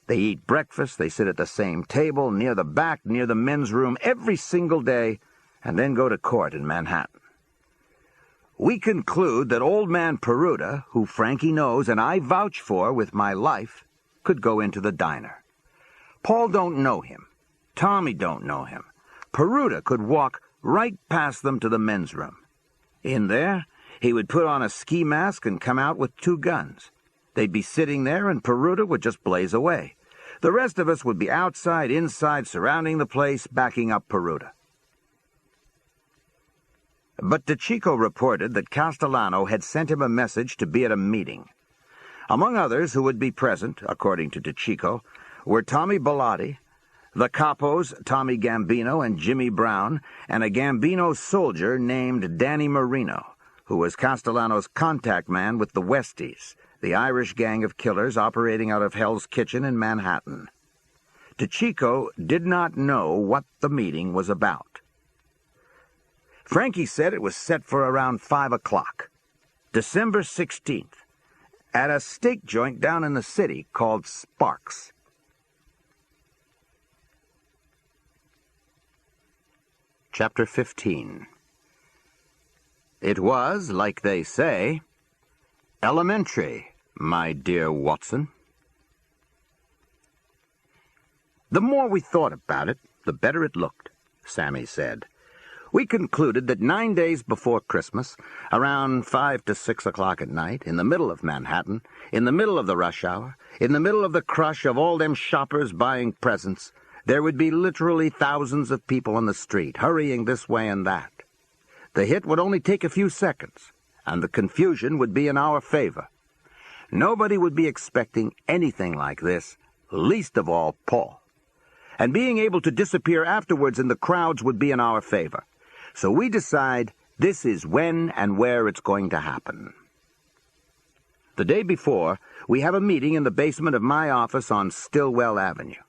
They eat breakfast, they sit at the same table, near the back, near the men's room, every single day, and then go to court in Manhattan. We conclude that old man Peruta, who Frankie knows and I vouch for with my life, could go into the diner. Paul don't know him. Tommy don't know him. Peruta could walk right past them to the men's room. In there, he would put on a ski mask and come out with 2 guns. They'd be sitting there and Peruta would just blaze away. The rest of us would be outside, inside, surrounding the place, backing up Peruta. But DeCicco reported that Castellano had sent him a message to be at a meeting. Among others who would be present, according to DeCicco, were Tommy Bellotti, the capos Tommy Gambino and Jimmy Brown, and a Gambino soldier named Danny Marino, who was Castellano's contact man with the Westies, the Irish gang of killers operating out of Hell's Kitchen in Manhattan. DeCicco did not know what the meeting was about. Frankie said it was set for around 5 o'clock, December 16th, at a steak joint down in the city called Sparks. Chapter 15. It was, like they say, elementary, my dear Watson. The more we thought about it, the better it looked, Sammy said. We concluded that 9 days before Christmas, around 5 to 6 o'clock at night, in the middle of Manhattan, in the middle of the rush hour, in the middle of the crush of all them shoppers buying presents, there would be literally thousands of people on the street, hurrying this way and that. The hit would only take a few seconds, and the confusion would be in our favor. Nobody would be expecting anything like this, least of all Paul. And being able to disappear afterwards in the crowds would be in our favor. So we decide this is when and where it's going to happen. The day before, we have a meeting in the basement of my office on Stillwell Avenue.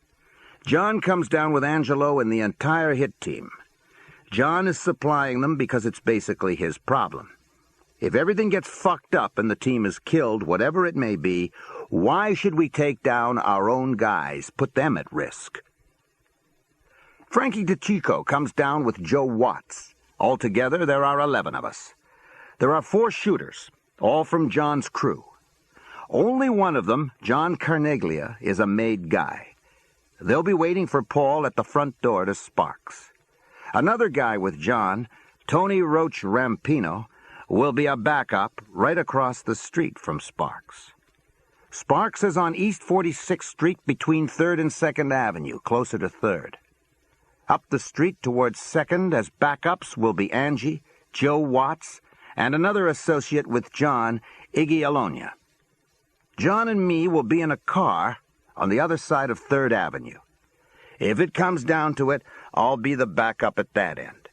John comes down with Angelo and the entire hit team. John is supplying them because it's basically his problem. If everything gets fucked up and the team is killed, whatever it may be, why should we take down our own guys, put them at risk? Frankie DeChico comes down with Joe Watts. Altogether, there are 11 of us. There are 4 shooters, all from John's crew. Only one of them, John Carneglia, is a made guy. They'll be waiting for Paul at the front door to Sparks. Another guy with John, Tony Roach Rampino, will be a backup right across the street from Sparks. Sparks is on East 46th Street between 3rd and 2nd Avenue, closer to 3rd. Up the street towards 2nd as backups will be Angie, Joe Watts, and another associate with John, Iggy Alonia. John and me will be in a car on the other side of 3rd Avenue. If it comes down to it, I'll be the backup at that end.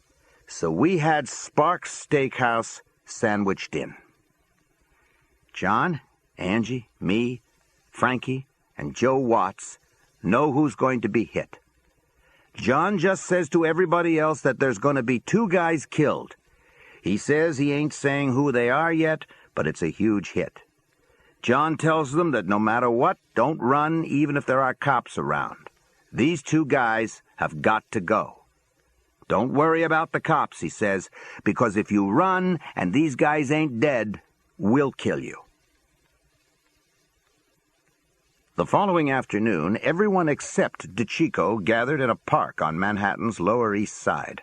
So we had Sparks Steakhouse sandwiched in. John, Angie, me, Frankie, and Joe Watts know who's going to be hit. John just says to everybody else that there's going to be 2 guys killed. He says he ain't saying who they are yet, but it's a huge hit. John tells them that no matter what, don't run even if there are cops around. These 2 guys have got to go. Don't worry about the cops, he says, because if you run and these guys ain't dead, we'll kill you. The following afternoon, everyone except DeChico gathered in a park on Manhattan's Lower East Side.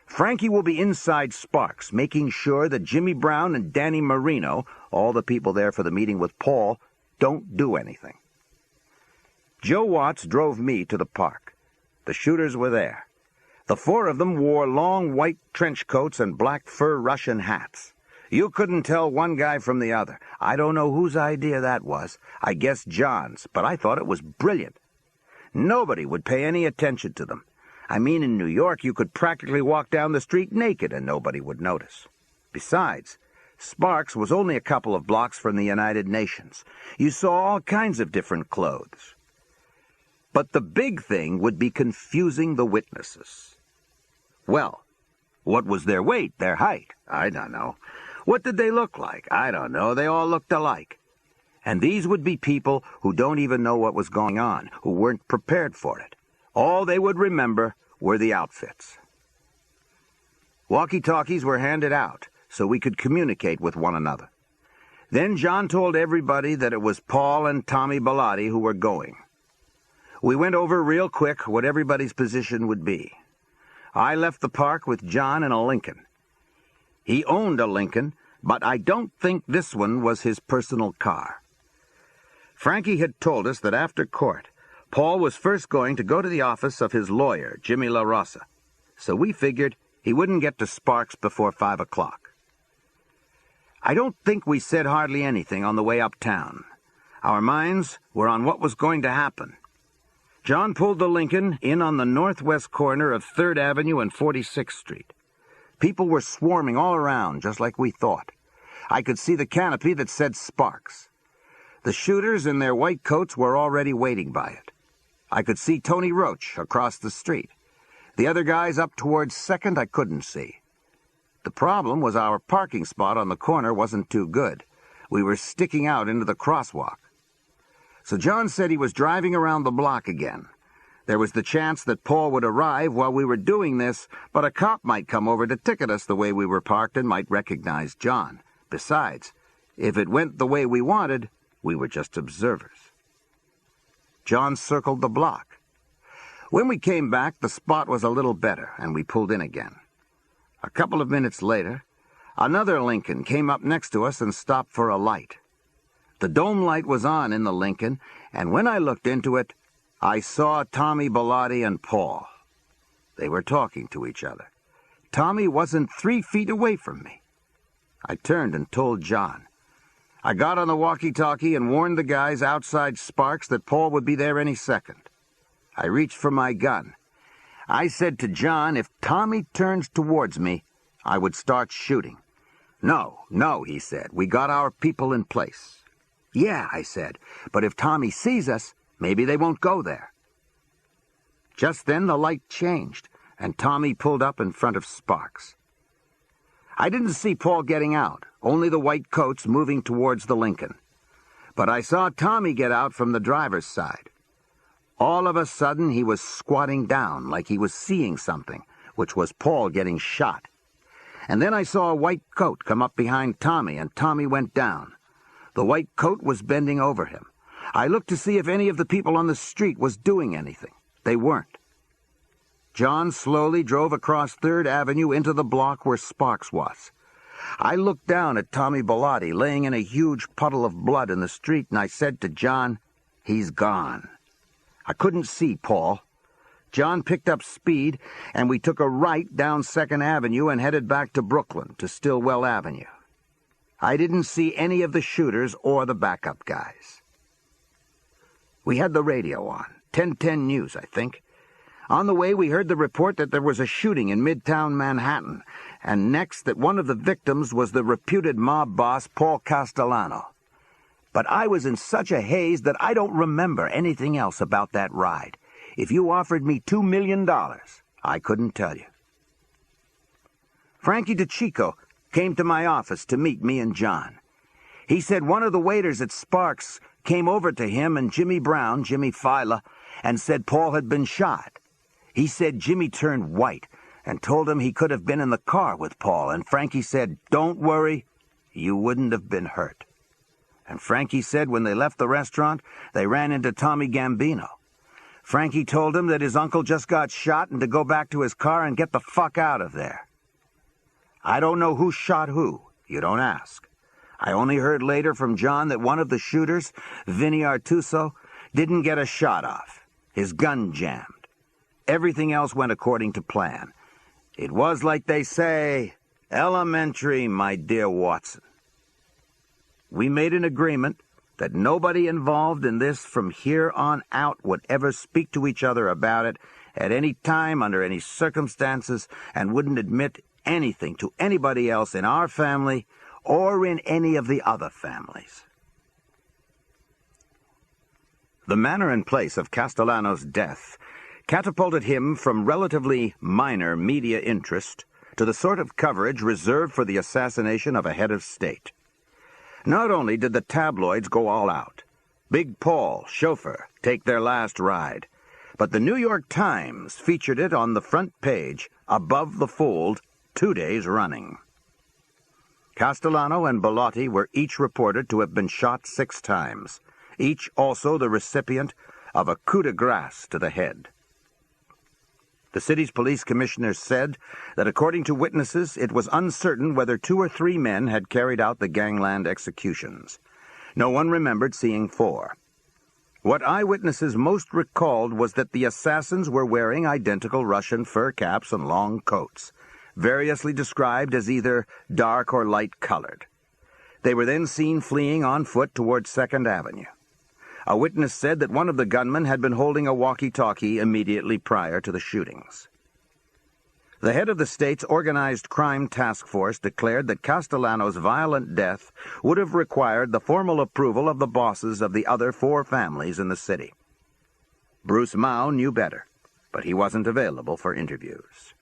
Frankie will be inside Sparks, making sure that Jimmy Brown and Danny Marino, all the people there for the meeting with Paul, don't do anything. Joe Watts drove me to the park. The shooters were there. The 4 of them wore long white trench coats and black fur Russian hats. You couldn't tell one guy from the other. I don't know whose idea that was. I guess John's, but I thought it was brilliant. Nobody would pay any attention to them. I mean, in New York, you could practically walk down the street naked and nobody would notice. Besides, Sparks was only a couple of blocks from the United Nations. You saw all kinds of different clothes. But the big thing would be confusing the witnesses. Well, what was their weight, their height? I don't know. What did they look like? I don't know. They all looked alike. And these would be people who don't even know what was going on, who weren't prepared for it. All they would remember were the outfits. Walkie-talkies were handed out so we could communicate with one another. Then John told everybody that it was Paul and Tommy Bellotti who were going. We went over real quick what everybody's position would be. I left the park with John in a Lincoln. He owned a Lincoln, but I don't think this one was his personal car. Frankie had told us that after court, Paul was first going to go to the office of his lawyer, Jimmy La Rosa, so we figured he wouldn't get to Sparks before 5 o'clock. I don't think we said hardly anything on the way uptown. Our minds were on what was going to happen. John pulled the Lincoln in on the northwest corner of 3rd Avenue and 46th Street. People were swarming all around, just like we thought. I could see the canopy that said Sparks. The shooters in their white coats were already waiting by it. I could see Tony Roach across the street. The other guys up towards 2nd I couldn't see. The problem was our parking spot on the corner wasn't too good. We were sticking out into the crosswalk. So John said he was driving around the block again. There was the chance that Paul would arrive while we were doing this, but a cop might come over to ticket us the way we were parked and might recognize John. Besides, if it went the way we wanted, we were just observers. John circled the block. When we came back, the spot was a little better, and we pulled in again. A couple of minutes later, another Lincoln came up next to us and stopped for a light. The dome light was on in the Lincoln, and when I looked into it, I saw Tommy Bellotti and Paul. They were talking to each other. Tommy wasn't 3 feet away from me. I turned and told John. I got on the walkie-talkie and warned the guys outside Sparks that Paul would be there any second. I reached for my gun. I said to John, if Tommy turns towards me, I would start shooting. No, he said. We got our people in place. Yeah, I said, but if Tommy sees us, maybe they won't go there. Just then the light changed, and Tommy pulled up in front of Sparks. I didn't see Paul getting out, only the white coats moving towards the Lincoln. But I saw Tommy get out from the driver's side. All of a sudden, he was squatting down like he was seeing something, which was Paul getting shot. And then I saw a white coat come up behind Tommy, and Tommy went down. The white coat was bending over him. I looked to see if any of the people on the street was doing anything. They weren't. John slowly drove across 3rd Avenue into the block where Sparks was. I looked down at Tommy Bellotti laying in a huge puddle of blood in the street, and I said to John, he's gone. I couldn't see Paul. John picked up speed, and we took a right down 2nd Avenue and headed back to Brooklyn, to Stillwell Avenue. I didn't see any of the shooters or the backup guys. We had the radio on, 1010 News, I think. On the way, we heard the report that there was a shooting in Midtown Manhattan, and next that one of the victims was the reputed mob boss, Paul Castellano. But I was in such a haze that I don't remember anything else about that ride. If you offered me $2 million, I couldn't tell you. Frankie DeChico came to my office to meet me and John. He said one of the waiters at Sparks came over to him and Jimmy Brown, Jimmy Fila, and said Paul had been shot. He said Jimmy turned white and told him he could have been in the car with Paul, and Frankie said, don't worry, you wouldn't have been hurt. And Frankie said when they left the restaurant, they ran into Tommy Gambino. Frankie told him that his uncle just got shot and to go back to his car and get the fuck out of there. I don't know who shot who. You don't ask. I only heard later from John that one of the shooters, Vinny Artuso, didn't get a shot off. His gun jammed. Everything else went according to plan. It was, like they say, elementary, my dear Watson. We made an agreement that nobody involved in this from here on out would ever speak to each other about it at any time, under any circumstances, and wouldn't admit anything to anybody else in our family or in any of the other families. The manner and place of Castellano's death catapulted him from relatively minor media interest to the sort of coverage reserved for the assassination of a head of state. Not only did the tabloids go all out, Big Paul, chauffeur, take their last ride, but the New York Times featured it on the front page, above the fold, 2 days running. Castellano and Bellotti were each reported to have been shot 6 times, each also the recipient of a coup de grace to the head. The city's police commissioner said that according to witnesses, it was uncertain whether 2 or 3 men had carried out the gangland executions. No one remembered seeing 4. What eyewitnesses most recalled was that the assassins were wearing identical Russian fur caps and long coats, variously described as either dark or light-colored. They were then seen fleeing on foot towards 2nd Avenue. A witness said that one of the gunmen had been holding a walkie-talkie immediately prior to the shootings. The head of the state's organized crime task force declared that Castellano's violent death would have required the formal approval of the bosses of the other 4 families in the city. Bruce Mao knew better, but he wasn't available for interviews.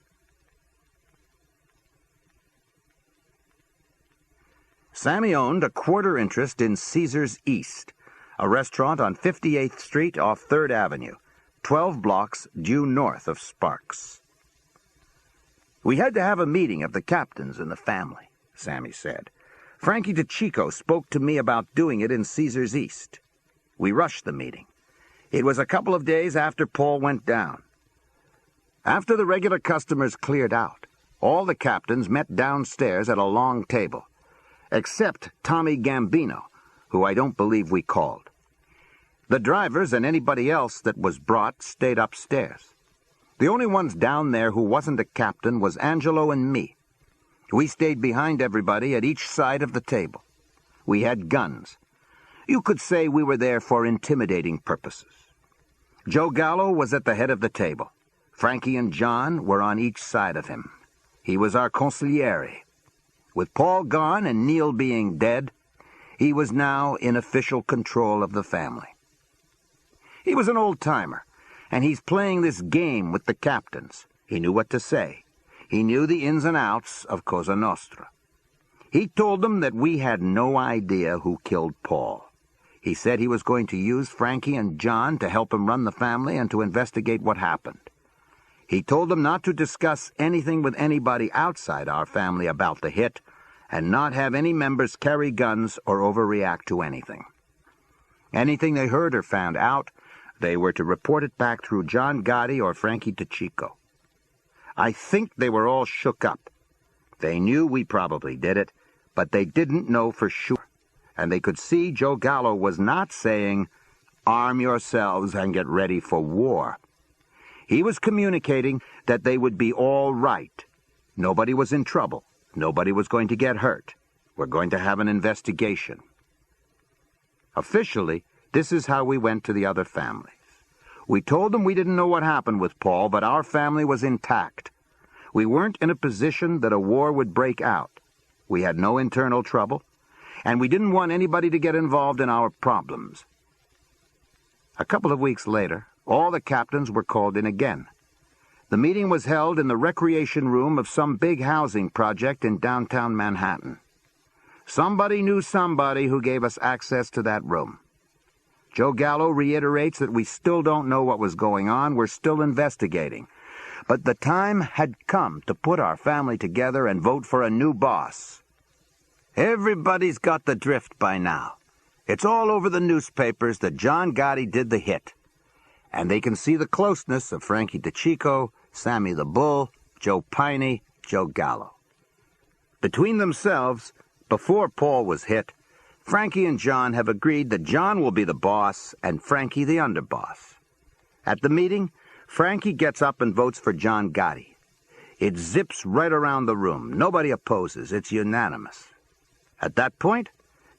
Sammy owned a quarter interest in Caesar's East, a restaurant on 58th Street off 3rd Avenue, 12 blocks due north of Sparks. We had to have a meeting of the captains in the family, Sammy said. Frankie DeChico spoke to me about doing it in Caesar's East. We rushed the meeting. It was a couple of days after Paul went down. After the regular customers cleared out, all the captains met downstairs at a long table, except Tommy Gambino, who I don't believe we called. The drivers and anybody else that was brought stayed upstairs. The only ones down there who wasn't a captain was Angelo and me. We stayed behind everybody at each side of the table. We had guns. You could say we were there for intimidating purposes. Joe Gallo was at the head of the table. Frankie and John were on each side of him. He was our consigliere. With Paul gone and Neil being dead, he was now in official control of the family. He was an old-timer, and he's playing this game with the captains. He knew what to say. He knew the ins and outs of Cosa Nostra. He told them that we had no idea who killed Paul. He said he was going to use Frankie and John to help him run the family and to investigate what happened. He told them not to discuss anything with anybody outside our family about the hit, and not have any members carry guns or overreact to anything. Anything they heard or found out, they were to report it back through John Gotti or Frankie DeCicco. I think they were all shook up. They knew we probably did it, but they didn't know for sure. And they could see Joe Gallo was not saying, "Arm yourselves and get ready for war." He was communicating that they would be all right. Nobody was in trouble. Nobody was going to get hurt. We're going to have an investigation. Officially, this is how we went to the other families. We told them we didn't know what happened with Paul, but our family was intact. We weren't in a position that a war would break out. We had no internal trouble, and we didn't want anybody to get involved in our problems. A couple of weeks later, all the captains were called in again. The meeting was held in the recreation room of some big housing project in downtown Manhattan. Somebody knew somebody who gave us access to that room. Joe Gallo reiterates that we still don't know what was going on. We're still investigating. But the time had come to put our family together and vote for a new boss. Everybody's got the drift by now. It's all over the newspapers that John Gotti did the hit. And they can see the closeness of Frankie DeCicco, Sammy the Bull, Joe Piney, Joe Gallo. Between themselves, before Paul was hit, Frankie and John have agreed that John will be the boss and Frankie the underboss. At the meeting, Frankie gets up and votes for John Gotti. It zips right around the room. Nobody opposes. It's unanimous. At that point,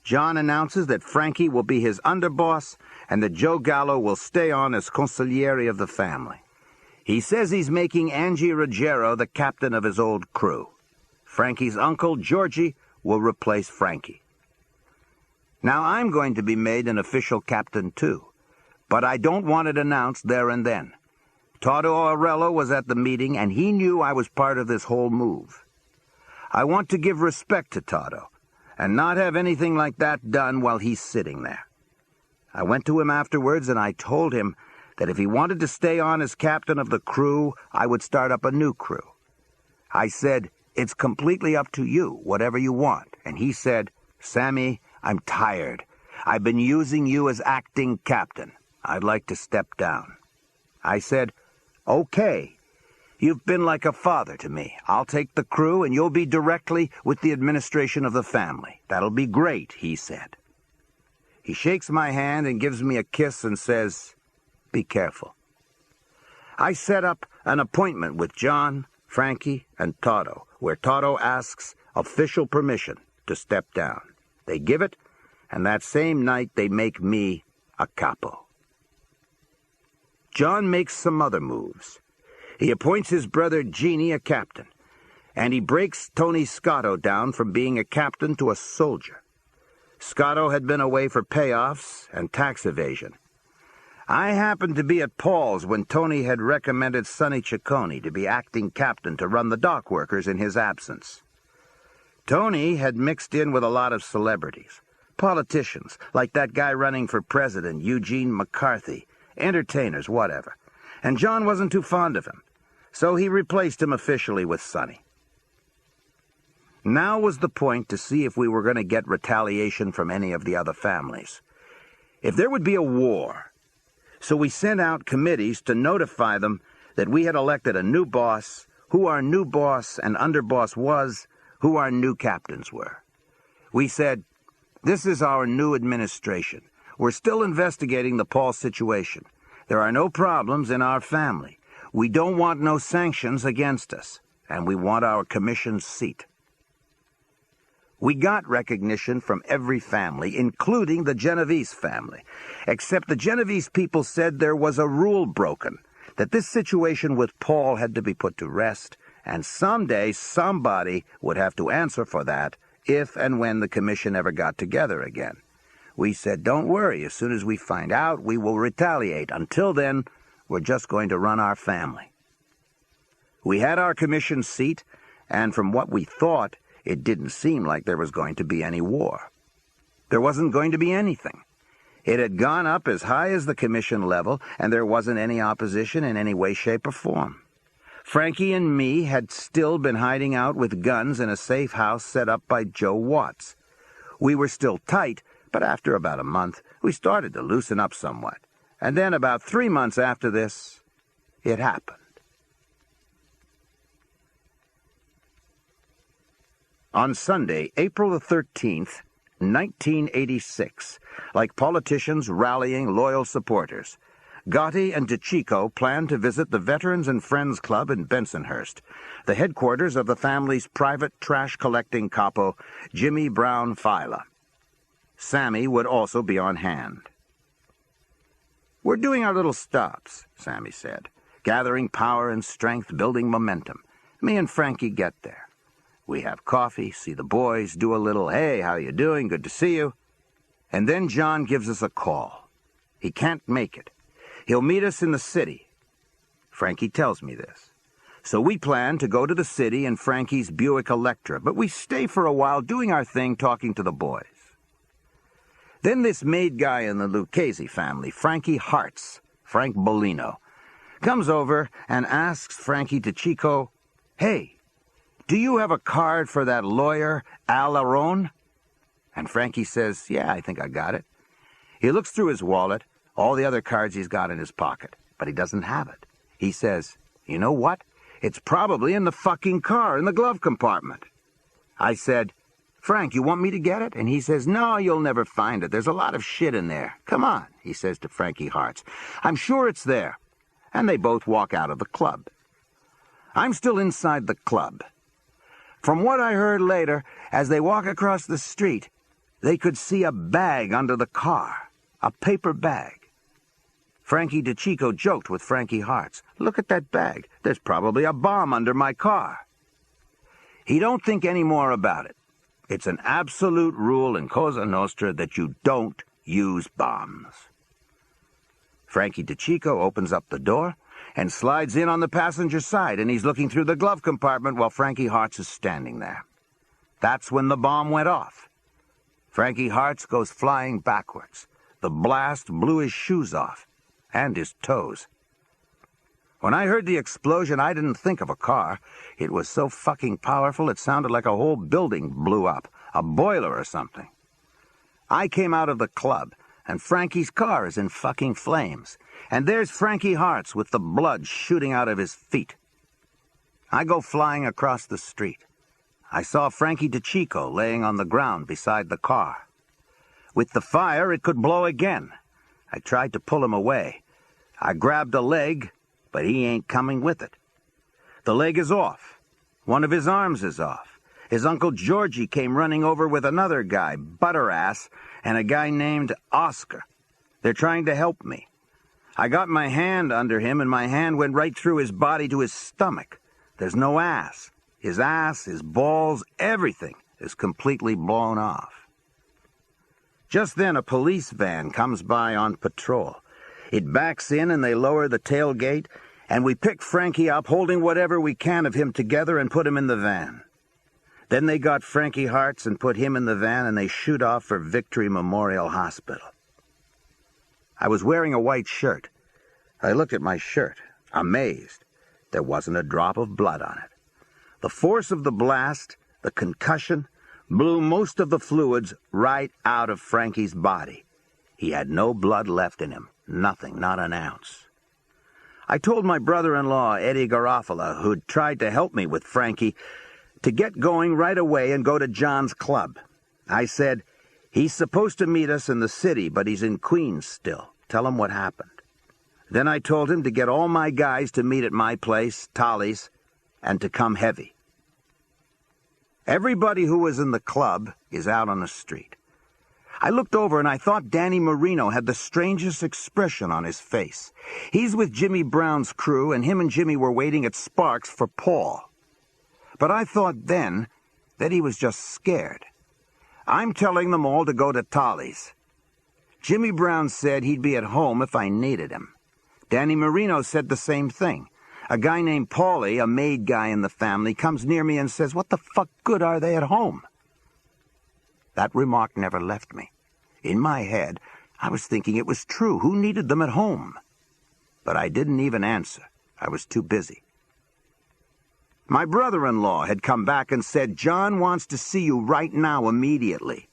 John announces that Frankie will be his underboss and that Joe Gallo will stay on as consigliere of the family. He says he's making Angie Ruggiero the captain of his old crew. Frankie's uncle, Georgie, will replace Frankie. Now I'm going to be made an official captain too, but I don't want it announced there and then. Toto Aurello was at the meeting, and he knew I was part of this whole move. I want to give respect to Toto, and not have anything like that done while he's sitting there. I went to him afterwards, and I told him that if he wanted to stay on as captain of the crew, I would start up a new crew. I said, "It's completely up to you, whatever you want." And he said, "Sammy, I'm tired. I've been using you as acting captain. I'd like to step down." I said, "Okay. You've been like a father to me. I'll take the crew, and you'll be directly with the administration of the family. That'll be great," he said. He shakes my hand and gives me a kiss and says, "Be careful." I set up an appointment with John, Frankie, and Toto, where Toto asks official permission to step down. They give it, and that same night they make me a capo. John makes some other moves. He appoints his brother Jeannie a captain, and he breaks Tony Scotto down from being a captain to a soldier. Scotto had been away for payoffs and tax evasion. I happened to be at Paul's when Tony had recommended Sonny Ciccone to be acting captain to run the dock workers in his absence. Tony had mixed in with a lot of celebrities, politicians, like that guy running for president, Eugene McCarthy, entertainers, whatever. And John wasn't too fond of him, so he replaced him officially with Sonny. Now was the point to see if we were going to get retaliation from any of the other families. If there would be a war, So we sent out committees to notify them that we had elected a new boss, who our new boss and underboss was, who our new captains were. We said, "This is our new administration. We're still investigating the Paul situation. There are no problems in our family. We don't want no sanctions against us, and we want our commission's seat." We got recognition from every family, including the Genovese family, except the Genovese people said there was a rule broken, that this situation with Paul had to be put to rest, and someday somebody would have to answer for that if and when the commission ever got together again. We said, "Don't worry, as soon as we find out, we will retaliate. Until then, we're just going to run our family." We had our commission seat, and from what we thought, it didn't seem like there was going to be any war. There wasn't going to be anything. It had gone up as high as the commission level, and there wasn't any opposition in any way, shape, or form. Frankie and me had still been hiding out with guns in a safe house set up by Joe Watts. We were still tight, but after about a month, we started to loosen up somewhat. And then about 3 months after this, it happened. On Sunday, April the 13th, 1986, like politicians rallying loyal supporters, Gotti and DeCicco planned to visit the Veterans and Friends Club in Bensonhurst, the headquarters of the family's private trash-collecting capo, Jimmy Brown Fila. Sammy would also be on hand. "We're doing our little stops," Sammy said, "gathering power and strength, building momentum. Me and Frankie get there. We have coffee, see the boys, do a little, 'Hey, how you doing? Good to see you.' And then John gives us a call. He can't make it. He'll meet us in the city. Frankie tells me this. So we plan to go to the city in Frankie's Buick Electra, but we stay for a while doing our thing, talking to the boys. Then this maid guy in the Lucchese family, Frankie Hartz, Frank Bolino, comes over and asks Frankie DeCicco, "Hey, do you have a card for that lawyer, Al Aron?" And Frankie says, "Yeah, I think I got it." He looks through his wallet, all the other cards he's got in his pocket, but he doesn't have it. He says, "You know what? It's probably in the fucking car, in the glove compartment." I said, "Frank, you want me to get it?" And he says, "No, you'll never find it. There's a lot of shit in there. Come on," he says to Frankie Hartz. "I'm sure it's there." And they both walk out of the club. I'm still inside the club. From what I heard later, as they walk across the street, they could see a bag under the car, a paper bag. Frankie DeCicco joked with Frankie Hartz, "Look at that bag. There's probably a bomb under my car." He don't think any more about it. It's an absolute rule in Cosa Nostra that you don't use bombs. Frankie DeCicco opens up the door and slides in on the passenger side, and he's looking through the glove compartment while Frankie Hartz is standing there. That's when the bomb went off. Frankie Hartz goes flying backwards. The blast blew his shoes off, and his toes. When I heard the explosion, I didn't think of a car. It was so fucking powerful it sounded like a whole building blew up, a boiler or something. I came out of the club, and Frankie's car is in fucking flames. And there's Frankie Hartz with the blood shooting out of his feet. I go flying across the street. I saw Frankie DeCicco laying on the ground beside the car. With the fire, it could blow again. I tried to pull him away. I grabbed a leg, but he ain't coming with it. The leg is off. One of his arms is off. His Uncle Georgie came running over with another guy, Butterass, and a guy named Oscar. They're trying to help me. I got my hand under him, and my hand went right through his body to his stomach. There's no ass. His balls, everything is completely blown off. Just then, a police van comes by on patrol. It backs in, and they lower the tailgate, and we pick Frankie up, holding whatever we can of him together, and put him in the van. Then they got Frankie Hartz and put him in the van, and they shoot off for Victory Memorial Hospital. I was wearing a white shirt. I looked at my shirt, amazed. There wasn't a drop of blood on it. The force of the blast, the concussion, blew most of the fluids right out of Frankie's body. He had no blood left in him, Nothing, not an ounce. I told my brother-in-law, Eddie Garofalo, who'd tried to help me with Frankie, to get going right away and go to John's club. I said, "He's supposed to meet us in the city, but he's in Queens still. Tell him what happened." Then I told him to get all my guys to meet at my place, Tolly's, and to come heavy. Everybody who was in the club is out on the street. I looked over and I thought Danny Marino had the strangest expression on his face. He's with Jimmy Brown's crew, and him and Jimmy were waiting at Sparks for Paul. But I thought then that he was just scared. I'm telling them all to go to Tolly's. Jimmy Brown said he'd be at home if I needed him. Danny Marino said the same thing. A guy named Paulie, a maid guy in the family, comes near me and says, "What the fuck good are they at home?" That remark never left me. In my head, I was thinking it was true. Who needed them at home? But I didn't even answer. I was too busy. My brother-in-law had come back and said, "John wants to see you right now, immediately."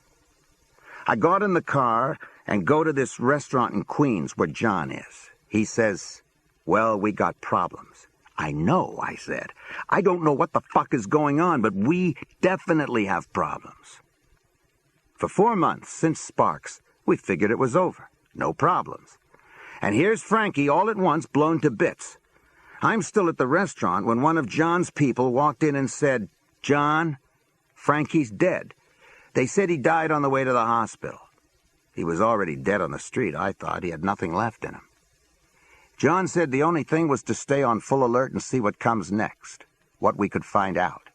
I got in the car and go to this restaurant in Queens where John is. He says, "Well, we got problems." "I know," I said. "I don't know what the fuck is going on, but we definitely have problems." For 4 months, since Sparks, we figured it was over. No problems. And here's Frankie all at once blown to bits. I'm still at the restaurant when one of John's people walked in and said, "John, Frankie's dead. They said he died on the way to the hospital." He was already dead on the street, I thought. He had nothing left in him. John said the only thing was to stay on full alert and see what comes next, what we could find out.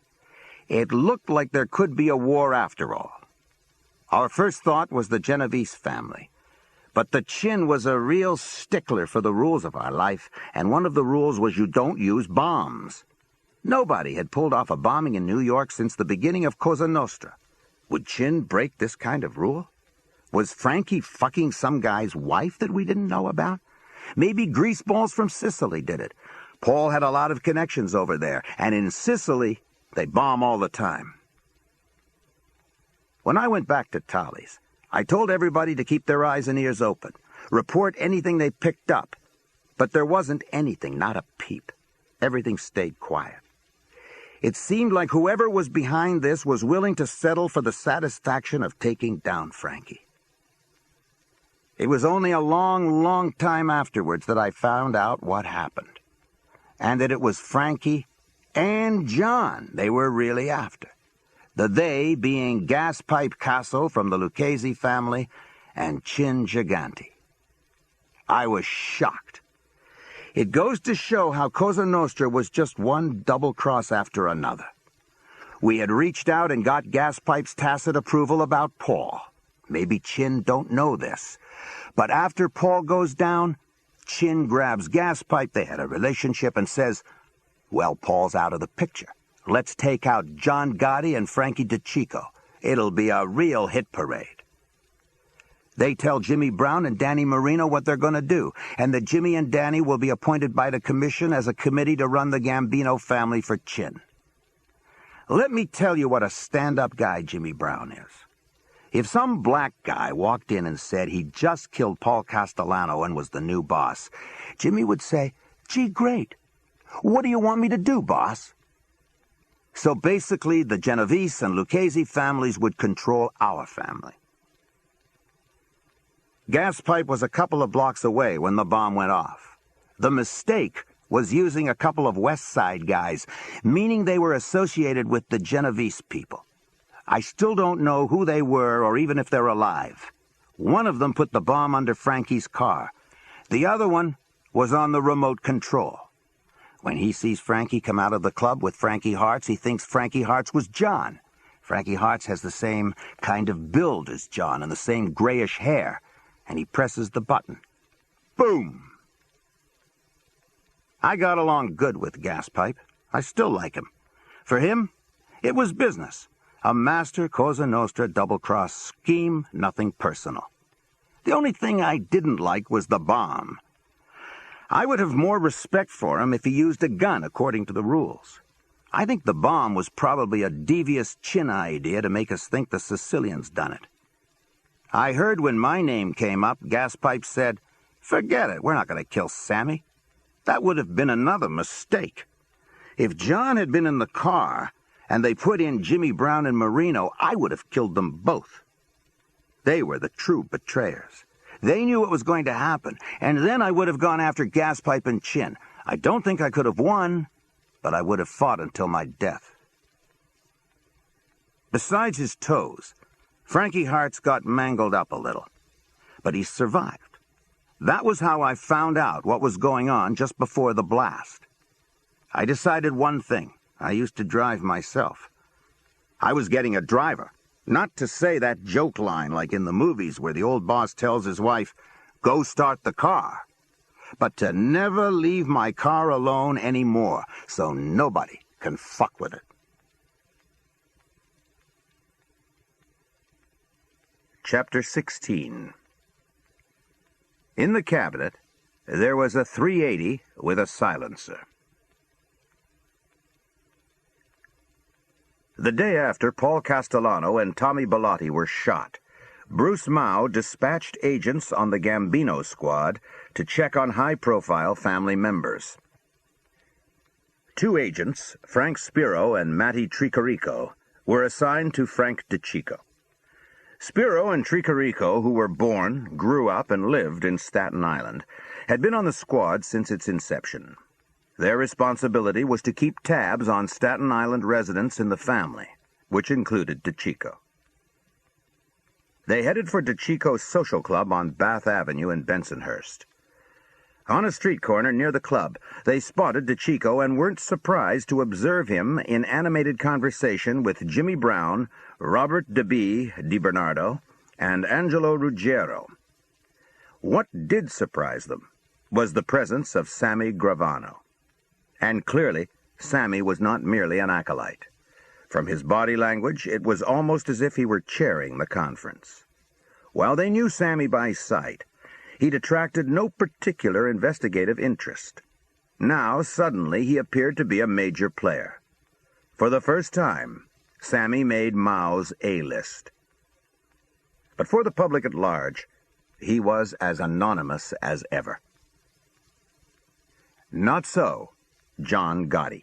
It looked like there could be a war after all. Our first thought was the Genovese family. But the Chin was a real stickler for the rules of our life, and one of the rules was you don't use bombs. Nobody had pulled off a bombing in New York since the beginning of Cosa Nostra. Would Chin break this kind of rule? Was Frankie fucking some guy's wife that we didn't know about? Maybe greaseballs from Sicily did it. Paul had a lot of connections over there, and in Sicily, they bomb all the time. When I went back to Tolly's, I told everybody to keep their eyes and ears open, report anything they picked up. But there wasn't anything, not a peep. Everything stayed quiet. It seemed like whoever was behind this was willing to settle for the satisfaction of taking down Frankie. It was only a long, long time afterwards that I found out what happened, and that it was Frankie and John they were really after. The they being Gaspipe Casso from the Lucchese family and Chin Gigante. I was shocked. It goes to show how Cosa Nostra was just one double-cross after another. We had reached out and got Gaspipe's tacit approval about Paul. Maybe Chin don't know this. But after Paul goes down, Chin grabs Gaspipe, they had a relationship, and says, "Well, Paul's out of the picture. Let's take out John Gotti and Frankie DeChico. It'll be a real hit parade." They tell Jimmy Brown and Danny Marino what they're going to do, and that Jimmy and Danny will be appointed by the commission as a committee to run the Gambino family for Chin. Let me tell you what a stand-up guy Jimmy Brown is. If some black guy walked in and said he just killed Paul Castellano and was the new boss, Jimmy would say, "Gee, great. What do you want me to do, boss?" So basically, the Genovese and Lucchese families would control our family. Gaspipe was a couple of blocks away when the bomb went off. The mistake was using a couple of West Side guys, meaning they were associated with the Genovese people. I still don't know who they were or even if they're alive. One of them put the bomb under Frankie's car. The other one was on the remote control. When he sees Frankie come out of the club with Frankie Hartz, he thinks Frankie Hartz was John. Frankie Hartz has the same kind of build as John and the same grayish hair, and he presses the button. Boom! I got along good with Gaspipe. I still like him. For him, it was business. A master Cosa Nostra double-cross scheme, nothing personal. The only thing I didn't like was the bomb. I would have more respect for him if he used a gun according to the rules. I think the bomb was probably a devious Chin idea to make us think the Sicilians done it. I heard when my name came up, Gaspipe said, Forget it, we're not going to kill Sammy. That would have been another mistake. If John had been in the car and they put in Jimmy Brown and Marino, I would have killed them both. They were the true betrayers. They knew what was going to happen, and then I would have gone after Gaspipe and Chin. I don't think I could have won, but I would have fought until my death. Besides his toes, Frankie Hart's got mangled up a little, but he survived. That was how I found out what was going on just before the blast. I decided one thing. I used to drive myself. I was getting a driver. Not to say that joke line like in the movies where the old boss tells his wife, "Go start the car," but to never leave my car alone anymore, so nobody can fuck with it. Chapter 16. In the cabinet, there was a .380 with a silencer. The day after Paul Castellano and Tommy Bellotti were shot, Bruce Mao dispatched agents on the Gambino squad to check on high-profile family members. Two agents, Frank Spiro and Matty Tricarico, were assigned to Frank DeCicco. Spiro and Tricarico, who were born, grew up, and lived in Staten Island, had been on the squad since its inception. Their responsibility was to keep tabs on Staten Island residents in the family, which included DeCicco. They headed for DeCicco's social club on Bath Avenue in Bensonhurst. On a street corner near the club, they spotted DeCicco and weren't surprised to observe him in animated conversation with Jimmy Brown, Robert Di Bernardo, and Angelo Ruggiero. What did surprise them was the presence of Sammy Gravano. And clearly, Sammy was not merely an acolyte. From his body language, it was almost as if he were chairing the conference. While they knew Sammy by sight, he'd attracted no particular investigative interest. Now, suddenly, he appeared to be a major player. For the first time, Sammy made Mao's A-list. But for the public at large, he was as anonymous as ever. Not so John Gotti.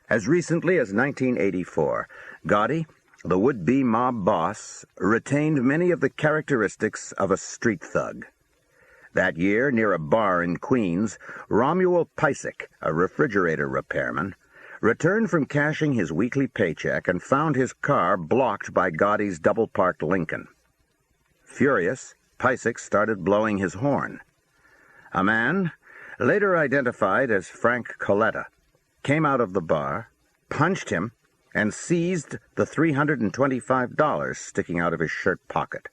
As recently as 1984, Gotti, the would-be mob boss, retained many of the characteristics of a street thug. That year, near a bar in Queens, Romuald Pisick, a refrigerator repairman, returned from cashing his weekly paycheck and found his car blocked by Gotti's double-parked Lincoln. Furious, Pisick started blowing his horn. A man, later identified as Frank Coletta, came out of the bar, punched him, and seized the $325 sticking out of his shirt pocket.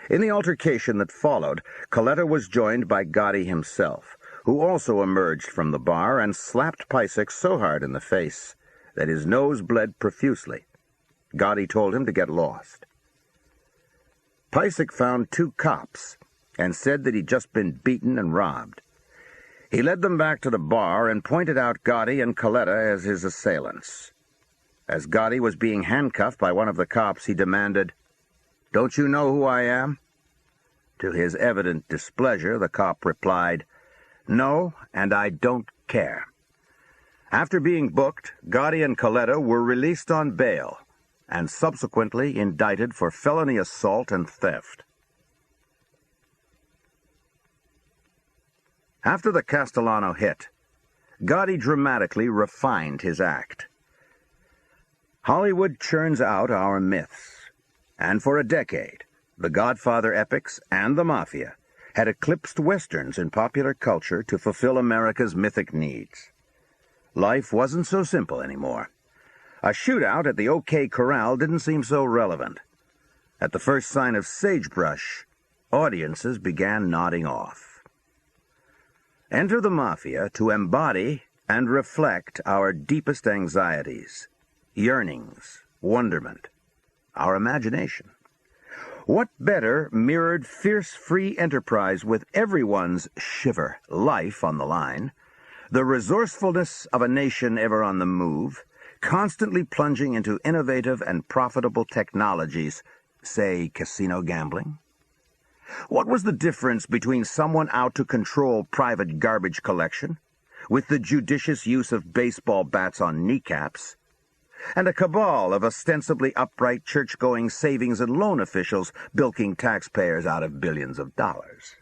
In the altercation that followed, Coletta was joined by Gotti himself, who also emerged from the bar and slapped Pisick so hard in the face that his nose bled profusely. Gotti told him to get lost. Pisick found two cops and said that he'd just been beaten and robbed. He led them back to the bar and pointed out Gotti and Coletta as his assailants. As Gotti was being handcuffed by one of the cops, he demanded, "Don't you know who I am?" To his evident displeasure, the cop replied, "No, and I don't care." After being booked, Gotti and Coletta were released on bail and subsequently indicted for felony assault and theft. After the Castellano hit, Gotti dramatically refined his act. Hollywood churns out our myths, and for a decade, the Godfather epics and the Mafia had eclipsed Westerns in popular culture to fulfill America's mythic needs. Life wasn't so simple anymore. A shootout at the OK Corral didn't seem so relevant. At the first sign of sagebrush, audiences began nodding off. Enter the Mafia to embody and reflect our deepest anxieties, yearnings, wonderment, our imagination. What better mirrored fierce free enterprise with everyone's shiver life on the line, the resourcefulness of a nation ever on the move, constantly plunging into innovative and profitable technologies, say casino gambling? What was the difference between someone out to control private garbage collection, with the judicious use of baseball bats on kneecaps, and a cabal of ostensibly upright church-going savings and loan officials bilking taxpayers out of billions of dollars?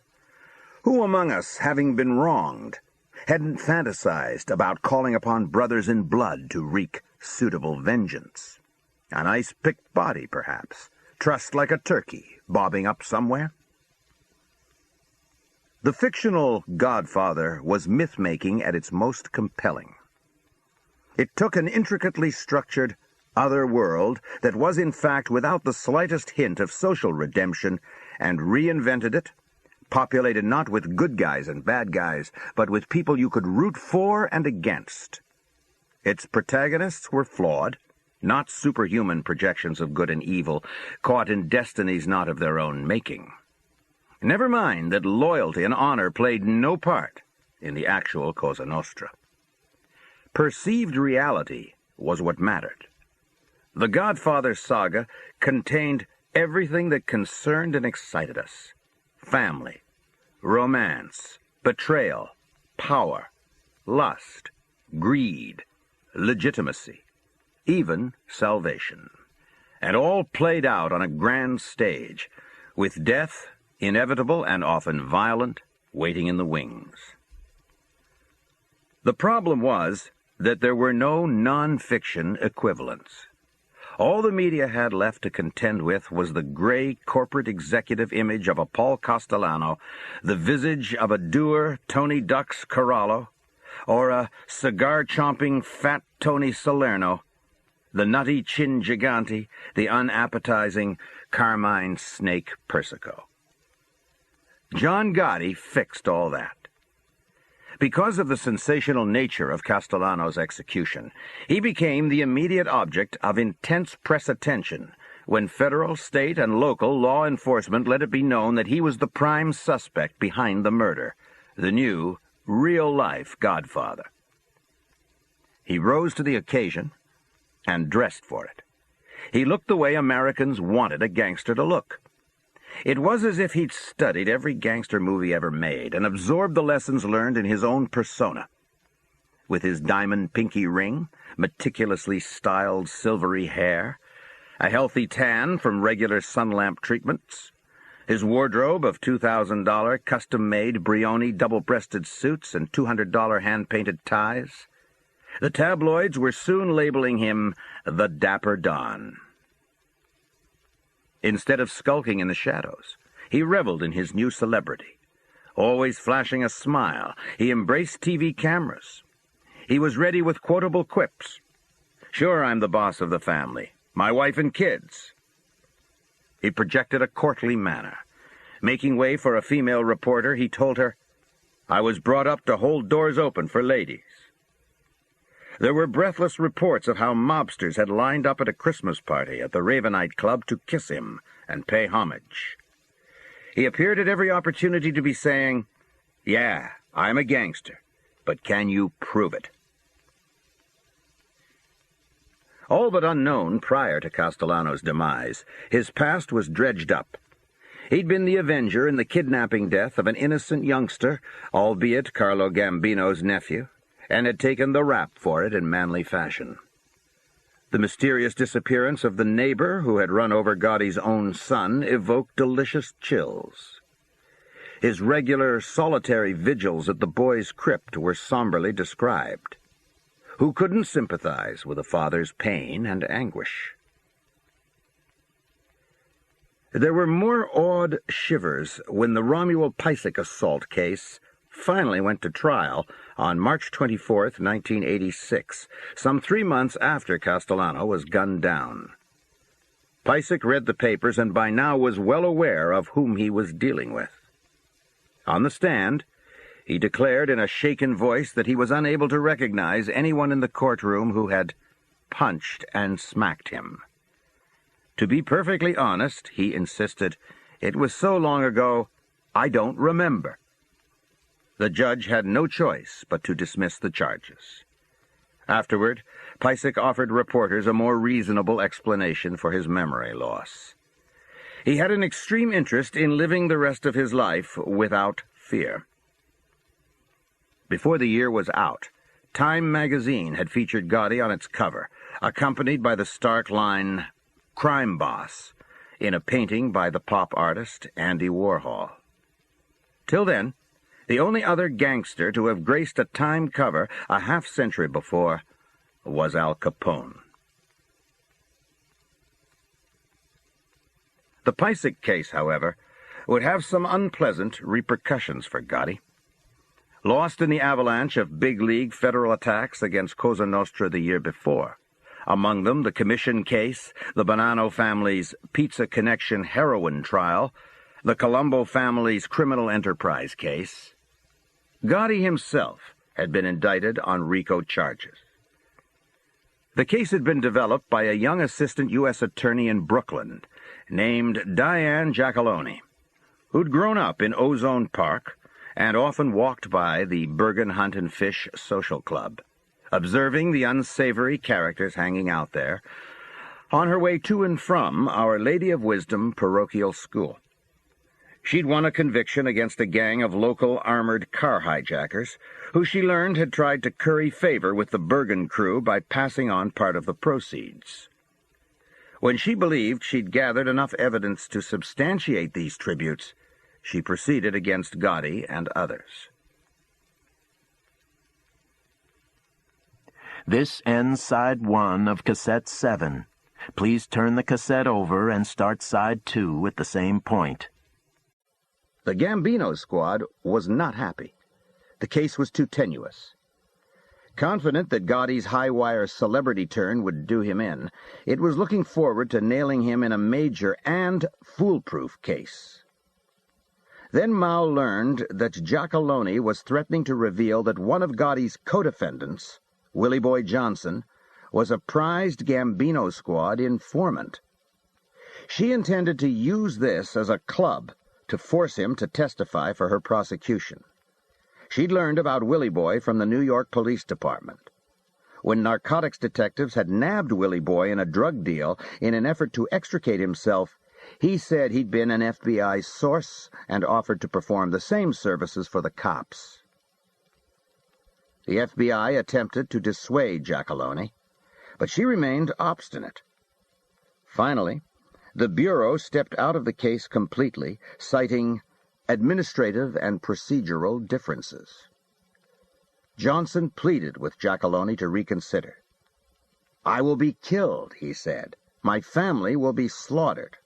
Who among us, having been wronged, hadn't fantasized about calling upon brothers in blood to wreak suitable vengeance? An ice-picked body, perhaps, trussed like a turkey, bobbing up somewhere? The fictional Godfather was myth-making at its most compelling. It took an intricately structured other world that was in fact without the slightest hint of social redemption and reinvented it, populated not with good guys and bad guys, but with people you could root for and against. Its protagonists were flawed, not superhuman projections of good and evil, caught in destinies not of their own making. Never mind that loyalty and honor played no part in the actual Cosa Nostra. Perceived reality was what mattered. The Godfather saga contained everything that concerned and excited us: family, romance, betrayal, power, lust, greed, legitimacy, even salvation. And all played out on a grand stage, with death, inevitable and often violent, waiting in the wings. The problem was that there were no non-fiction equivalents. All the media had left to contend with was the gray corporate executive image of a Paul Castellano, the visage of a dour Tony Ducks Corallo, or a cigar-chomping fat Tony Salerno, the nutty Chin Gigante, the unappetizing Carmine Snake Persico. John Gotti fixed all that. Because of the sensational nature of Castellano's execution, he became the immediate object of intense press attention when federal, state, and local law enforcement let it be known that he was the prime suspect behind the murder, the new, real-life Godfather. He rose to the occasion and dressed for it. He looked the way Americans wanted a gangster to look. It was as if he'd studied every gangster movie ever made and absorbed the lessons learned in his own persona. With his diamond pinky ring, meticulously styled silvery hair, a healthy tan from regular sun lamp treatments, his wardrobe of $2,000 custom-made Brioni double-breasted suits and $200 hand-painted ties, the tabloids were soon labeling him the Dapper Don. Instead of skulking in the shadows, he reveled in his new celebrity. Always flashing a smile, he embraced TV cameras. He was ready with quotable quips. "Sure, I'm the boss of the family. My wife and kids." He projected a courtly manner. Making way for a female reporter, he told her, "I was brought up to hold doors open for ladies." There were breathless reports of how mobsters had lined up at a Christmas party at the Ravenite Club to kiss him and pay homage. He appeared at every opportunity to be saying, "Yeah, I'm a gangster, but can you prove it?" All but unknown prior to Castellano's demise, his past was dredged up. He'd been the avenger in the kidnapping death of an innocent youngster, albeit Carlo Gambino's nephew, and had taken the rap for it in manly fashion. The mysterious disappearance of the neighbor who had run over Gotti's own son evoked delicious chills. His regular, solitary vigils at the boy's crypt were somberly described. Who couldn't sympathize with a father's pain and anguish? There were more awed shivers when the Romuald Piecyk assault case finally went to trial on March 24, 1986, some 3 months after Castellano was gunned down. Piecyk read the papers and by now was well aware of whom he was dealing with. On the stand, he declared in a shaken voice that he was unable to recognize anyone in the courtroom who had punched and smacked him. To be perfectly honest, he insisted, it was so long ago, I don't remember. The judge had no choice but to dismiss the charges. Afterward, Piecyk offered reporters a more reasonable explanation for his memory loss. He had an extreme interest in living the rest of his life without fear. Before the year was out, Time magazine had featured Gotti on its cover, accompanied by the stark line, "Crime Boss," in a painting by the pop artist Andy Warhol. Till then, the only other gangster to have graced a Time cover a half-century before was Al Capone. The Pisak case, however, would have some unpleasant repercussions for Gotti. Lost in the avalanche of big-league federal attacks against Cosa Nostra the year before, among them the Commission case, the Bonanno family's Pizza Connection heroin trial, the Colombo family's criminal enterprise case, Gotti himself had been indicted on RICO charges. The case had been developed by a young assistant U.S. attorney in Brooklyn named Diane Giacalone, who'd grown up in Ozone Park and often walked by the Bergen Hunt and Fish Social Club, observing the unsavory characters hanging out there on her way to and from Our Lady of Wisdom parochial school. She'd won a conviction against a gang of local armored car hijackers who she learned had tried to curry favor with the Bergen crew by passing on part of the proceeds. When she believed she'd gathered enough evidence to substantiate these tributes, she proceeded against Gotti and others. This ends side 1 of cassette 7. Please turn the cassette over and start side 2 at the same point. The Gambino squad was not happy. The case was too tenuous. Confident that Gotti's high-wire celebrity turn would do him in, it was looking forward to nailing him in a major and foolproof case. Then Mao learned that Giacalone was threatening to reveal that one of Gotti's co-defendants, Willie Boy Johnson, was a prized Gambino squad informant. She intended to use this as a club to force him to testify for her prosecution. She'd learned about Willie Boy from the New York Police Department. When narcotics detectives had nabbed Willie Boy in a drug deal in an effort to extricate himself, he said he'd been an FBI source and offered to perform the same services for the cops. The FBI attempted to dissuade Giacalone, but she remained obstinate. Finally, the Bureau stepped out of the case completely, citing administrative and procedural differences. Johnson pleaded with Giacalone to reconsider. "I will be killed," he said. "My family will be slaughtered."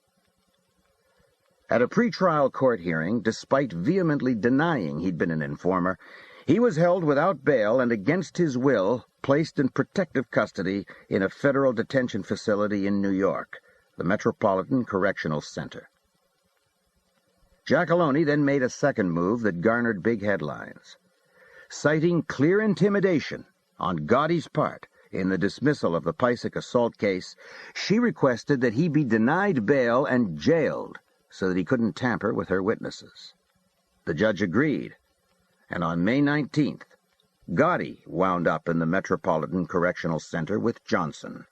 At a pretrial court hearing, despite vehemently denying he'd been an informer, he was held without bail and against his will placed in protective custody in a federal detention facility in New York, the Metropolitan Correctional Center. Giacalone then made a second move that garnered big headlines. Citing clear intimidation on Gotti's part in the dismissal of the Pisak assault case, she requested that he be denied bail and jailed so that he couldn't tamper with her witnesses. The judge agreed, and on May 19th, Gotti wound up in the Metropolitan Correctional Center with Johnson.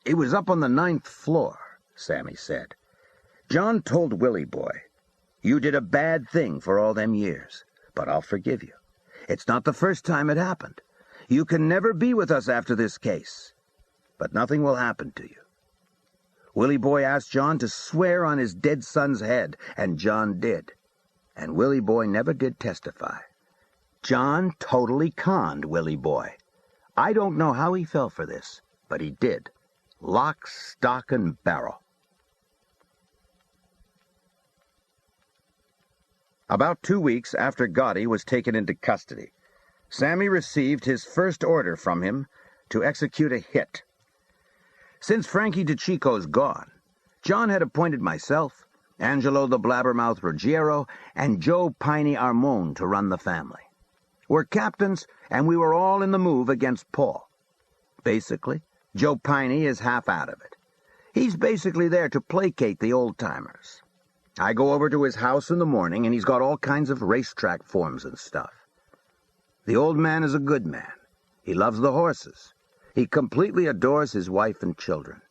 "It was up on the 9th floor," Sammy said. "John told Willie Boy, 'You did a bad thing for all them years, but I'll forgive you. It's not the first time it happened. You can never be with us after this case, but nothing will happen to you.' Willie Boy asked John to swear on his dead son's head, and John did. And Willie Boy never did testify. John totally conned Willie Boy. I don't know how he fell for this, but he did. Lock, stock, and barrel." About 2 weeks after Gotti was taken into custody, Sammy received his first order from him to execute a hit. Since Frankie DeChico's gone, John had appointed myself, Angelo the Blabbermouth Ruggiero, and Joe Piney Armone to run the family. We're captains, and we were all in the move against Paul. Basically, Joe Piney is half out of it. He's basically there to placate the old-timers. I go over to his house in the morning, and he's got all kinds of racetrack forms and stuff. The old man is a good man. He loves the horses. He completely adores his wife and children.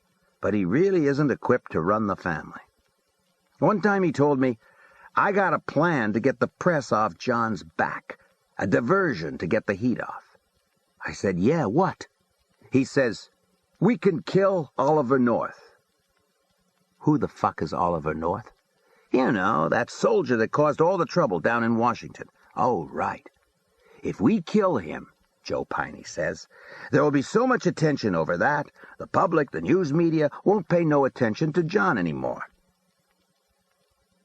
but he really isn't equipped to run the family. One time he told me, "I got a plan to get the press off John's back, a diversion to get the heat off." I said, "Yeah, what?" He says, "We can kill Oliver North." Who the fuck is Oliver North? You know, that soldier that caused all the trouble down in Washington. Oh, right. If we kill him, Joe Piney says, there will be so much attention over that, the public, the news media, won't pay no attention to John anymore.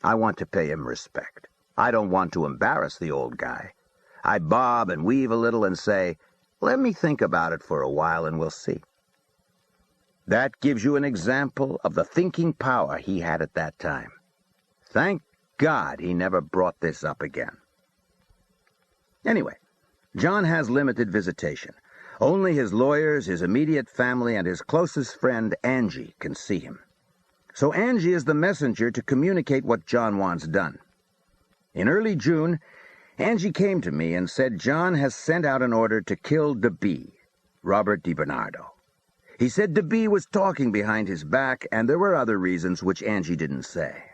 I want to pay him respect. I don't want to embarrass the old guy. I bob and weave a little and say, "Let me think about it for a while and we'll see." That gives you an example of the thinking power he had at that time. Thank God he never brought this up again. Anyway, John has limited visitation. Only his lawyers, his immediate family, and his closest friend, Angie, can see him. So Angie is the messenger to communicate what John wants done. In early June, Angie came to me and said John has sent out an order to kill DeBee, Robert DiBernardo. He said DeBee was talking behind his back, and there were other reasons which Angie didn't say.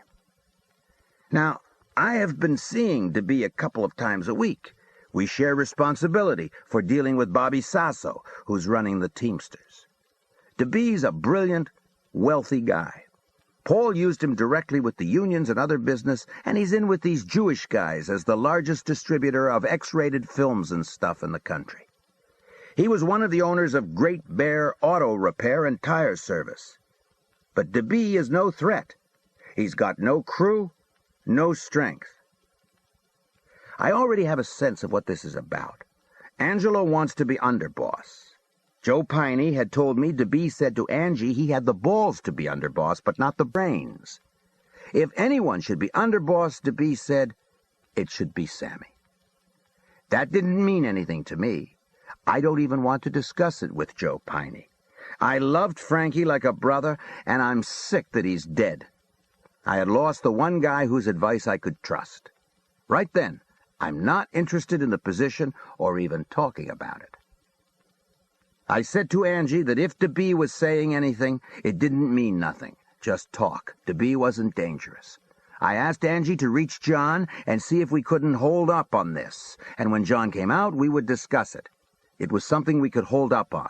Now, I have been seeing DeBee a couple of times a week. We share responsibility for dealing with Bobby Sasso, who's running the Teamsters. DeBee's a brilliant, wealthy guy. Paul used him directly with the unions and other business, and he's in with these Jewish guys as the largest distributor of X-rated films and stuff in the country. He was one of the owners of Great Bear Auto Repair and Tire Service. But DeBee is no threat. He's got no crew, no strength. I already have a sense of what this is about. Angelo wants to be underboss. Joe Piney had told me DeBee said to Angie he had the balls to be underboss, but not the brains. If anyone should be underboss, DeBee said, it should be Sammy. That didn't mean anything to me. I don't even want to discuss it with Joe Piney. I loved Frankie like a brother, and I'm sick that he's dead. I had lost the one guy whose advice I could trust. Right then, I'm not interested in the position or even talking about it. I said to Angie that if DeBee was saying anything, it didn't mean nothing, just talk. DeBee wasn't dangerous. I asked Angie to reach John and see if we couldn't hold up on this, and when John came out, we would discuss it. It was something we could hold up on.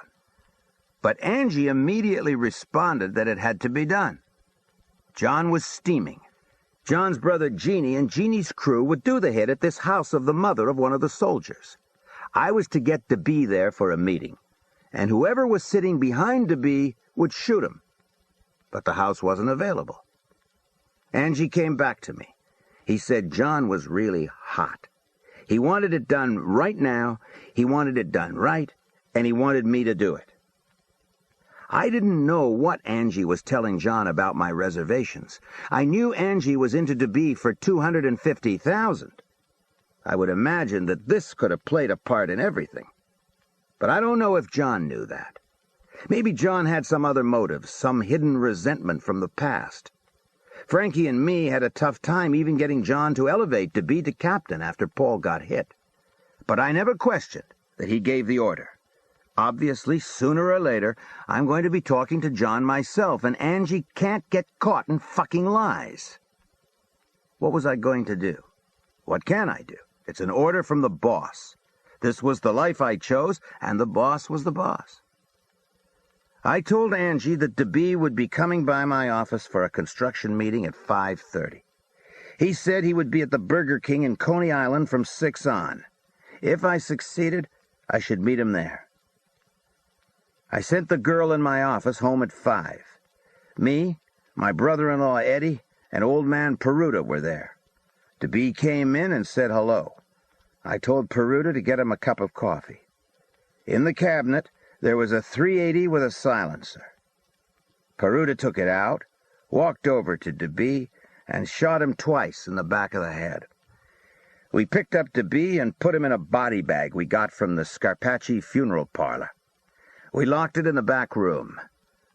But Angie immediately responded that it had to be done. John was steaming. John's brother Jeannie and Jeannie's crew would do the hit at this house of the mother of one of the soldiers. I was to get DeBee there for a meeting, and whoever was sitting behind DeBee would shoot him. But the house wasn't available. Angie came back to me. He said John was really hot. He wanted it done right now, he wanted it done right, and he wanted me to do it. I didn't know what Angie was telling John about my reservations. I knew Angie was into DeBee for $250,000. I would imagine that this could have played a part in everything. But I don't know if John knew that. Maybe John had some other motives, some hidden resentment from the past. Frankie and me had a tough time even getting John to elevate DeBee to captain after Paul got hit. But I never questioned that he gave the order. Obviously, sooner or later, I'm going to be talking to John myself, and Angie can't get caught in fucking lies. What was I going to do? What can I do? It's an order from the boss. This was the life I chose, and the boss was the boss. I told Angie that DeBee would be coming by my office for a construction meeting at 5:30. He said he would be at the Burger King in Coney Island from 6 on. If I succeeded, I should meet him there. I sent the girl in my office home at 5. Me, my brother-in-law Eddie, and old man Peruta were there. DeBee came in and said hello. I told Peruta to get him a cup of coffee. In the cabinet, there was a .380 with a silencer. Peruta took it out, walked over to DeBee, and shot him twice in the back of the head. We picked up DeBee and put him in a body bag we got from the Scarpacci funeral parlor. We locked it in the back room.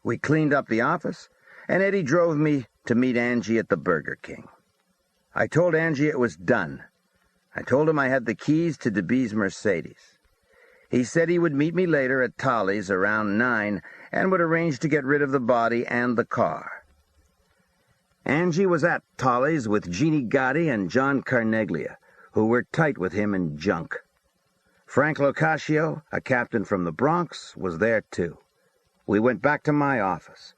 We cleaned up the office, and Eddie drove me to meet Angie at the Burger King. I told Angie it was done. I told him I had the keys to DeBee's Mercedes. He said he would meet me later at Tolly's around 9 and would arrange to get rid of the body and the car. Angie was at Tolly's with Jeannie Gotti and John Carneglia, who were tight with him in junk. Frank Locascio, a captain from the Bronx, was there too. We went back to my office.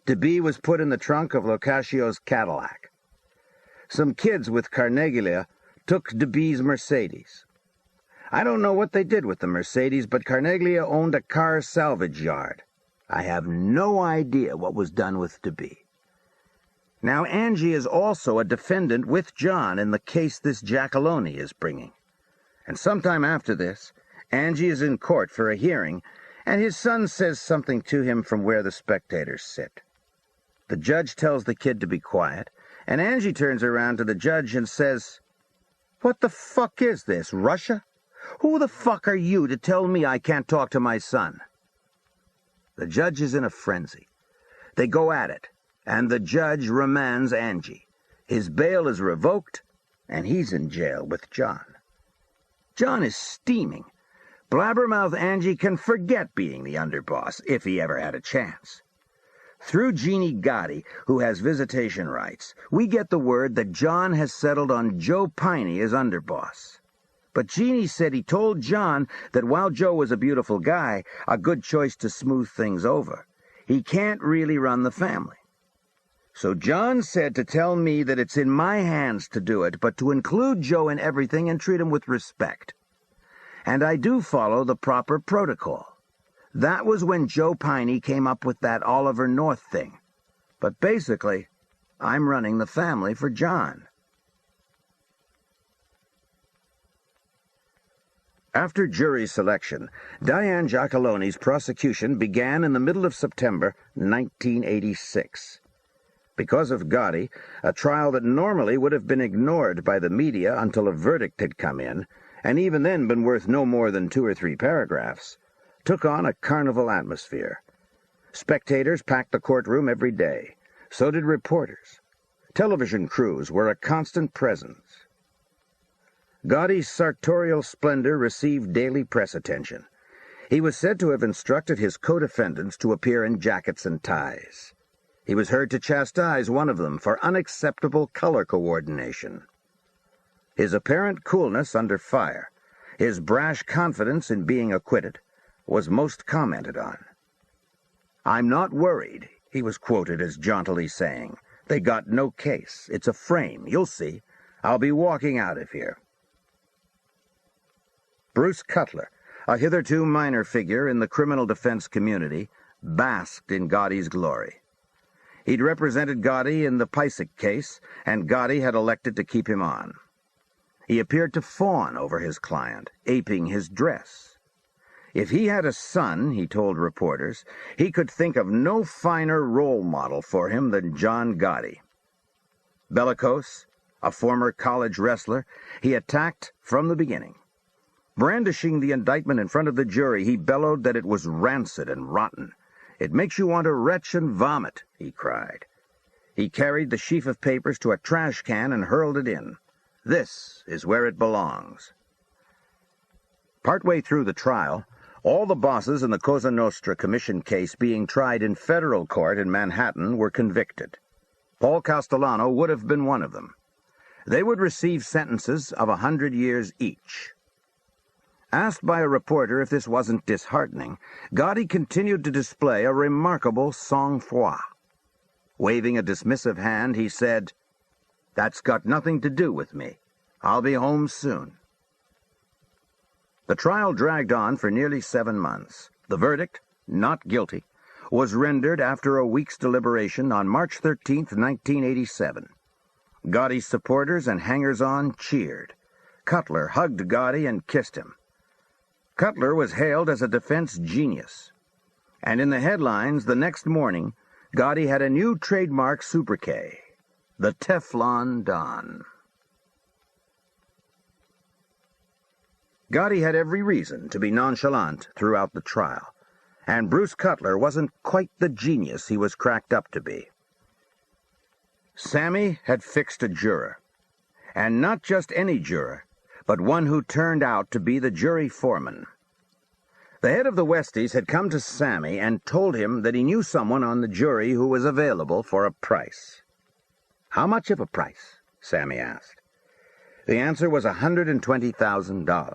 DeBee was put in the trunk of Locaccio's Cadillac. Some kids with Carneglia took DeBee's Mercedes. I don't know what they did with the Mercedes, but Carneglia owned a car salvage yard. I have no idea what was done with DeBee. Now, Angie is also a defendant with John in the case this Giacalone is bringing. And sometime after this, Angie is in court for a hearing, and his son says something to him from where the spectators sit. The judge tells the kid to be quiet, and Angie turns around to the judge and says, "What the fuck is this, Russia? Who the fuck are you to tell me I can't talk to my son?" The judge is in a frenzy. They go at it, and the judge remands Angie. His bail is revoked, and he's in jail with John. John is steaming. Blabbermouth Angie can forget being the underboss, if he ever had a chance. Through Jeannie Gotti, who has visitation rights, we get the word that John has settled on Joe Piney as underboss. But Jeannie said he told John that while Joe was a beautiful guy, a good choice to smooth things over, he can't really run the family. So John said to tell me that it's in my hands to do it, but to include Joe in everything and treat him with respect. And I do follow the proper protocol. That was when Joe Piney came up with that Oliver North thing. But basically, I'm running the family for John. After jury selection, Diane Giacalone's prosecution began in the middle of September 1986. Because of Gotti, a trial that normally would have been ignored by the media until a verdict had come in, and even then been worth no more than 2 or 3 paragraphs, took on a carnival atmosphere. Spectators packed the courtroom every day. So did reporters. Television crews were a constant presence. Gotti's sartorial splendor received daily press attention. He was said to have instructed his co-defendants to appear in jackets and ties. He was heard to chastise one of them for unacceptable color coordination. His apparent coolness under fire, his brash confidence in being acquitted, was most commented on. "I'm not worried," he was quoted as jauntily saying. "They got no case. It's a frame. You'll see. I'll be walking out of here." Bruce Cutler, a hitherto minor figure in the criminal defense community, basked in Gotti's glory. He'd represented Gotti in the Pysick case, and Gotti had elected to keep him on. He appeared to fawn over his client, aping his dress. If he had a son, he told reporters, he could think of no finer role model for him than John Gotti. Bellicose, a former college wrestler, he attacked from the beginning. Brandishing the indictment in front of the jury, he bellowed that it was rancid and rotten. "It makes you want to retch and vomit," he cried. He carried the sheaf of papers to a trash can and hurled it in. "This is where it belongs." Partway through the trial, all the bosses in the Cosa Nostra Commission case being tried in federal court in Manhattan were convicted. Paul Castellano would have been one of them. They would receive sentences of 100 years each. Asked by a reporter if this wasn't disheartening, Gotti continued to display a remarkable sang-froid. Waving a dismissive hand, he said, "That's got nothing to do with me. I'll be home soon." The trial dragged on for nearly 7 months. The verdict, not guilty, was rendered after a week's deliberation on March 13, 1987. Gotti's supporters and hangers-on cheered. Cutler hugged Gotti and kissed him. Cutler was hailed as a defense genius. And in the headlines the next morning, Gotti had a new trademark sobriquet, the Teflon Don. Gotti had every reason to be nonchalant throughout the trial, and Bruce Cutler wasn't quite the genius he was cracked up to be. Sammy had fixed a juror, and not just any juror, but one who turned out to be the jury foreman. The head of the Westies had come to Sammy and told him that he knew someone on the jury who was available for a price. How much of a price? Sammy asked. The answer was $120,000.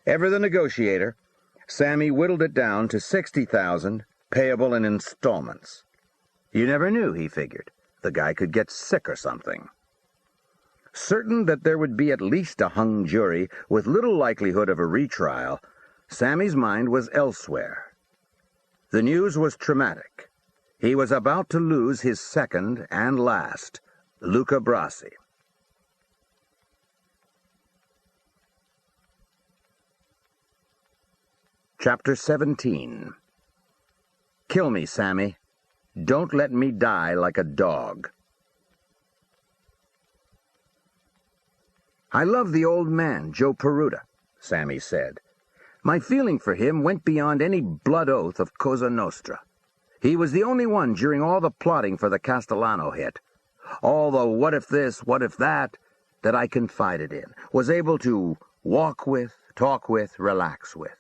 Ever the negotiator, Sammy whittled it down to $60,000, payable in installments. You never knew, he figured. The guy could get sick or something. Certain that there would be at least a hung jury with little likelihood of a retrial, Sammy's mind was elsewhere. The news was traumatic. He was about to lose his second and last, Luca Brasi. Chapter 17. Kill me, Sammy. Don't let me die like a dog. I love the old man, Joe Peruta, Sammy said. My feeling for him went beyond any blood oath of Cosa Nostra. He was the only one during all the plotting for the Castellano hit, all the what if this, what if that I confided in, was able to walk with, talk with, relax with.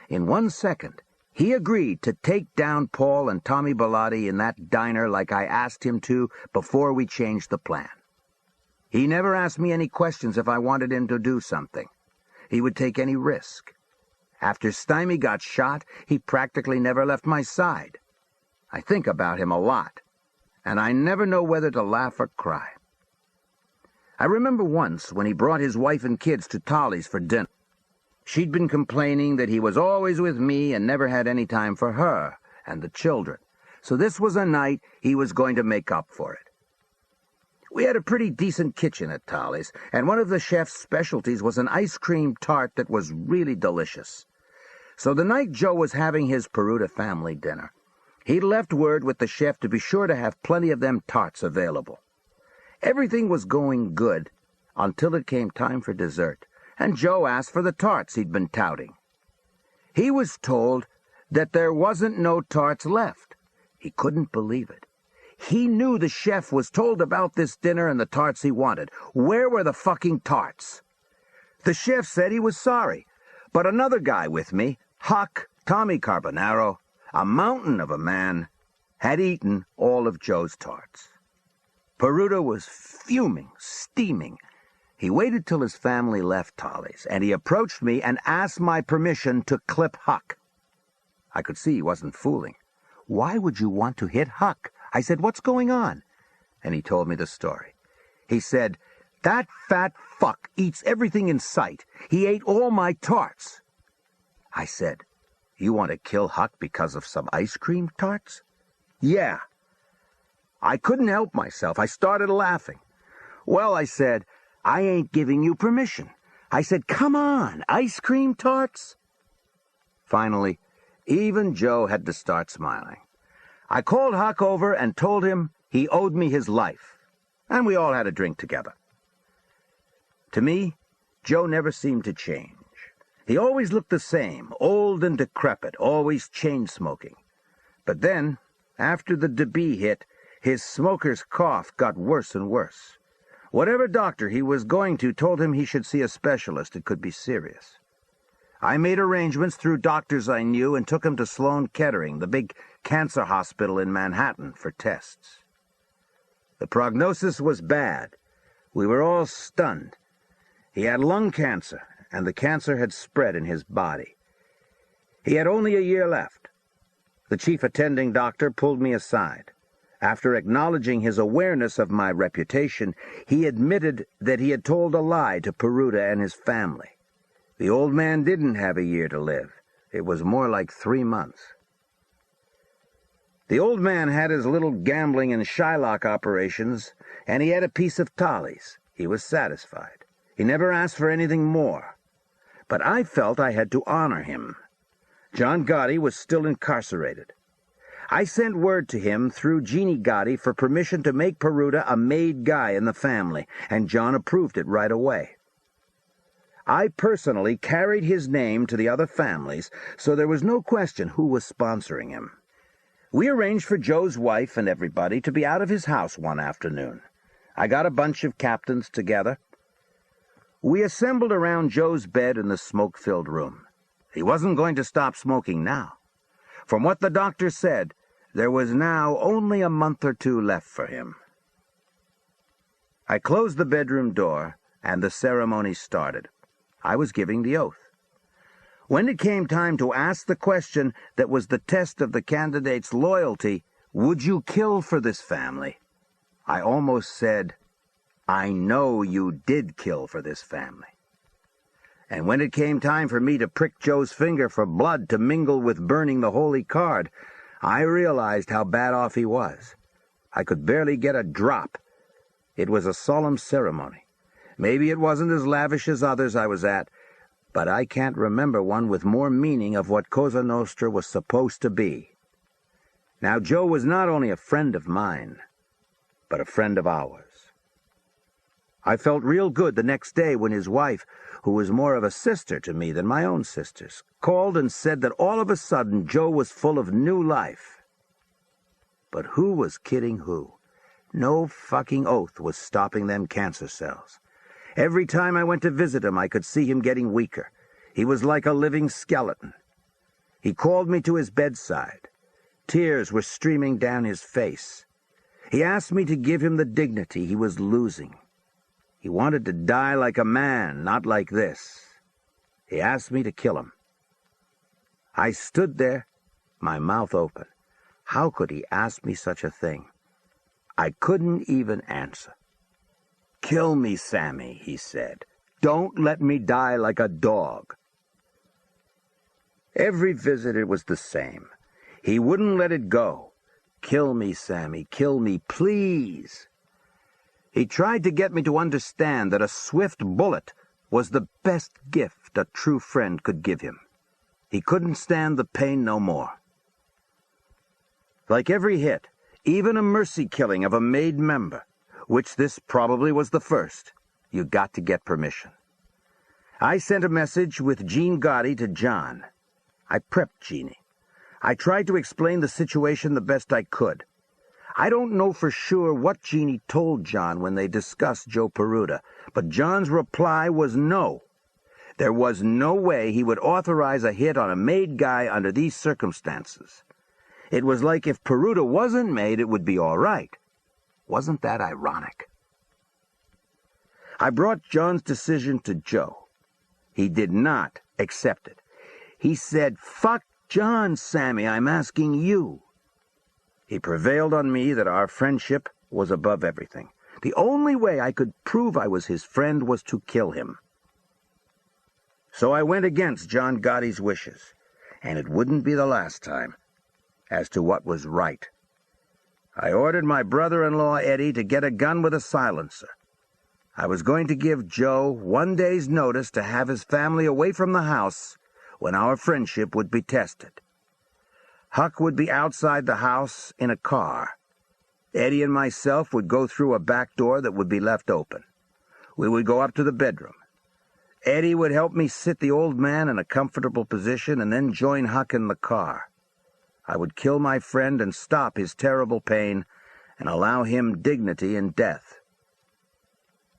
In 1 second, he agreed to take down Paul and Tommy Bellotti in that diner like I asked him to before we changed the plan. He never asked me any questions if I wanted him to do something. He would take any risk. After Stymie got shot, he practically never left my side. I think about him a lot, and I never know whether to laugh or cry. I remember once when he brought his wife and kids to Tolly's for dinner. She'd been complaining that he was always with me and never had any time for her and the children, so this was a night he was going to make up for it. We had a pretty decent kitchen at Tolly's, and one of the chef's specialties was an ice cream tart that was really delicious. So the night Joe was having his Peruta family dinner, he left word with the chef to be sure to have plenty of them tarts available. Everything was going good until it came time for dessert, and Joe asked for the tarts he'd been touting. He was told that there wasn't no tarts left. He couldn't believe it. He knew the chef was told about this dinner and the tarts he wanted. Where were the fucking tarts? The chef said he was sorry, but another guy with me, Huck, Tommy Carbonaro, a mountain of a man, had eaten all of Joe's tarts. Peruta was fuming, steaming. He waited till his family left Tolly's, and he approached me and asked my permission to clip Huck. I could see he wasn't fooling. Why would you want to hit Huck? I said, what's going on? And he told me the story. He said, that fat fuck eats everything in sight. He ate all my tarts. I said, you want to kill Huck because of some ice cream tarts? Yeah. I couldn't help myself. I started laughing. Well, I said, I ain't giving you permission. I said, come on, ice cream tarts? Finally, even Joe had to start smiling. I called Huck over and told him he owed me his life, and we all had a drink together. To me, Joe never seemed to change. He always looked the same, old and decrepit, always chain-smoking. But then, after the DeBee hit, his smoker's cough got worse and worse. Whatever doctor he was going to told him he should see a specialist. It could be serious. I made arrangements through doctors I knew and took him to Sloan Kettering, the big cancer hospital in Manhattan, for tests. The prognosis was bad. We were all stunned. He had lung cancer, and the cancer had spread in his body. He had only a year left. The chief attending doctor pulled me aside. After acknowledging his awareness of my reputation, he admitted that he had told a lie to Peruta and his family. The old man didn't have a year to live. It was more like 3 months. The old man had his little gambling and Shylock operations, and he had a piece of Tolly's. He was satisfied. He never asked for anything more. But I felt I had to honor him. John Gotti was still incarcerated. I sent word to him through Jeannie Gotti for permission to make Peruta a made guy in the family, and John approved it right away. I personally carried his name to the other families, so there was no question who was sponsoring him. We arranged for Joe's wife and everybody to be out of his house one afternoon. I got a bunch of captains together. We assembled around Joe's bed in the smoke-filled room. He wasn't going to stop smoking now. From what the doctor said, there was now only a month or two left for him. I closed the bedroom door, and the ceremony started. I was giving the oath. When it came time to ask the question that was the test of the candidate's loyalty, would you kill for this family? I almost said, I know you did kill for this family. And when it came time for me to prick Joe's finger for blood to mingle with burning the holy card, I realized how bad off he was. I could barely get a drop. It was a solemn ceremony. Maybe it wasn't as lavish as others I was at, but I can't remember one with more meaning of what Cosa Nostra was supposed to be. Now, Joe was not only a friend of mine, but a friend of ours. I felt real good the next day when his wife, who was more of a sister to me than my own sisters, called and said that all of a sudden Joe was full of new life. But who was kidding who? No fucking oath was stopping them cancer cells. Every time I went to visit him, I could see him getting weaker. He was like a living skeleton. He called me to his bedside. Tears were streaming down his face. He asked me to give him the dignity he was losing. He wanted to die like a man, not like this. He asked me to kill him. I stood there, my mouth open. How could he ask me such a thing? I couldn't even answer. "Kill me, Sammy," he said. "Don't let me die like a dog." Every visit it was the same. He wouldn't let it go. "Kill me, Sammy, kill me, please." He tried to get me to understand that a swift bullet was the best gift a true friend could give him. He couldn't stand the pain no more. Like every hit, even a mercy killing of a made member, which this probably was the first, you got to get permission. I sent a message with Gene Gotti to John. I prepped Jeannie. I tried to explain the situation the best I could. I don't know for sure what Jeannie told John when they discussed Joe Peruta, but John's reply was no. There was no way he would authorize a hit on a made guy under these circumstances. It was like if Peruta wasn't made, it would be all right. Wasn't that ironic? I brought John's decision to Joe. He did not accept it. He said, "Fuck John, Sammy, I'm asking you." He prevailed on me that our friendship was above everything. The only way I could prove I was his friend was to kill him. So I went against John Gotti's wishes, and it wouldn't be the last time, as to what was right. I ordered my brother-in-law Eddie to get a gun with a silencer. I was going to give Joe 1 day's notice to have his family away from the house when our friendship would be tested. Huck would be outside the house in a car. Eddie and myself would go through a back door that would be left open. We would go up to the bedroom. Eddie would help me sit the old man in a comfortable position and then join Huck in the car. I would kill my friend and stop his terrible pain and allow him dignity in death.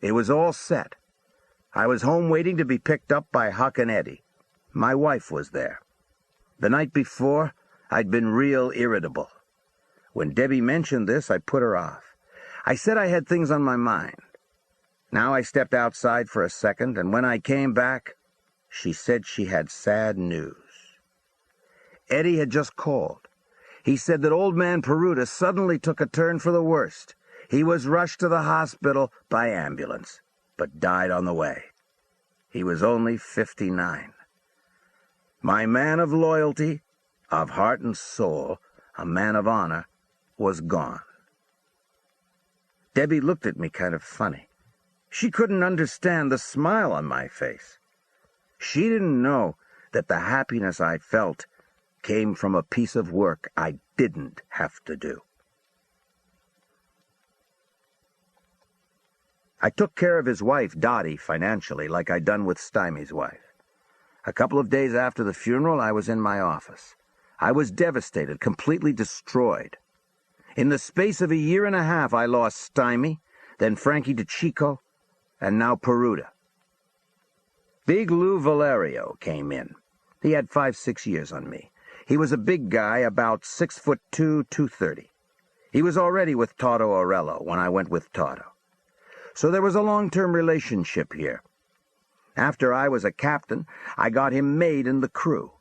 It was all set. I was home waiting to be picked up by Huck and Eddie. My wife was there. The night before, I'd been real irritable. When Debbie mentioned this, I put her off. I said I had things on my mind. Now I stepped outside for a second, and when I came back, she said she had sad news. Eddie had just called. He said that old man Peruta suddenly took a turn for the worst. He was rushed to the hospital by ambulance, but died on the way. He was only 59. My man of loyalty, of heart and soul, a man of honor, was gone. Debbie looked at me kind of funny. She couldn't understand the smile on my face. She didn't know that the happiness I felt came from a piece of work I didn't have to do. I took care of his wife, Dottie, financially, like I'd done with Stymie's wife. A couple of days after the funeral, I was in my office. I was devastated, completely destroyed. In the space of a year and a half, I lost Stymie, then Frankie DeChico, and now Peruta. Big Lou Valerio came in. He had 5-6 years on me. He was a big guy, about 6'2", 230. He was already with Toto Orello when I went with Toto. So there was a long-term relationship here. After I was a captain, I got him made in the crew.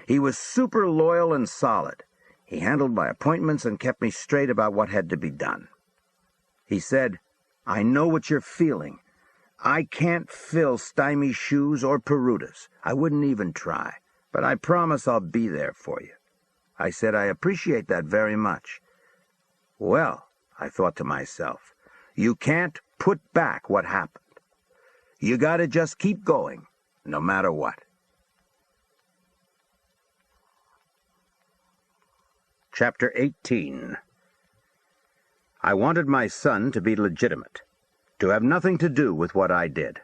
He was super loyal and solid. He handled my appointments and kept me straight about what had to be done. He said, "I know what you're feeling. I can't fill Stymie's shoes or Perutta's. I wouldn't even try. But I promise I'll be there for you." I said, "I appreciate that very much." Well, I thought to myself, you can't put back what happened. You gotta just keep going, no matter what. Chapter 18. I wanted my son to be legitimate, to have nothing to do with what I did.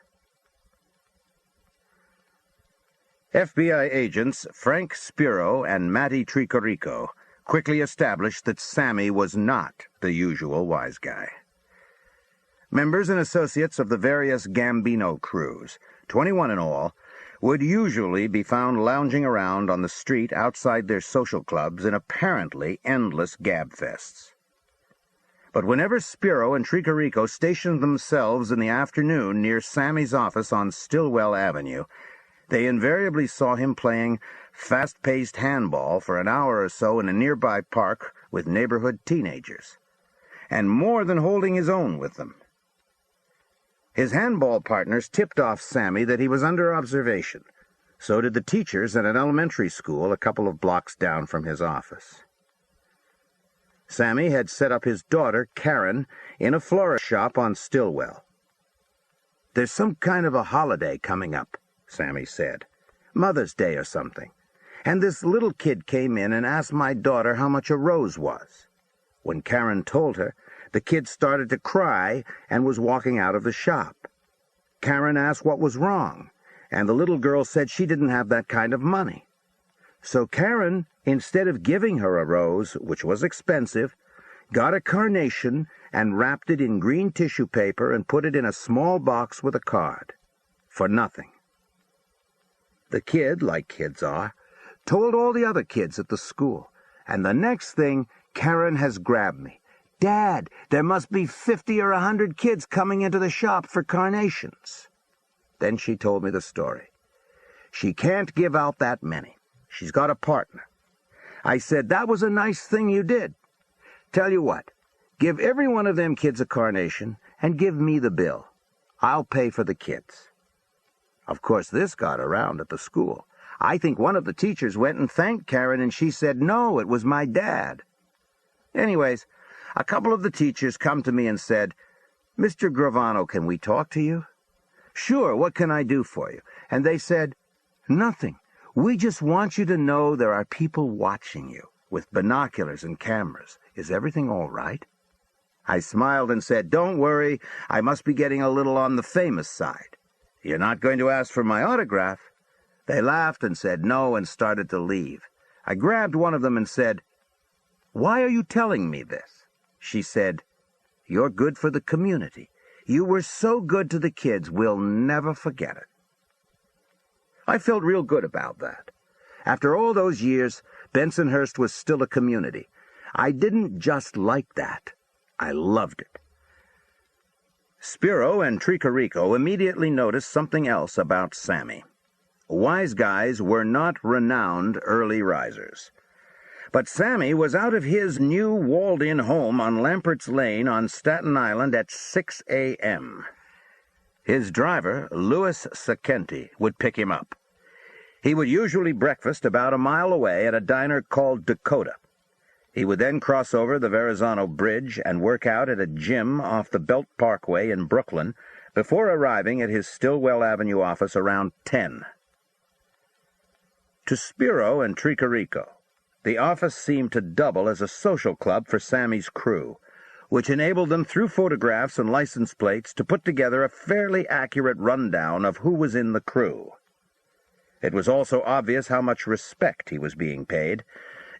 FBI agents Frank Spiro and Matty Tricorico quickly established that Sammy was not the usual wise guy. Members and associates of the various Gambino crews, 21 in all, would usually be found lounging around on the street outside their social clubs in apparently endless gabfests. But whenever Spiro and Tricorico stationed themselves in the afternoon near Sammy's office on Stillwell Avenue, they invariably saw him playing fast-paced handball for an hour or so in a nearby park with neighborhood teenagers, and more than holding his own with them. His handball partners tipped off Sammy that he was under observation. So did the teachers at an elementary school a couple of blocks down from his office. Sammy had set up his daughter, Karen, in a florist shop on Stillwell. "There's some kind of a holiday coming up," Sammy said. "Mother's Day or something. And this little kid came in and asked my daughter how much a rose was. When Karen told her, the kid started to cry and was walking out of the shop. Karen asked what was wrong, and the little girl said she didn't have that kind of money. So Karen, instead of giving her a rose, which was expensive, got a carnation and wrapped it in green tissue paper and put it in a small box with a card. For nothing. The kid, like kids are, told all the other kids at the school, and the next thing, Karen has grabbed me. 'Dad, there must be 50 or 100 kids coming into the shop for carnations.' Then she told me the story. She can't give out that many. She's got a partner. I said, 'That was a nice thing you did. Tell you what, give every one of them kids a carnation and give me the bill. I'll pay for the kids.' Of course, this got around at the school. I think one of the teachers went and thanked Karen, and she said, 'No, it was my dad.' Anyways, a couple of the teachers come to me and said, 'Mr. Gravano, can we talk to you?' 'Sure, what can I do for you?' And they said, 'Nothing. We just want you to know there are people watching you, with binoculars and cameras. Is everything all right?' I smiled and said, 'Don't worry, I must be getting a little on the famous side. You're not going to ask for my autograph?' They laughed and said no and started to leave. I grabbed one of them and said, 'Why are you telling me this?' She said, 'You're good for the community. You were so good to the kids, we'll never forget it.' I felt real good about that. After all those years, Bensonhurst was still a community. I didn't just like that. I loved it. Spiro and Tricorico immediately noticed something else about Sammy. Wise guys were not renowned early risers. But Sammy was out of his new walled-in home on Lampert's Lane on Staten Island at 6 a.m. His driver, Louis Sakenti, would pick him up. He would usually breakfast about a mile away at a diner called Dakota. He would then cross over the Verrazano Bridge and work out at a gym off the Belt Parkway in Brooklyn before arriving at his Stillwell Avenue office around 10. To Spiro and Tricorico, the office seemed to double as a social club for Sammy's crew, which enabled them through photographs and license plates to put together a fairly accurate rundown of who was in the crew. It was also obvious how much respect he was being paid,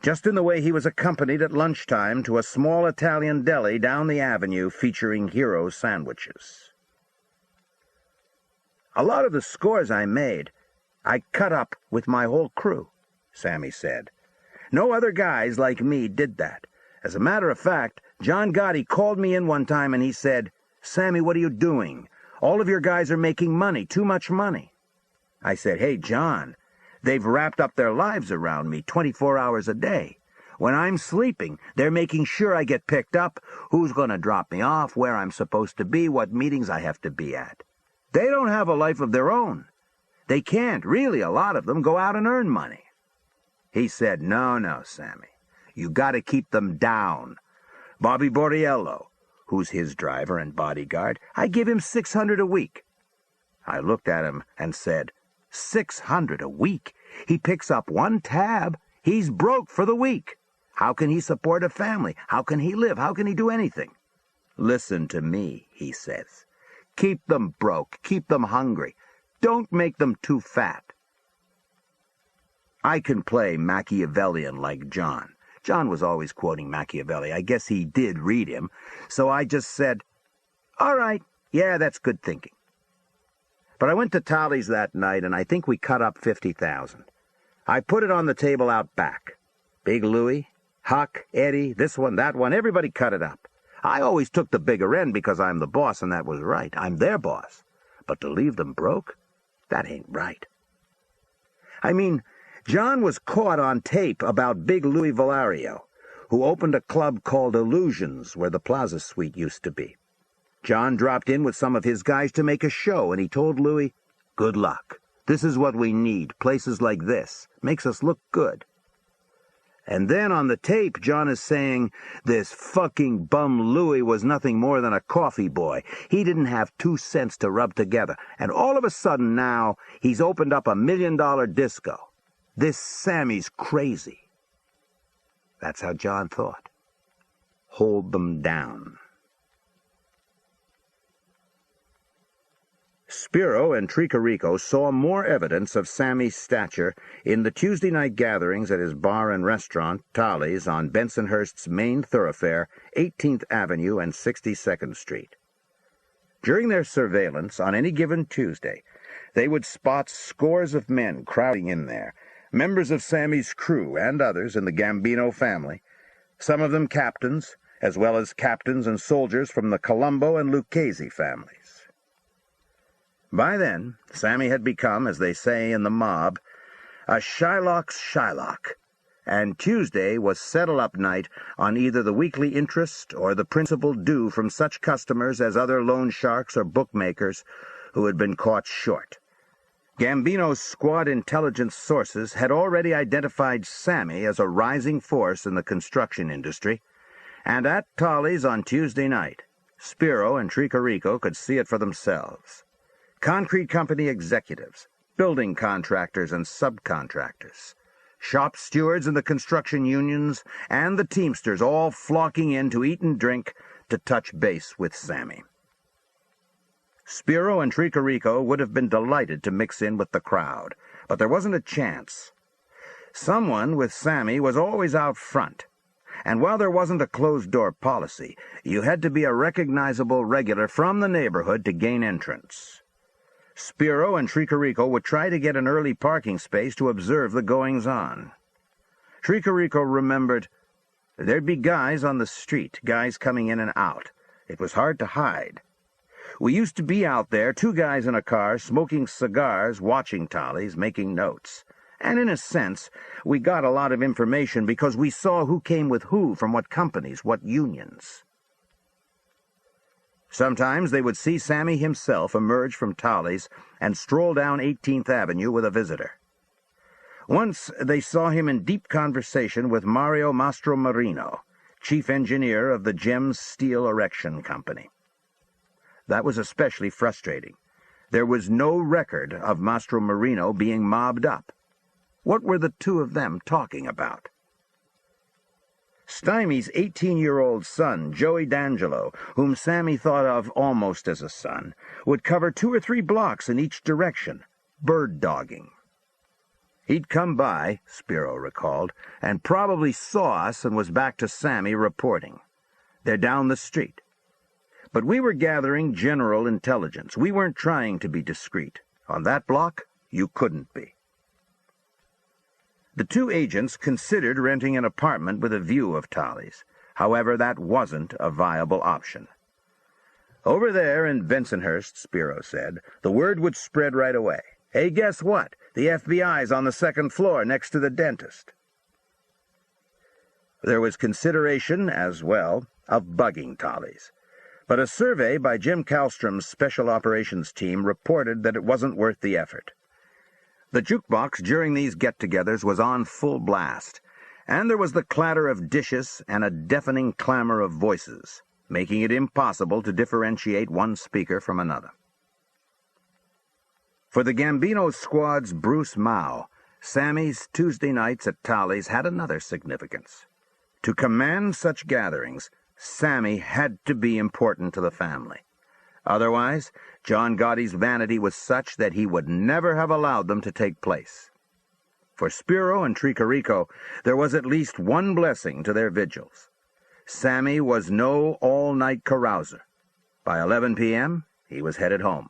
just in the way he was accompanied at lunchtime to a small Italian deli down the avenue featuring hero sandwiches. A lot of the scores I made I cut up with my whole crew, Sammy said. No other guys like me did that. As a matter of fact, John Gotti called me in one time and he said, "Sammy, what are you doing? All of your guys are making money, too much money." I said, "Hey, John, they've wrapped up their lives around me 24 hours a day. When I'm sleeping, they're making sure I get picked up, who's going to drop me off, where I'm supposed to be, what meetings I have to be at. They don't have a life of their own. They can't, really, a lot of them, go out and earn money." He said, No, Sammy. You got to keep them down. Bobby Borriello, who's his driver and bodyguard, I give him $600 a week. I looked at him and said, $600 a week? He picks up one tab. He's broke for the week. How can he support a family? How can he live? How can he do anything? Listen to me, he says. Keep them broke. Keep them hungry. Don't make them too fat. I can play Machiavellian like John. John was always quoting Machiavelli. I guess he did read him. So I just said, all right, yeah, that's good thinking. But I went to Tolly's that night, and I think we cut up $50,000. I put it on the table out back. Big Louie, Huck, Eddie, this one, that one, everybody cut it up. I always took the bigger end because I'm the boss, and that was right. I'm their boss. But to leave them broke? That ain't right. I mean, John was caught on tape about Big Louie Valario, who opened a club called Illusions where the Plaza Suite used to be. John dropped in with some of his guys to make a show, and he told Louie, "Good luck. This is what we need, places like this. Makes us look good." And then on the tape, John is saying this fucking bum Louie was nothing more than a coffee boy. He didn't have 2 cents to rub together. And all of a sudden now, he's opened up $1 million disco. This Sammy's crazy. That's how John thought. Hold them down. Spiro and Tricarico saw more evidence of Sammy's stature in the Tuesday night gatherings at his bar and restaurant, Tolly's, on Bensonhurst's main thoroughfare, 18th Avenue and 62nd Street. During their surveillance, on any given Tuesday, they would spot scores of men crowding in there, members of Sammy's crew and others in the Gambino family, some of them captains, as well as captains and soldiers from the Colombo and Lucchese families. By then, Sammy had become, as they say in the mob, a Shylock's Shylock, and Tuesday was settle-up night on either the weekly interest or the principal due from such customers as other loan sharks or bookmakers who had been caught short. Gambino's squad intelligence sources had already identified Sammy as a rising force in the construction industry, and at Tolly's on Tuesday night, Spiro and Tricarico could see it for themselves. Concrete company executives, building contractors and subcontractors, shop stewards in the construction unions, and the Teamsters all flocking in to eat and drink to touch base with Sammy. Spiro and Tricarico would have been delighted to mix in with the crowd, but there wasn't a chance. Someone with Sammy was always out front, and while there wasn't a closed-door policy, you had to be a recognizable regular from the neighborhood to gain entrance. Spiro and Tricarico would try to get an early parking space to observe the goings-on. Tricarico remembered there'd be guys on the street, guys coming in and out. It was hard to hide. We used to be out there, 2 guys in a car, smoking cigars, watching Tolly's, making notes. And in a sense, we got a lot of information because we saw who came with who, from what companies, what unions. Sometimes they would see Sammy himself emerge from Tolly's and stroll down 18th Avenue with a visitor. Once they saw him in deep conversation with Mario Mastromarino, chief engineer of the Gems Steel Erection Company. That was especially frustrating. There was no record of Mastromarino being mobbed up. What were the two of them talking about? Stymie's 18-year-old son, Joey D'Angelo, whom Sammy thought of almost as a son, would cover 2 or 3 blocks in each direction, bird-dogging. He'd come by, Spiro recalled, and probably saw us and was back to Sammy reporting. They're down the street. But we were gathering general intelligence. We weren't trying to be discreet. On that block, you couldn't be. The two agents considered renting an apartment with a view of Tolly's. However, that wasn't a viable option. Over there in Bensonhurst, Spiro said, the word would spread right away. Hey, guess what? The FBI's on the second floor next to the dentist. There was consideration, as well, of bugging Tolly's. But a survey by Jim Kallstrom's Special Operations Team reported that it wasn't worth the effort. The jukebox during these get-togethers was on full blast, and there was the clatter of dishes and a deafening clamor of voices, making it impossible to differentiate one speaker from another. For the Gambino squad's Bruce Mao, Sammy's Tuesday nights at Tolly's had another significance. To command such gatherings, Sammy had to be important to the family. Otherwise, John Gotti's vanity was such that he would never have allowed them to take place. For Spiro and Tricarico, there was at least one blessing to their vigils. Sammy was no all-night carouser. By 11 p.m., he was headed home.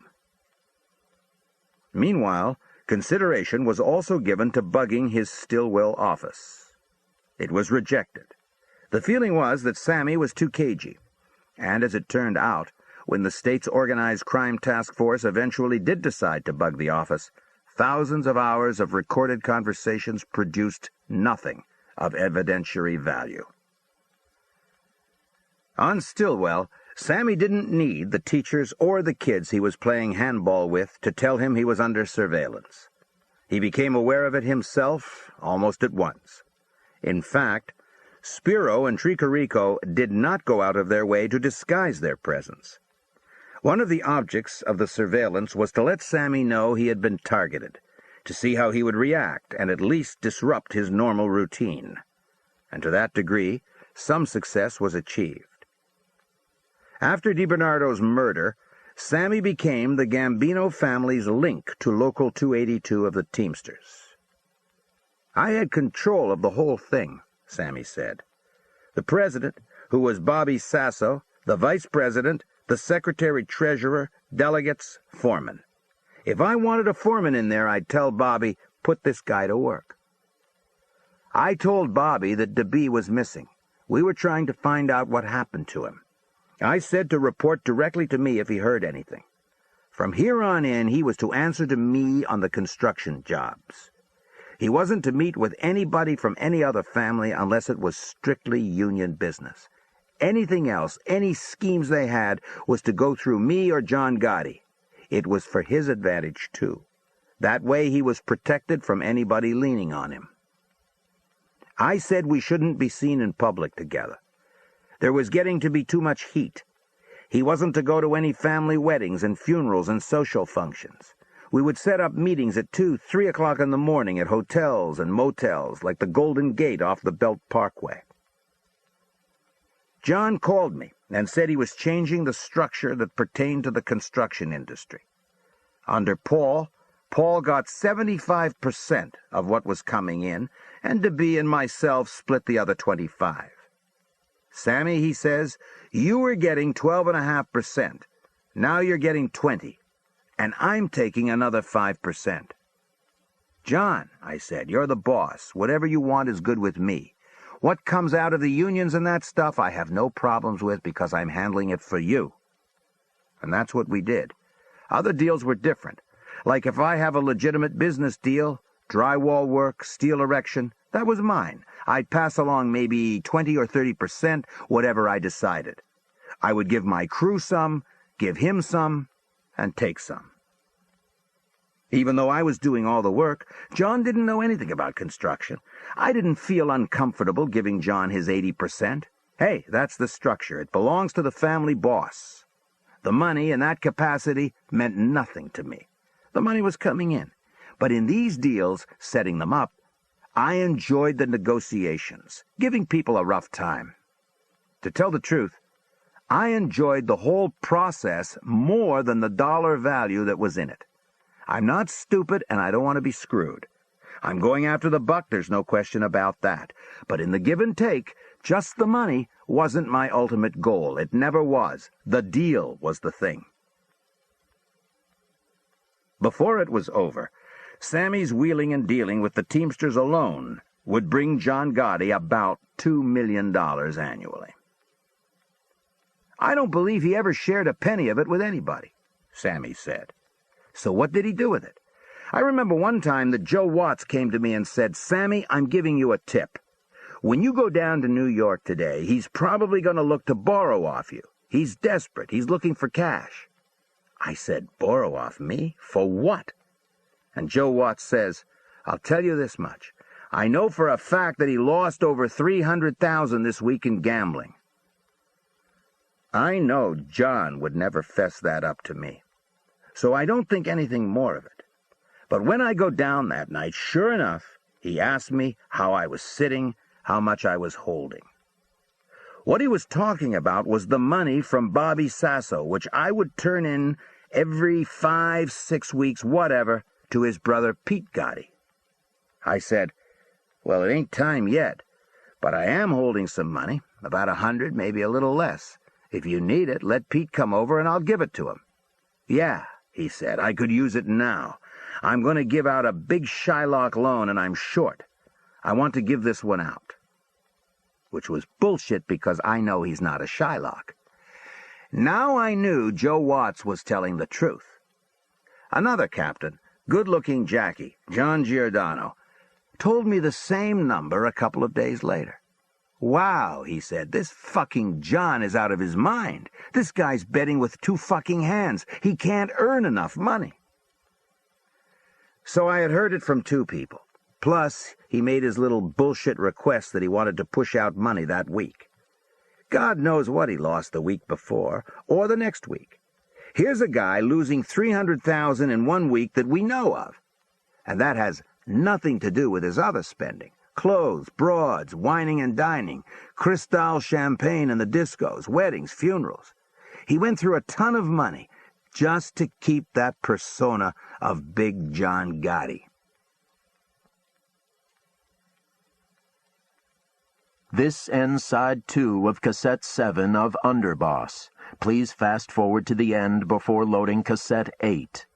Meanwhile, consideration was also given to bugging his Stillwell office. It was rejected. The feeling was that Sammy was too cagey, and as it turned out, when the state's organized crime task force eventually did decide to bug the office, thousands of hours of recorded conversations produced nothing of evidentiary value. On Stillwell, Sammy didn't need the teachers or the kids he was playing handball with to tell him he was under surveillance. He became aware of it himself almost at once. In fact, Spiro and Tricarico did not go out of their way to disguise their presence. One of the objects of the surveillance was to let Sammy know he had been targeted, to see how he would react and at least disrupt his normal routine. And to that degree, some success was achieved. After DiBernardo's murder, Sammy became the Gambino family's link to Local 282 of the Teamsters. I had control of the whole thing, Sammy said. The president, who was Bobby Sasso, the vice president, the secretary-treasurer, delegates, foreman. If I wanted a foreman in there, I'd tell Bobby, put this guy to work. I told Bobby that DeBee was missing. We were trying to find out what happened to him. I said to report directly to me if he heard anything. From here on in, he was to answer to me on the construction jobs. He wasn't to meet with anybody from any other family unless it was strictly union business. Anything else, any schemes they had, was to go through me or John Gotti. It was for his advantage, too. That way he was protected from anybody leaning on him. I said we shouldn't be seen in public together. There was getting to be too much heat. He wasn't to go to any family weddings and funerals and social functions. We would set up meetings at 2, 3 o'clock in the morning at hotels and motels like the Golden Gate off the Belt Parkway. John called me and said he was changing the structure that pertained to the construction industry. Under Paul got 75% of what was coming in, and DeBee and myself split the other 25%. Sammy, he says, you were getting 12.5%. Now you're getting 20%, and I'm taking another 5%. John, I said, you're the boss. Whatever you want is good with me. What comes out of the unions and that stuff, I have no problems with because I'm handling it for you. And that's what we did. Other deals were different. Like if I have a legitimate business deal, drywall work, steel erection, that was mine. I'd pass along maybe 20 or 30%, whatever I decided. I would give my crew some, give him some, and take some. Even though I was doing all the work, John didn't know anything about construction. I didn't feel uncomfortable giving John his 80%. Hey, that's the structure. It belongs to the family boss. The money in that capacity meant nothing to me. The money was coming in. But in these deals, setting them up, I enjoyed the negotiations, giving people a rough time. To tell the truth, I enjoyed the whole process more than the dollar value that was in it. I'm not stupid, and I don't want to be screwed. I'm going after the buck, there's no question about that. But in the give and take, just the money wasn't my ultimate goal. It never was. The deal was the thing. Before it was over, Sammy's wheeling and dealing with the Teamsters alone would bring John Gotti about $2 million annually. I don't believe he ever shared a penny of it with anybody, Sammy said. So what did he do with it? I remember one time that Joe Watts came to me and said, "Sammy, I'm giving you a tip. When you go down to New York today, he's probably going to look to borrow off you. He's desperate. He's looking for cash." I said, "Borrow off me? For what?" And Joe Watts says, "I'll tell you this much. I know for a fact that he lost over $300,000 this week in gambling." I know John would never fess that up to me, so I don't think anything more of it. But when I go down that night, sure enough, he asked me how I was sitting, how much I was holding. What he was talking about was the money from Bobby Sasso, which I would turn in every 5, 6 weeks, whatever, to his brother Pete Gotti. I said, "Well, it ain't time yet, but I am holding some money, about 100, maybe a little less. If you need it, let Pete come over and I'll give it to him." "Yeah," he said, "I could use it now. I'm going to give out a big Shylock loan and I'm short. I want to give this one out." Which was bullshit because I know he's not a Shylock. Now I knew Joe Watts was telling the truth. Another captain, good-looking Jackie, John Giordano, told me the same number a couple of days later. "Wow," he said, "this fucking John is out of his mind. This guy's betting with 2 fucking hands. He can't earn enough money." So I had heard it from 2 people. Plus, he made his little bullshit request that he wanted to push out money that week. God knows what he lost the week before, or the next week. Here's a guy losing $300,000 in 1 week that we know of. And that has nothing to do with his other spending. Clothes, broads, wining and dining, Cristal champagne in the discos, weddings, funerals. He went through a ton of money just to keep that persona of Big John Gotti. This ends side 2 of cassette 7 of Underboss. Please fast forward to the end before loading cassette 8.